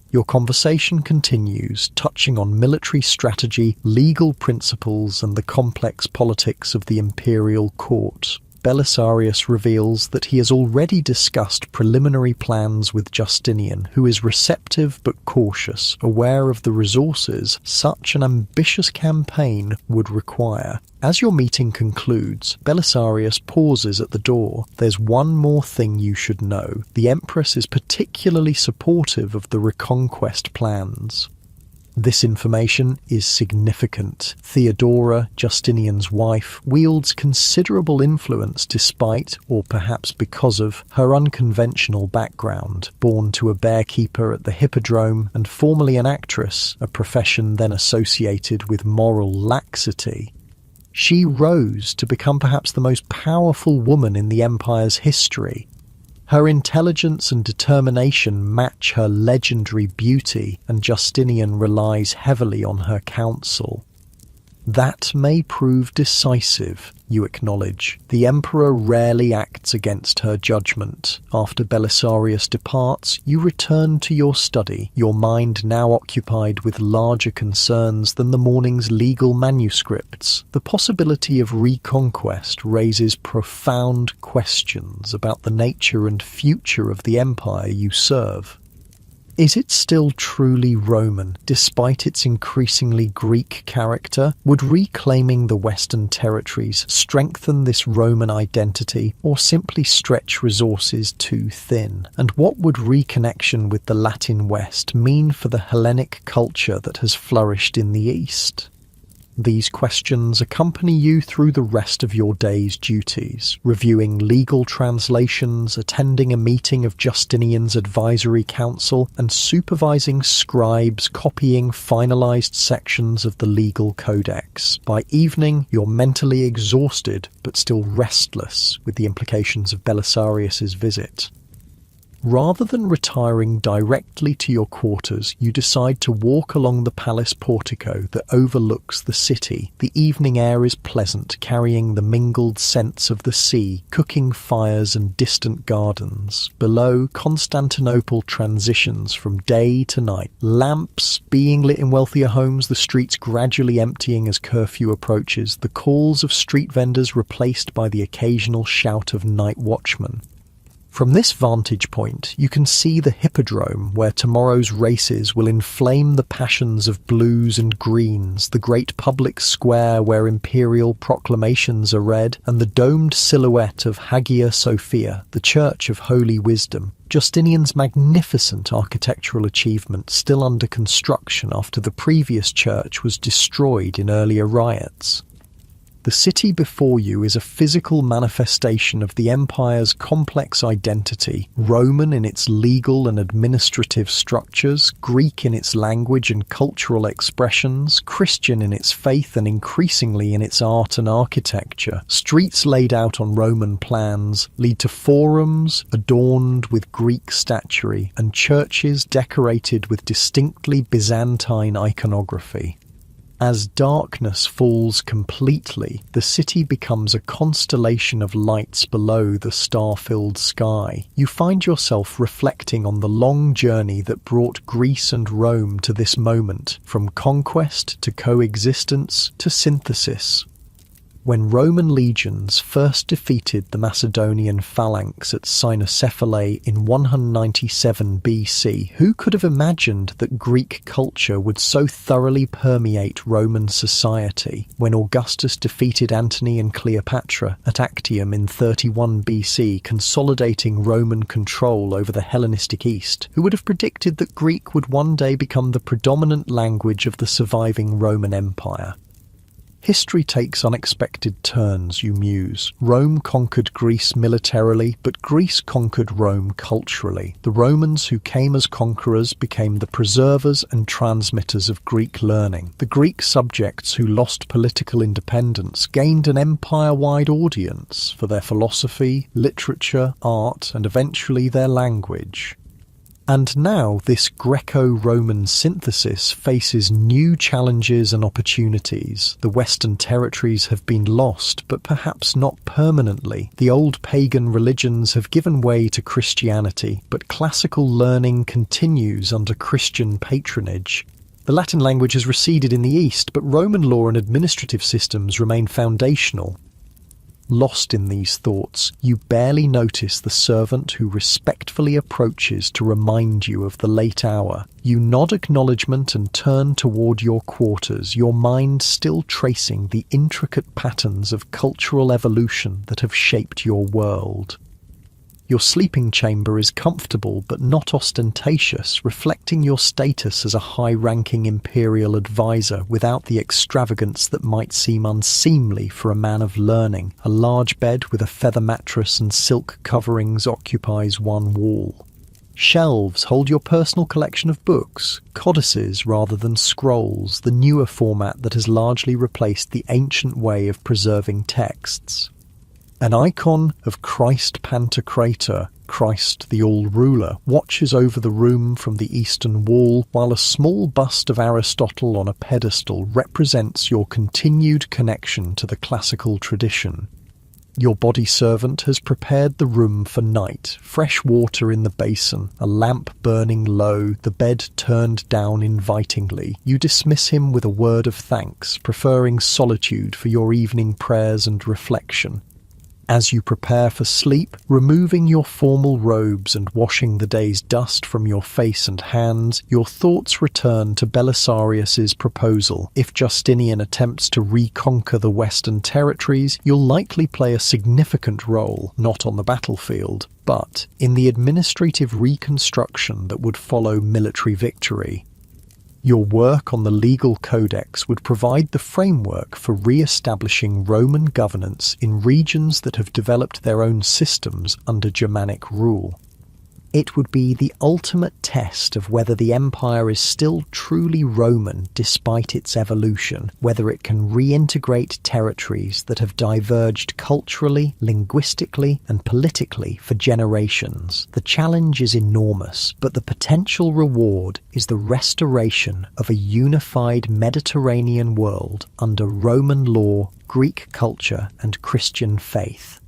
Your conversation continues, touching on military strategy, legal principles, and the complex politics of the imperial court. Belisarius reveals that he has already discussed preliminary plans with Justinian, who is receptive but cautious, aware of the resources such an ambitious campaign would require. As your meeting concludes, Belisarius pauses at the door. "There's one more thing you should know. The Empress is particularly supportive of the reconquest plans." This information is significant. Theodora, Justinian's wife, wields considerable influence despite, or perhaps because of, her unconventional background. Born to a bearkeeper at the Hippodrome and formerly an actress, a profession then associated with moral laxity, she rose to become perhaps the most powerful woman in the empire's history. Her intelligence and determination match her legendary beauty, and Justinian relies heavily on her counsel. That may prove decisive, you acknowledge. The emperor rarely acts against her judgment. After Belisarius departs, you return to your study, your mind now occupied with larger concerns than the morning's legal manuscripts. The possibility of reconquest raises profound questions about the nature and future of the empire you serve. Is it still truly Roman, despite its increasingly Greek character? Would reclaiming the Western territories strengthen this Roman identity, or simply stretch resources too thin? And what would reconnection with the Latin West mean for the Hellenic culture that has flourished in the East? These questions accompany you through the rest of your day's duties, reviewing legal translations, attending a meeting of Justinian's advisory council, and supervising scribes copying finalized sections of the legal codex. By evening, you're mentally exhausted, but still restless with the implications of Belisarius's visit. Rather than retiring directly to your quarters, you decide to walk along the palace portico that overlooks the city. The evening air is pleasant, carrying the mingled scents of the sea, cooking fires and distant gardens. Below, Constantinople transitions from day to night. Lamps being lit in wealthier homes, the streets gradually emptying as curfew approaches, the calls of street vendors replaced by the occasional shout of night watchmen. From this vantage point, you can see the hippodrome where tomorrow's races will inflame the passions of blues and greens, the great public square where imperial proclamations are read, and the domed silhouette of Hagia Sophia, the Church of Holy Wisdom. Justinian's magnificent architectural achievement still under construction after the previous church was destroyed in earlier riots. The city before you is a physical manifestation of the empire's complex identity, Roman in its legal and administrative structures, Greek in its language and cultural expressions, Christian in its faith and increasingly in its art and architecture. Streets laid out on Roman plans lead to forums adorned with Greek statuary and churches decorated with distinctly Byzantine iconography. As darkness falls completely, the city becomes a constellation of lights below the star-filled sky. You find yourself reflecting on the long journey that brought Greece and Rome to this moment, from conquest to coexistence to synthesis. When Roman legions first defeated the Macedonian phalanx at Cynocephalae in 197 BC, who could have imagined that Greek culture would so thoroughly permeate Roman society? When Augustus defeated Antony and Cleopatra at Actium in 31 BC, consolidating Roman control over the Hellenistic East, who would have predicted that Greek would one day become the predominant language of the surviving Roman Empire? History takes unexpected turns, you muse. Rome conquered Greece militarily, but Greece conquered Rome culturally. The Romans who came as conquerors became the preservers and transmitters of Greek learning. The Greek subjects who lost political independence gained an empire-wide audience for their philosophy, literature, art, and eventually their language. And now this Greco-Roman synthesis faces new challenges and opportunities. The Western territories have been lost, but perhaps not permanently. The old pagan religions have given way to Christianity, but classical learning continues under Christian patronage. The Latin language has receded in the East, but Roman law and administrative systems remain foundational. Lost in these thoughts, you barely notice the servant who respectfully approaches to remind you of the late hour. You nod acknowledgement and turn toward your quarters, your mind still tracing the intricate patterns of cultural evolution that have shaped your world. Your sleeping chamber is comfortable but not ostentatious, reflecting your status as a high-ranking imperial advisor without the extravagance that might seem unseemly for a man of learning. A large bed with a feather mattress and silk coverings occupies one wall. Shelves hold your personal collection of books, codices rather than scrolls, the newer format that has largely replaced the ancient way of preserving texts. An icon of Christ Pantocrator, Christ the All-Ruler, watches over the room from the eastern wall, while a small bust of Aristotle on a pedestal represents your continued connection to the classical tradition. Your body servant has prepared the room for night, fresh water in the basin, a lamp burning low, the bed turned down invitingly. You dismiss him with a word of thanks, preferring solitude for your evening prayers and reflection. As you prepare for sleep, removing your formal robes and washing the day's dust from your face and hands, your thoughts return to Belisarius's proposal. If Justinian attempts to reconquer the Western territories, you'll likely play a significant role, not on the battlefield, but in the administrative reconstruction that would follow military victory. Your work on the legal codex would provide the framework for re-establishing Roman governance in regions that have developed their own systems under Germanic rule. It would be the ultimate test of whether the empire is still truly Roman despite its evolution, whether it can reintegrate territories that have diverged culturally, linguistically, and politically for generations. The challenge is enormous, but the potential reward is the restoration of a unified Mediterranean world under Roman law, Greek culture, and Christian faith.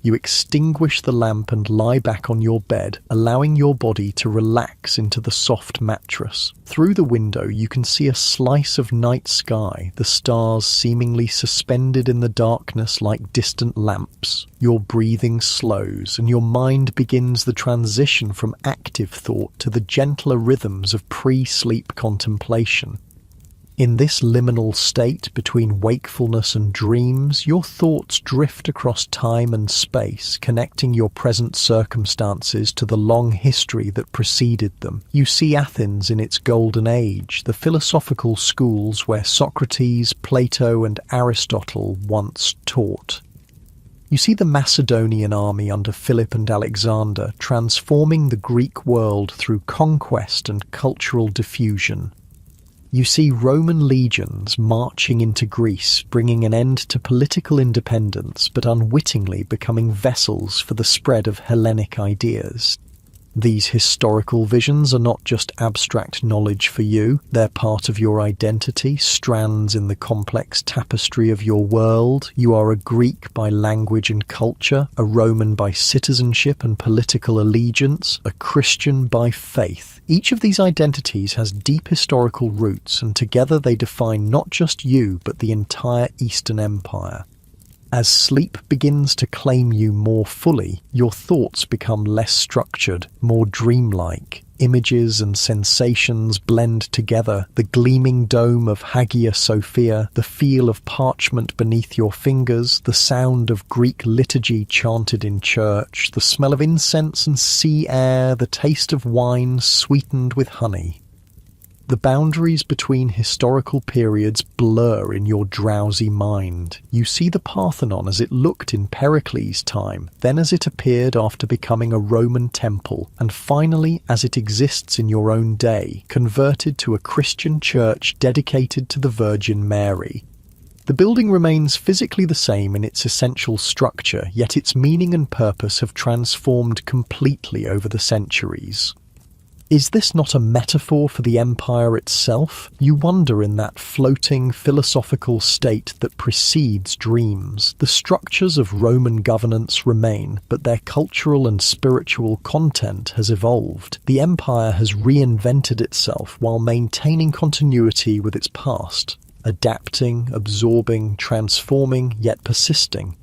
You extinguish the lamp and lie back on your bed, allowing your body to relax into the soft mattress. Through the window, you can see a slice of night sky, the stars seemingly suspended in the darkness like distant lamps. Your breathing slows, and your mind begins the transition from active thought to the gentler rhythms of pre-sleep contemplation. In this liminal state between wakefulness and dreams, your thoughts drift across time and space, connecting your present circumstances to the long history that preceded them. You see Athens in its golden age, the philosophical schools where Socrates, Plato, and Aristotle once taught. You see the Macedonian army under Philip and Alexander transforming the Greek world through conquest and cultural diffusion. You see Roman legions marching into Greece, bringing an end to political independence, but unwittingly becoming vessels for the spread of Hellenic ideas. These historical visions are not just abstract knowledge for you, they're part of your identity, strands in the complex tapestry of your world. You are a Greek by language and culture, a Roman by citizenship and political allegiance, a Christian by faith. Each of these identities has deep historical roots, and together they define not just you, but the entire Eastern Empire. As sleep begins to claim you more fully, your thoughts become less structured, more dreamlike. Images and sensations blend together, the gleaming dome of Hagia Sophia, the feel of parchment beneath your fingers, the sound of Greek liturgy chanted in church, the smell of incense and sea air, the taste of wine sweetened with honey. The boundaries between historical periods blur in your drowsy mind. You see the Parthenon as it looked in Pericles' time, then as it appeared after becoming a Roman temple, and finally as it exists in your own day, converted to a Christian church dedicated to the Virgin Mary. The building remains physically the same in its essential structure, yet its meaning and purpose have transformed completely over the centuries. Is this not a metaphor for the empire itself? You wonder in that floating philosophical state that precedes dreams. The structures of Roman governance remain, but their cultural and spiritual content has evolved. The empire has reinvented itself while maintaining continuity with its past, adapting, absorbing, transforming, yet persisting.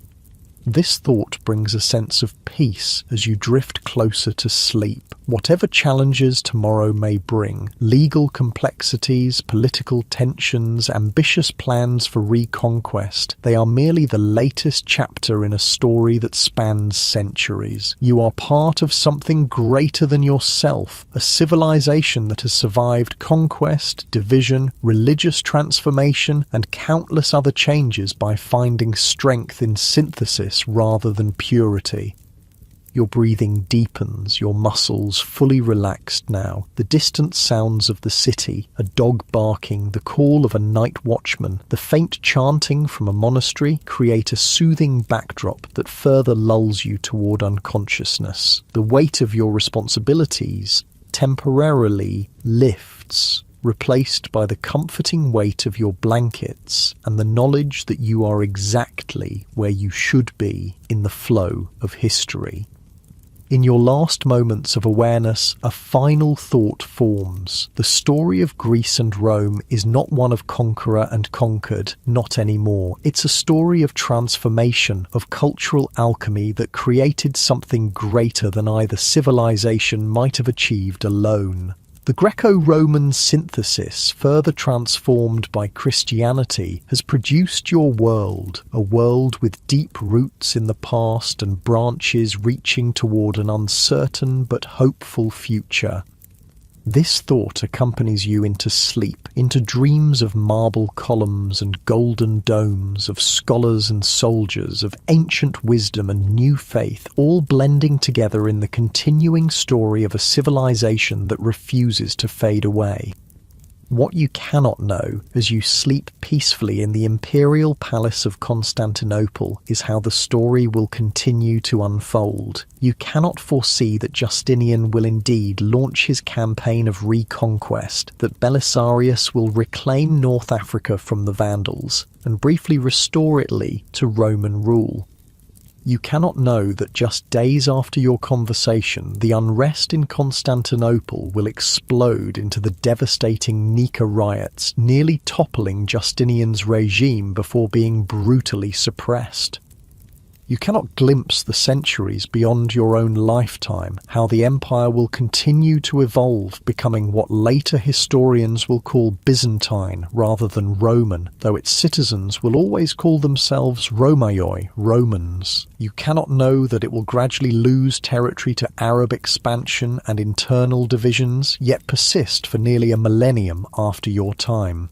This thought brings a sense of peace as you drift closer to sleep. Whatever challenges tomorrow may bring, legal complexities, political tensions, ambitious plans for reconquest, they are merely the latest chapter in a story that spans centuries. You are part of something greater than yourself, a civilization that has survived conquest, division, religious transformation, and countless other changes by finding strength in synthesis rather than purity. Your breathing deepens, your muscles fully relaxed now. The distant sounds of the city, a dog barking, the call of a night watchman, the faint chanting from a monastery create a soothing backdrop that further lulls you toward unconsciousness. The weight of your responsibilities temporarily lifts, replaced by the comforting weight of your blankets and the knowledge that you are exactly where you should be in the flow of history. In your last moments of awareness, a final thought forms. The story of Greece and Rome is not one of conqueror and conquered, not anymore. It's a story of transformation, of cultural alchemy that created something greater than either civilization might have achieved alone. The Greco-Roman synthesis, further transformed by Christianity, has produced your world, a world with deep roots in the past and branches reaching toward an uncertain but hopeful future. This thought accompanies you into sleep, into dreams of marble columns and golden domes, of scholars and soldiers, of ancient wisdom and new faith, all blending together in the continuing story of a civilization that refuses to fade away. What you cannot know as you sleep peacefully in the imperial palace of Constantinople is how the story will continue to unfold. You cannot foresee that Justinian will indeed launch his campaign of reconquest, that Belisarius will reclaim North Africa from the Vandals, and briefly restore Italy to Roman rule. You cannot know that just days after your conversation, the unrest in Constantinople will explode into the devastating Nika riots, nearly toppling Justinian's regime before being brutally suppressed. You cannot glimpse the centuries beyond your own lifetime, how the empire will continue to evolve, becoming what later historians will call Byzantine rather than Roman, though its citizens will always call themselves Romaioi, Romans. You cannot know that it will gradually lose territory to Arab expansion and internal divisions, yet persist for nearly a millennium after your time.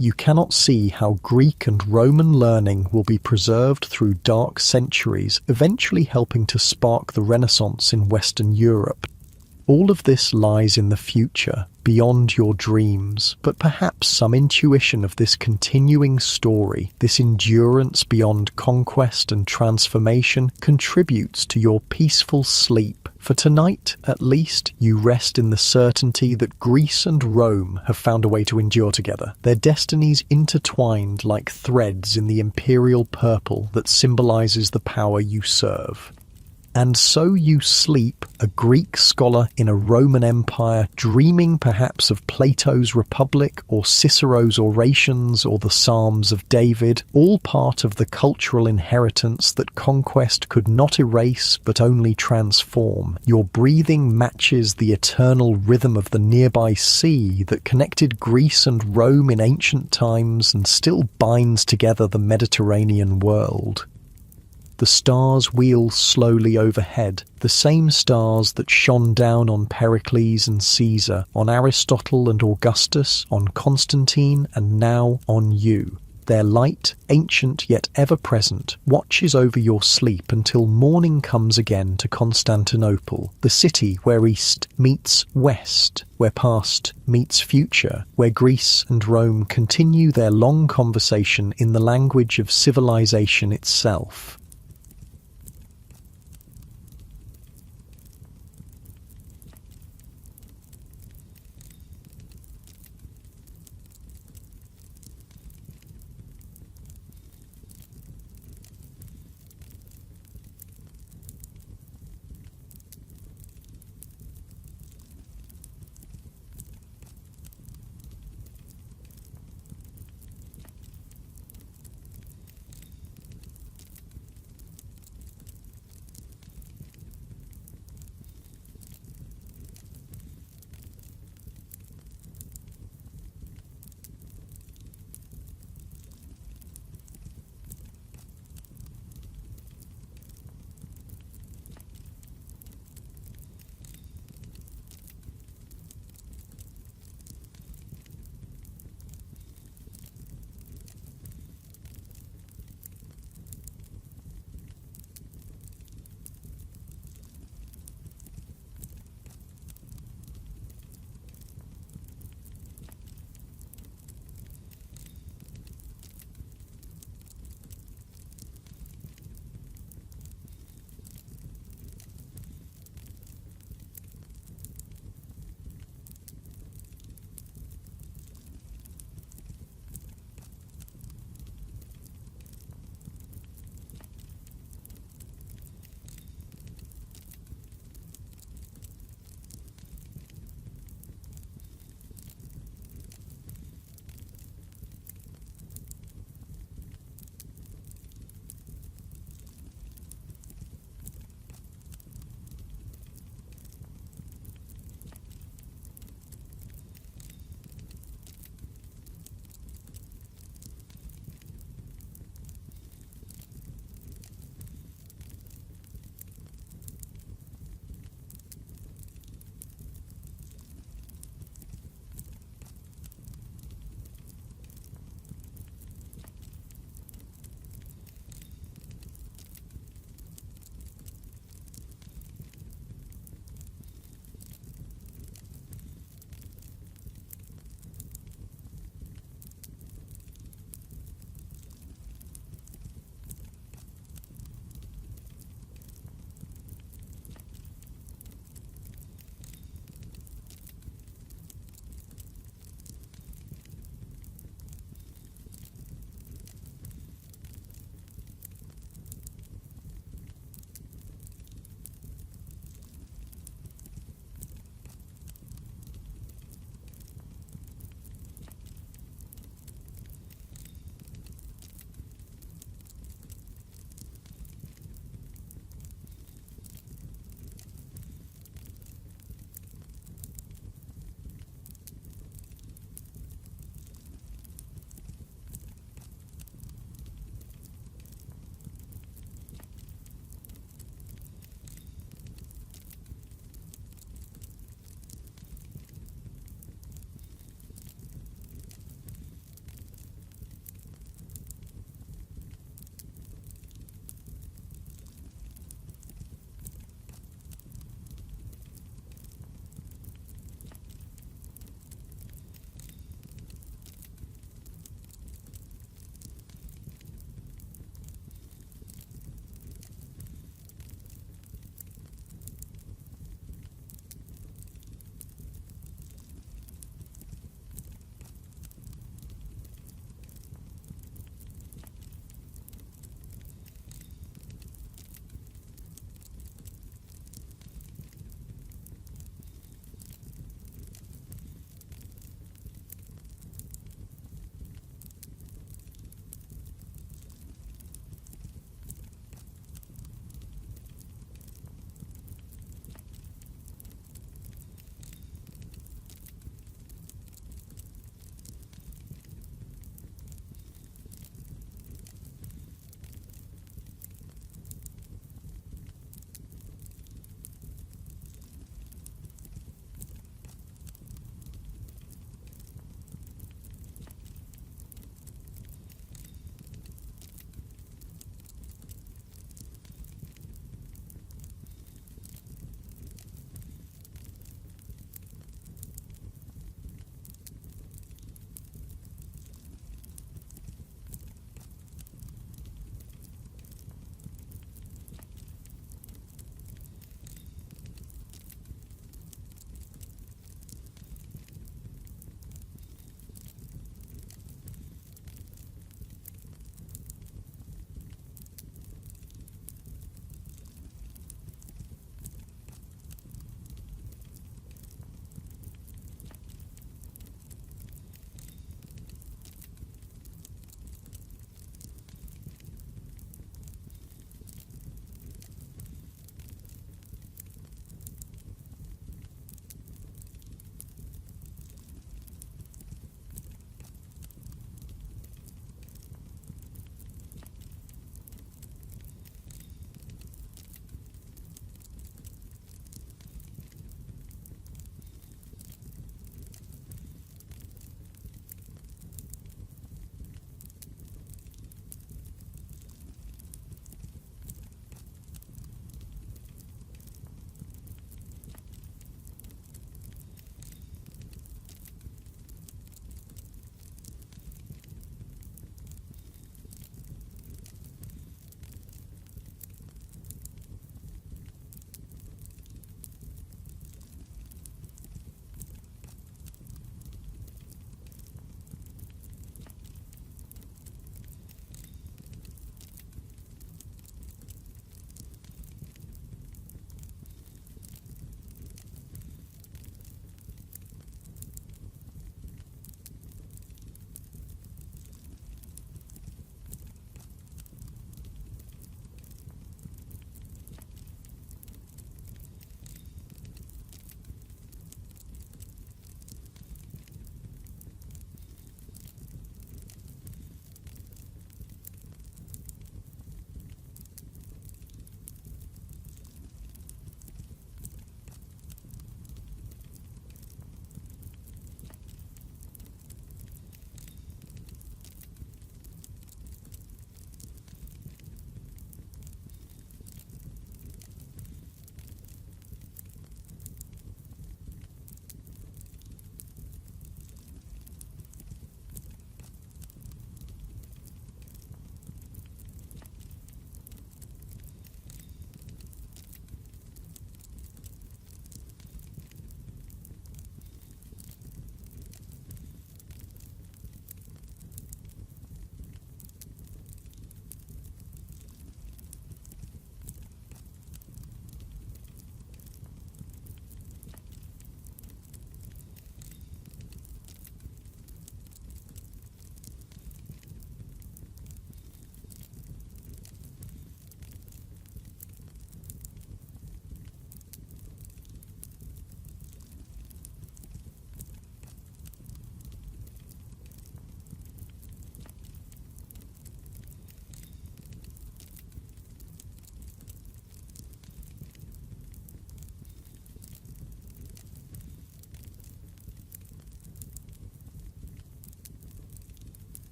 You cannot see how Greek and Roman learning will be preserved through dark centuries, eventually helping to spark the Renaissance in Western Europe. All of this lies in the future, beyond your dreams, but perhaps some intuition of this continuing story, this endurance beyond conquest and transformation, contributes to your peaceful sleep. For tonight, at least, you rest in the certainty that Greece and Rome have found a way to endure together, their destinies intertwined like threads in the imperial purple that symbolizes the power you serve. And so you sleep, a Greek scholar in a Roman empire, dreaming perhaps of Plato's Republic or Cicero's orations or the Psalms of David, all part of the cultural inheritance that conquest could not erase but only transform. Your breathing matches the eternal rhythm of the nearby sea that connected Greece and Rome in ancient times and still binds together the Mediterranean world. The stars wheel slowly overhead, the same stars that shone down on Pericles and Caesar, on Aristotle and Augustus, on Constantine, and now on you. Their light, ancient yet ever-present, watches over your sleep until morning comes again to Constantinople, the city where East meets West, where past meets future, where Greece and Rome continue their long conversation in the language of civilization itself.